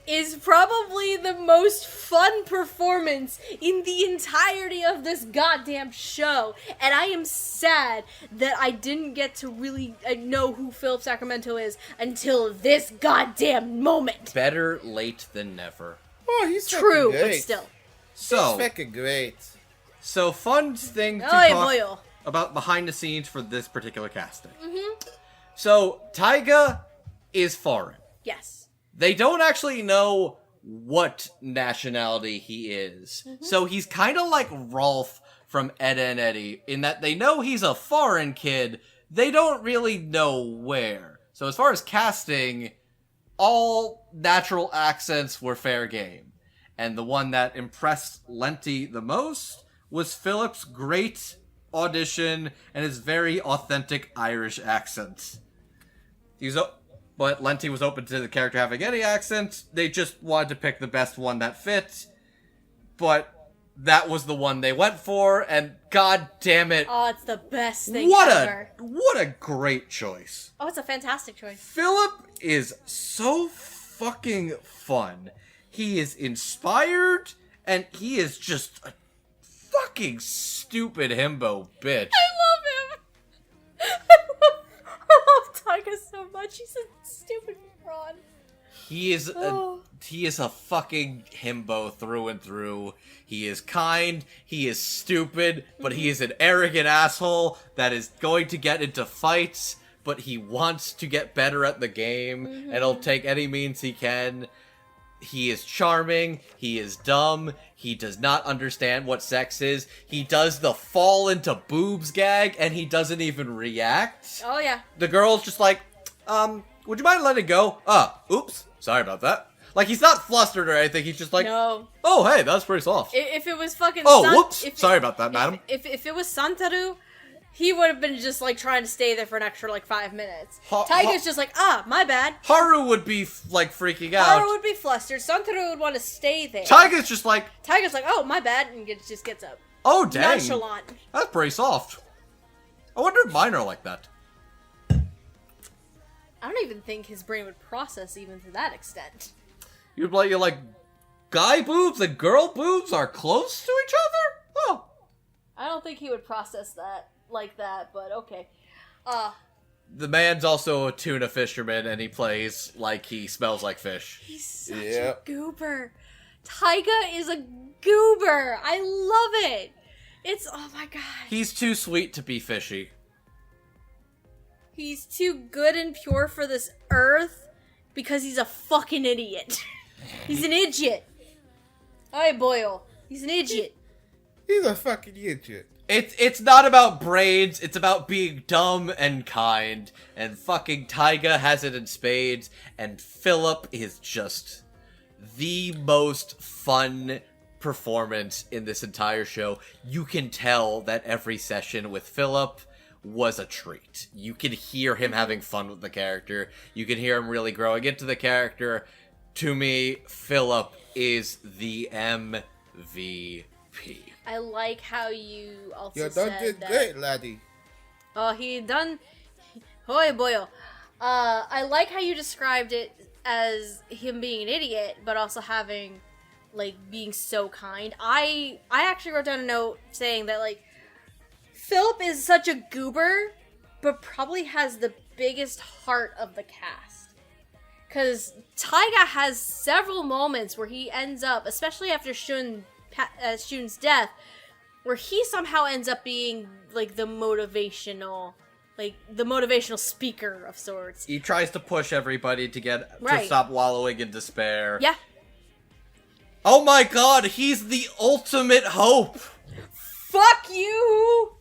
is probably the most fun performance in the entirety of this goddamn show. And I am sad that I didn't get to really know who Philip Sacramento is until this goddamn moment. Better late than never. Oh, he's true, great. but still. So, he's fucking great. So fun thing to talk boy. about behind the scenes for this particular casting. So, Taiga is foreign. Yes. They don't actually know what nationality he is. So he's kind of like Rolf from Ed and Eddie, in that they know he's a foreign kid, they don't really know where. So as far as casting, all natural accents were fair game. And the one that impressed Lenti the most was Philip's great audition and his very authentic Irish accent. But Lenti was open to the character having any accent. They just wanted to pick the best one that fit. But that was the one they went for, and god damn it. Oh, it's the best thing ever. What a great choice. Oh, it's a fantastic choice. Philip is so fucking fun. He is inspired, and he is just a fucking stupid himbo bitch. I love him. I love Taiga so much. He's a stupid fraud. He is a fucking himbo through and through. He is kind, he is stupid, but he is an arrogant asshole that is going to get into fights, but he wants to get better at the game, and he'll take any means he can. He is charming, he is dumb, he does not understand what sex is, he does the fall into boobs gag, and he doesn't even react. Oh yeah. The girl's just like, would you mind letting go? Oops, sorry about that. Like, he's not flustered or anything, he's just like, no. Oh, hey, that was pretty soft. If it was fucking whoops, sorry about that, madam. If it was Santaru, he would have been just, like, trying to stay there for an extra, like, 5 minutes. Taiga's just like, my bad. Haru would be, like, freaking out. Haru would be flustered. Santaru would want to stay there. Taiga's just like... Taiga's like, my bad, and just gets up. Oh, dang. Nonchalant. That's pretty soft. I wonder if mine are like that. I don't even think his brain would process even to that extent. You're like, guy boobs and girl boobs are close to each other? Oh. I don't think he would process that like that, but okay. The man's also a tuna fisherman, and he plays like he smells like fish. He's such a goober. Taiga is a goober. I love it. It's, oh my god. He's too sweet to be fishy. He's too good and pure for this earth because he's a fucking idiot. He's an idiot. Hey, Boyle. He's an idiot. He's a fucking idiot. It's not about brains, it's about being dumb and kind. And fucking Taiga has it in spades, and Philip is just the most fun performance in this entire show. You can tell that every session with Philip was a treat. You can hear him having fun with the character. You can hear him really growing into the character. To me, Philip is the MVP. I like how you also You said done did that... great, laddie. Oh, he done... Hoy, boyo. I like how you described it as him being an idiot, but also having, like, being so kind. I actually wrote down a note saying that, like, Philip is such a goober, but probably has the biggest heart of the cast. Because Taiga has several moments where he ends up, especially after Shun's death, where he somehow ends up being, like, the motivational speaker of sorts. He tries to push everybody to to stop wallowing in despair. Yeah. Oh my god, he's the ultimate hope! Fuck you!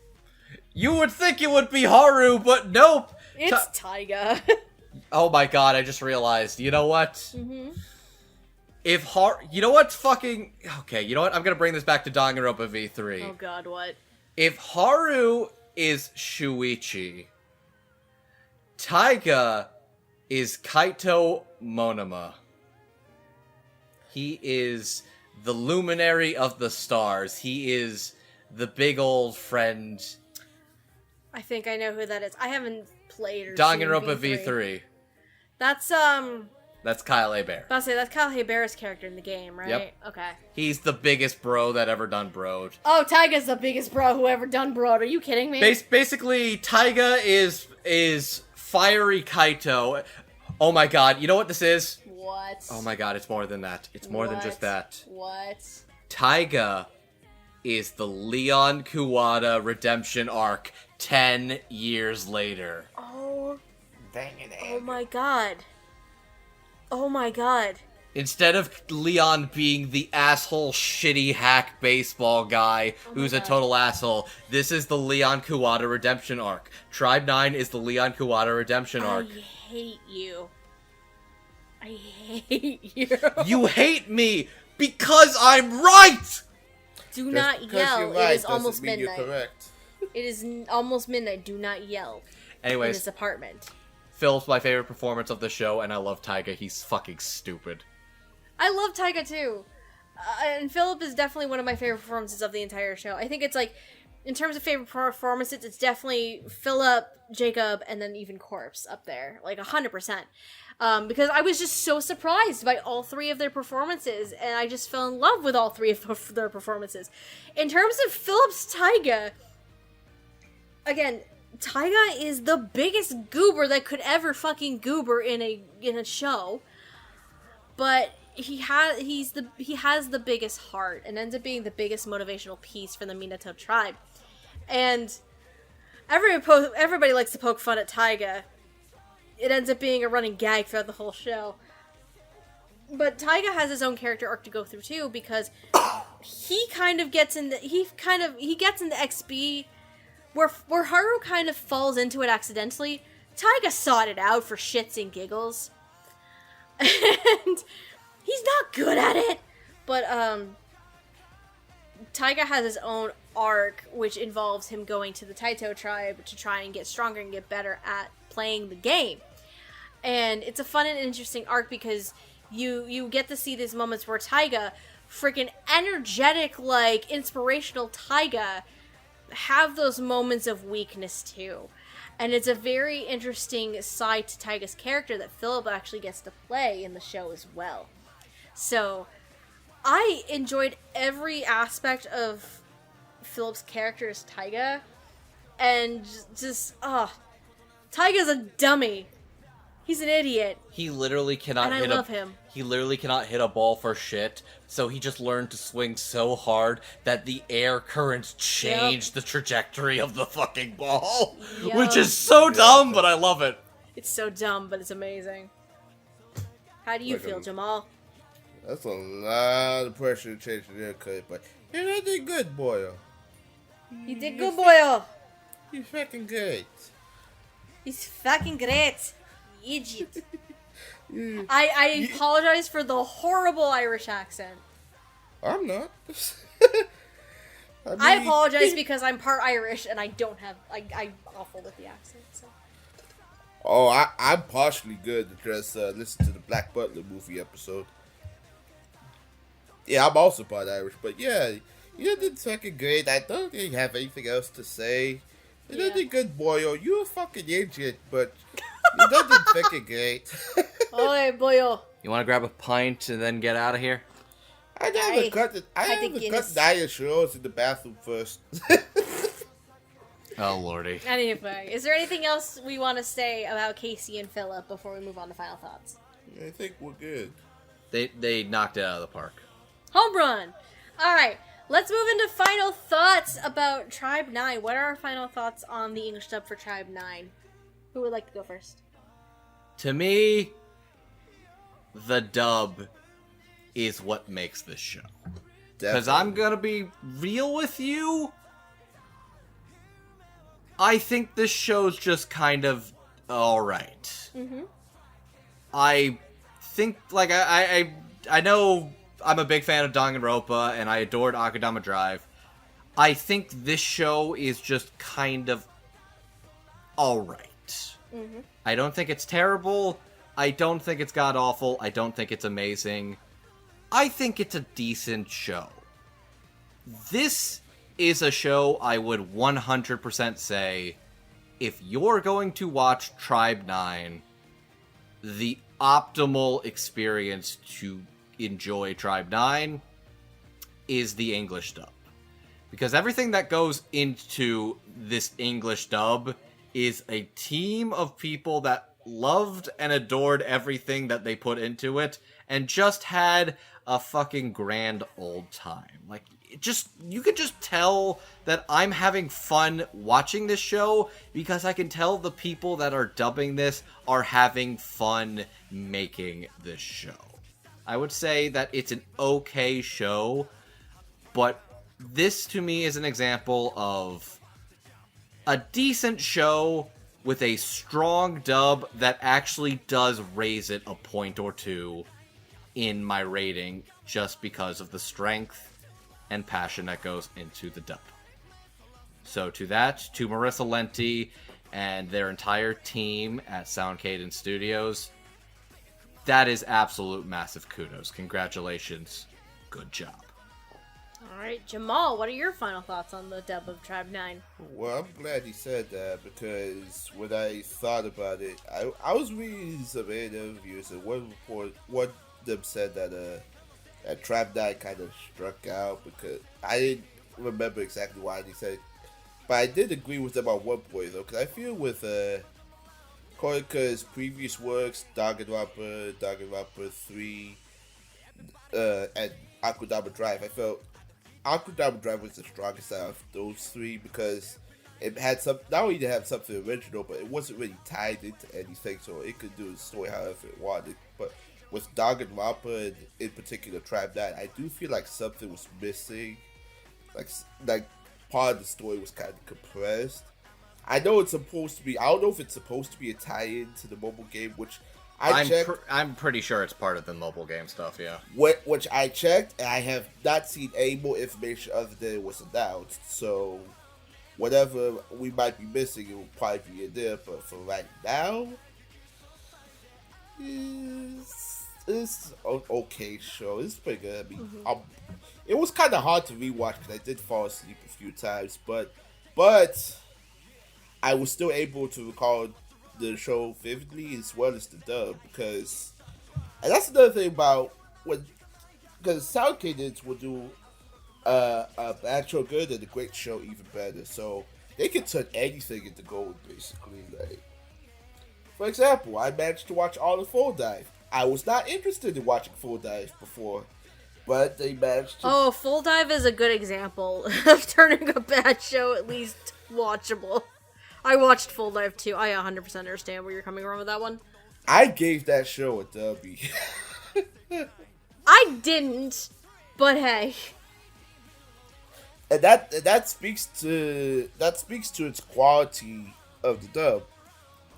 You would think it would be Haru, but nope. It's Taiga. Oh my god, I just realized. You know what? Mm-hmm. You know what's fucking... Okay, you know what? I'm gonna bring this back to Danganronpa V3. Oh god, what? If Haru is Shuichi, Taiga is Kaito Monoma. He is the luminary of the stars. He is the big old friend. I think I know who that is. I haven't played or Danganronpa seen V3. V3. That's Kyle Hebert. I'll say that's Kyle Hebert's character in the game, right? Yep. Okay. He's the biggest bro that ever done broed. Oh, Taiga's the biggest bro who ever done broad. Are you kidding me? Basically, Taiga is fiery Kaito. Oh my god, you know what this is? What? Oh my god, it's more than that. It's more than just that. What? Taiga is the Leon Kuwata redemption arc 10 years later. Oh. Dang it. Oh my god. Oh my god. Instead of Leon being the asshole shitty hack baseball guy who's a total asshole, this is the Leon Kuwata redemption arc. Tribe 9 is the Leon Kuwata redemption arc. I hate you. I hate you. You hate me because I'm right! Do not yell. Right it is almost mean midnight. You're correct. It is almost midnight. Do not yell. In Anyways, this apartment. Phil's my favorite performance of the show, and I love Taiga. He's fucking stupid. I love Taiga too. And Philip is definitely one of my favorite performances of the entire show. I think it's like, in terms of favorite performances, it's definitely Philip, Jacob, and then even Corpse up there. Like 100%. Because I was just so surprised by all three of their performances, and I just fell in love with all three of their performances. In terms of Philip's Taiga, again, Taiga is the biggest goober that could ever fucking goober in a show. But he has the biggest heart and ends up being the biggest motivational piece for the Minato tribe. And everybody likes to poke fun at Taiga. It ends up being a running gag throughout the whole show. But Taiga has his own character arc to go through too, because he kind of gets into XB where Haru kind of falls into it accidentally. Taiga sought it out for shits and giggles. And he's not good at it. But Taiga has his own arc, which involves him going to the Taito tribe to try and get stronger and get better at playing the game. And it's a fun and interesting arc because you get to see these moments where Taiga, freaking energetic, like, inspirational Taiga, have those moments of weakness too. And it's a very interesting side to Taiga's character that Philip actually gets to play in the show as well. So, I enjoyed every aspect of Philip's character as Taiga. And Taiga's a dummy. He's an idiot. He literally cannot And I love him. He literally cannot hit a ball for shit, so he just learned to swing so hard that the air currents changed the trajectory of the fucking ball. Yep. Which is so dumb, but I love it. It's so dumb, but it's amazing. How do you feel, Jamal? That's a lot of pressure to change the haircut, but I did good, boy. You did good, boy. You're fucking great. He's fucking great. Idiot. I apologize for the horrible Irish accent. I'm not. I apologize because I'm part Irish and I don't have... I'm awful with the accent, so... Oh, I'm partially good to just listen to the Black Butler movie episode. Yeah, I'm also part Irish, but yeah, you did fucking great. I don't really have anything else to say. You did good, boyo. You're a fucking idiot, but you did fucking great. Oi, boyo. You want to grab a pint and then get out of here? I never cut the Irish rose in the bathroom first. Oh, lordy. Anyway, is there anything else we want to say about Casey and Philip before we move on to final thoughts? I think we're good. They knocked it out of the park. Home run! Alright, let's move into final thoughts about Tribe 9. What are our final thoughts on the English dub for Tribe 9? Who would like to go first? To me, the dub is what makes this show. Because I'm gonna be real with you, I think this show's just kind of alright. Mm-hmm. I think, like, I know I'm a big fan of Danganronpa, and I adored Akudama Drive. I think this show is just kind of alright. Mm-hmm. I don't think it's terrible. I don't think it's god-awful. I don't think it's amazing. I think it's a decent show. This is a show I would 100% say, if you're going to watch Tribe 9, the optimal experience to enjoy Tribe 9 is the English dub. Because everything that goes into this English dub is a team of people that loved and adored everything that they put into it, and just had a fucking grand old time. Like, you could just tell that I'm having fun watching this show, because I can tell the people that are dubbing this are having fun making this show. I would say that it's an okay show, but this to me is an example of a decent show with a strong dub that actually does raise it a point or two in my rating, just because of the strength and passion that goes into the dub. So to Marissa Lenti and their entire team at Sound Cadence Studios, that is absolute massive kudos. Congratulations. Good job. Alright, Jamal, what are your final thoughts on the dub of Tribe 9? Well, I'm glad he said that, because when I thought about it, I was reading some interviews, and one of them said that Tribe 9 kind of struck out, because I didn't remember exactly why he said it, but I did agree with them on one point, though, because I feel with Koika's previous works, Danganronpa 3, and Akudama Drive, I felt Akudama Drive was the strongest out of those three, because it had not only did it have something original, but it wasn't really tied into anything, so it could do the story however it wanted. But with Danganronpa, and in particular Tribe 9, I do feel like something was missing. Like part of the story was kind of compressed. I know it's supposed to be. I don't know if it's supposed to be a tie-in to the mobile game, which I'm pretty sure it's part of the mobile game stuff, yeah. Which I checked, and I have not seen any more information other than it was announced. So, whatever we might be missing, it will probably be in there. But for right now, it's an okay show. It's pretty good. I mean, it was kind of hard to rewatch because I did fall asleep a few times, but I was still able to recall the show vividly, as well as the dub, and that's another thing about because Sound Cadence will do a bad show good and a great show even better, so they can turn anything into gold, basically. Like, for example, I managed to watch all of Full Dive. I was not interested in watching Full Dive before, but they managed to... Oh, Full Dive is a good example of turning a bad show at least watchable. I watched Full Dive too. I 100% understand where you're coming from with that one. I gave that show a W. I didn't, but hey. And that speaks to its quality of the dub.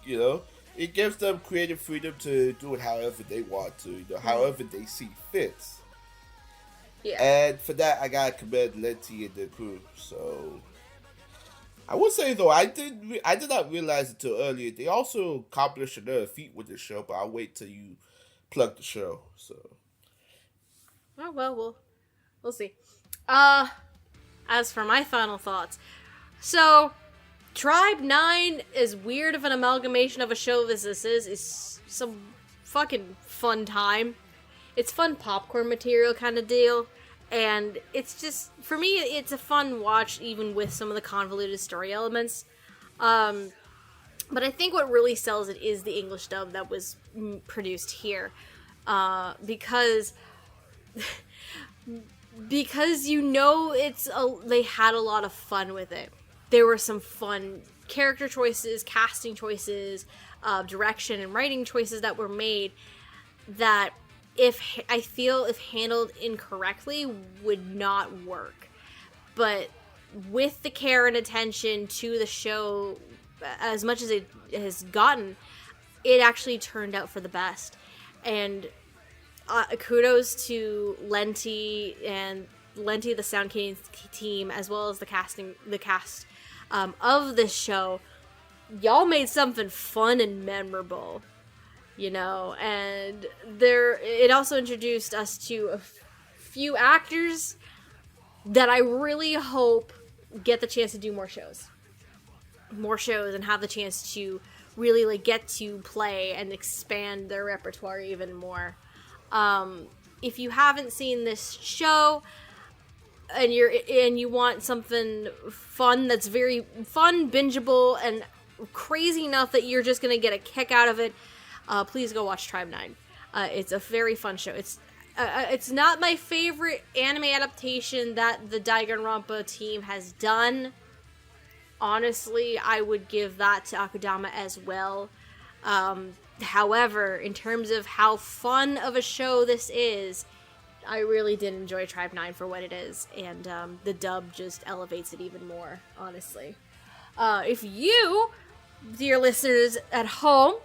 You know, it gives them creative freedom to do it however they want to, however they see fit. Yeah. And for that, I gotta commend Lenti and the crew. So I would say though, I did not realize until earlier they also accomplished another feat with this show, but I'll wait till you plug the show. So. Oh well, we'll see. As for my final thoughts, so Tribe 9, as weird of an amalgamation of a show as this is some fucking fun time. It's fun popcorn material kind of deal. And it's just, for me, it's a fun watch, even with some of the convoluted story elements. But I think what really sells it is the English dub that was produced here. Because you know they had a lot of fun with it. There were some fun character choices, casting choices, direction and writing choices that were made that if handled incorrectly would not work. But with the care and attention to the show, as much as it has gotten, it actually turned out for the best. And kudos to Lenti and the Sound King team, as well as the cast of this show. Y'all made something fun and memorable, you know, and it also introduced us to a few actors that I really hope get the chance to do more shows and have the chance to really like get to play and expand their repertoire even more. If you haven't seen this show and you want something fun that's very fun, bingeable, and crazy enough that you're just gonna get a kick out of it, please go watch Tribe 9. It's a very fun show. It's not my favorite anime adaptation that the Danganronpa team has done. Honestly, I would give that to Akudama as well. However, in terms of how fun of a show this is, I really did enjoy Tribe 9 for what it is, and the dub just elevates it even more, honestly. If you, dear listeners at home,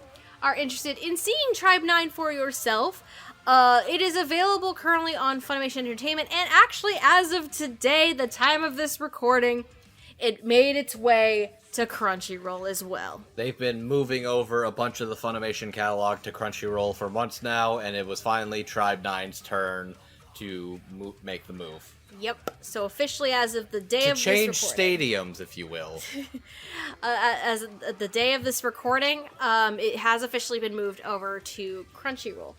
are interested in seeing Tribe 9 for yourself, it is available currently on Funimation Entertainment, and actually, as of today, the time of this recording, it made its way to Crunchyroll as well. They've been moving over a bunch of the Funimation catalog to Crunchyroll for months now, and it was finally Tribe 9's turn to make the move. Yep. So officially, as of the day of this recording, to change stadiums, if you will. As the day of this recording, it has officially been moved over to Crunchyroll.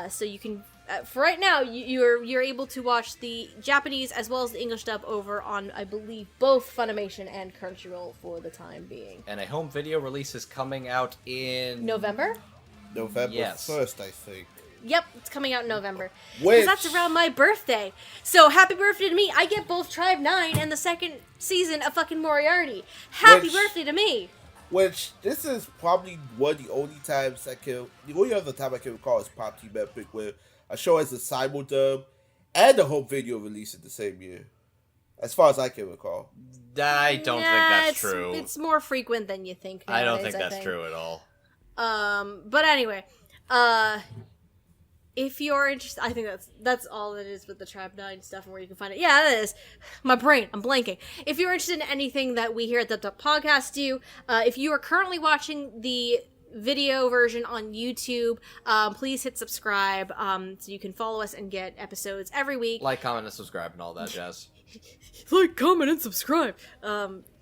So you can, for right now, you're able to watch the Japanese as well as the English dub over on, I believe, both Funimation and Crunchyroll for the time being. And a home video release is coming out in November Yes. 1st, I think. Yep, it's coming out in November. Which- Because that's around my birthday. So happy birthday to me. I get both Tribe 9 and the second season of fucking Moriarty. Happy birthday to me. Which, this is probably one of the only times the only other time I can recall is Pop Team Epic, where a show has a simul-dub and a home video release in the same year. As far as I can recall. I don't think that's true. It's more frequent than you think I don't nowadays, think that's true at all. But anyway, if you're interested, I think that's all it is with the Tribe 9 stuff and where you can find it. Yeah, that is. My brain, I'm blanking. If you're interested in anything that we here at the podcast do, if you are currently watching the video version on YouTube, please hit subscribe so you can follow us and get episodes every week. Like, comment, and subscribe, and all that jazz. Like, comment, and subscribe.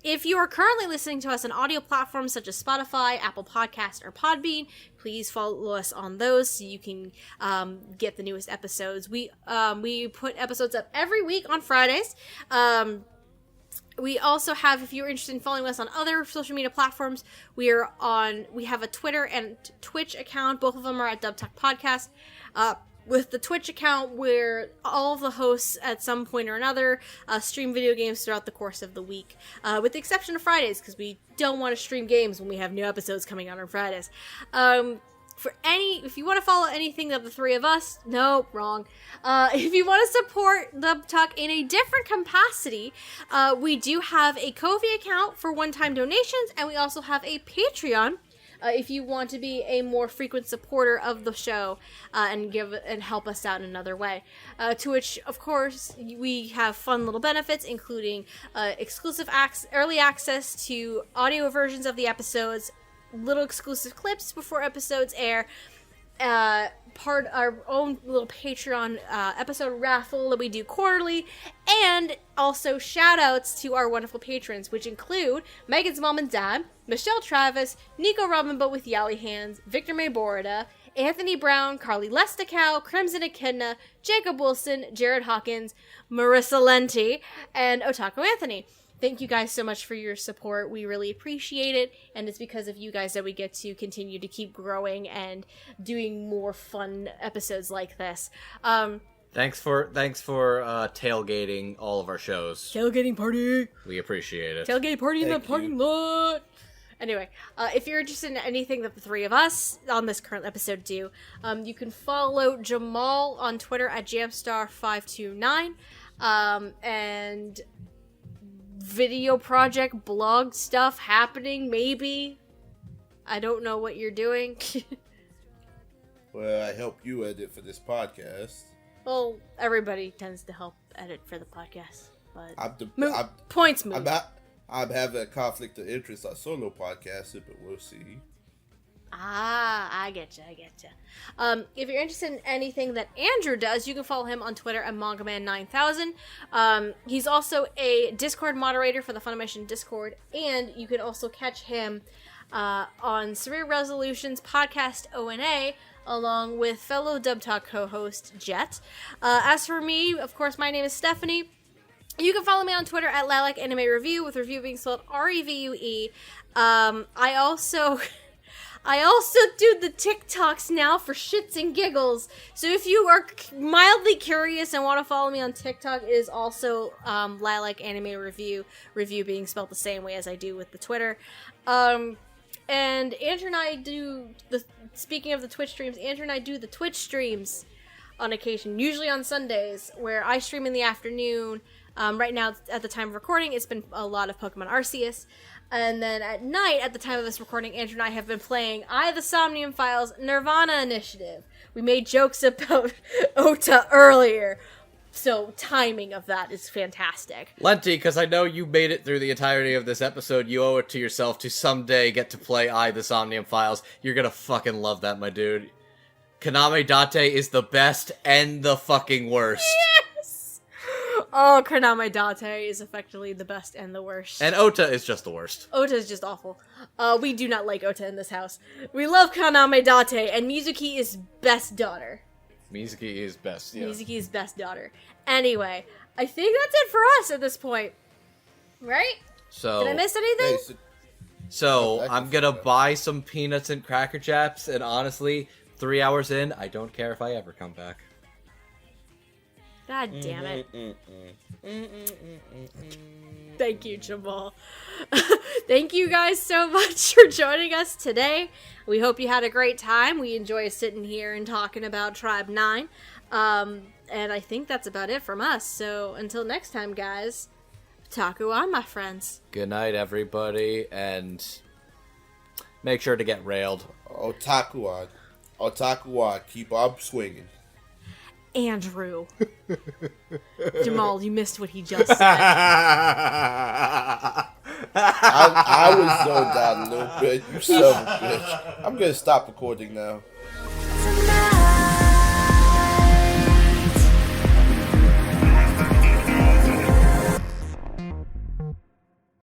If you are currently listening to us on audio platforms such as Spotify, Apple Podcast, or Podbean, please follow us on those so you can get the newest episodes. We put episodes up every week on Fridays. We also have, if you're interested in following us on other social media platforms, we have a Twitter and Twitch account. Both of them are at Dub Talk Podcast. With the Twitch account, where all of the hosts at some point or another stream video games throughout the course of the week, with the exception of Fridays, because we don't want to stream games when we have new episodes coming out on Fridays. If you want to follow anything of the three of us, no, wrong. If you want to support Dub Talk in a different capacity, we do have a Ko-fi account for one-time donations, and we also have a Patreon. If you want to be a more frequent supporter of the show and help us out in another way, to which, of course, we have fun little benefits, including exclusive early access to audio versions of the episodes, little exclusive clips before episodes air, our own little Patreon episode raffle that we do quarterly, and also shout outs to our wonderful patrons, which include Megan's mom and dad, Michelle Travis, Nico Robin but with Yowie Hands, Victor May Borida, Anthony Brown, Carly Lesticow, Crimson Echidna, Jacob Wilson, Jared Hawkins, Marissa Lenti, and Otaku Anthony. Thank you guys so much for your support. We really appreciate it, and it's because of you guys that we get to continue to keep growing and doing more fun episodes like this. Thanks for tailgating all of our shows. Tailgating party! We appreciate it. Tailgate party in the parking lot! Anyway, if you're interested in anything that the three of us on this current episode do, you can follow Jamal on Twitter at Jamstar529, and video project, blog stuff happening, maybe. I don't know what you're doing. Well, I help you edit for this podcast. Well, everybody tends to help edit for the podcast, but points move. I'm having a conflict of interest on solo podcasting, but we'll see. I getcha. If you're interested in anything that Andrew does, you can follow him on Twitter at MangaMan9000. He's also a Discord moderator for the Funimation Discord, and you can also catch him on Severe Resolutions podcast ONA, along with fellow Dub Talk co-host Jet. As for me, of course, my name is Stephanie. You can follow me on Twitter at Lilac Anime Review, with review being spelled REVUE. I also do the TikToks now for shits and giggles. So if you are mildly curious and want to follow me on TikTok, it is also Lilac Anime Review being spelled the same way as I do with the Twitter. And Andrew and I speaking of the Twitch streams, Andrew and I do the Twitch streams on occasion, usually on Sundays, where I stream in the afternoon. Right now, at the time of recording, it's been a lot of Pokemon Arceus. And then at night, at the time of this recording, Andrew and I have been playing the Somnium Files Nirvana Initiative. We made jokes about Ota earlier, so timing of that is fantastic. Lenti, because I know you made it through the entirety of this episode, you owe it to yourself to someday get to play the Somnium Files. You're gonna fucking love that, my dude. Kaname Date is the best and the fucking worst. Yes! Oh, Kaname Date is effectively the best and the worst. And Ota is just the worst. Ota is just awful. We do not like Ota in this house. We love Kaname Date, and Mizuki is best daughter. Mizuki is best, yeah. Mizuki is best daughter. Anyway, I think that's it for us at this point. Right? So, did I miss anything? So I'm gonna buy some peanuts and Cracker Jacks, and honestly, 3 hours in, I don't care if I ever come back. God damn it. Thank you, Jamal. Thank you guys so much for joining us today. We hope you had a great time. We enjoy sitting here and talking about Tribe 9. And I think that's about it from us. So until next time, guys, Taku on, my friends. Good night, everybody, and make sure to get railed. Otaku on, keep on swinging. Andrew. Jamal, you missed what he just said. I was zoned out a little bit. You son of a bitch. I'm gonna stop recording now.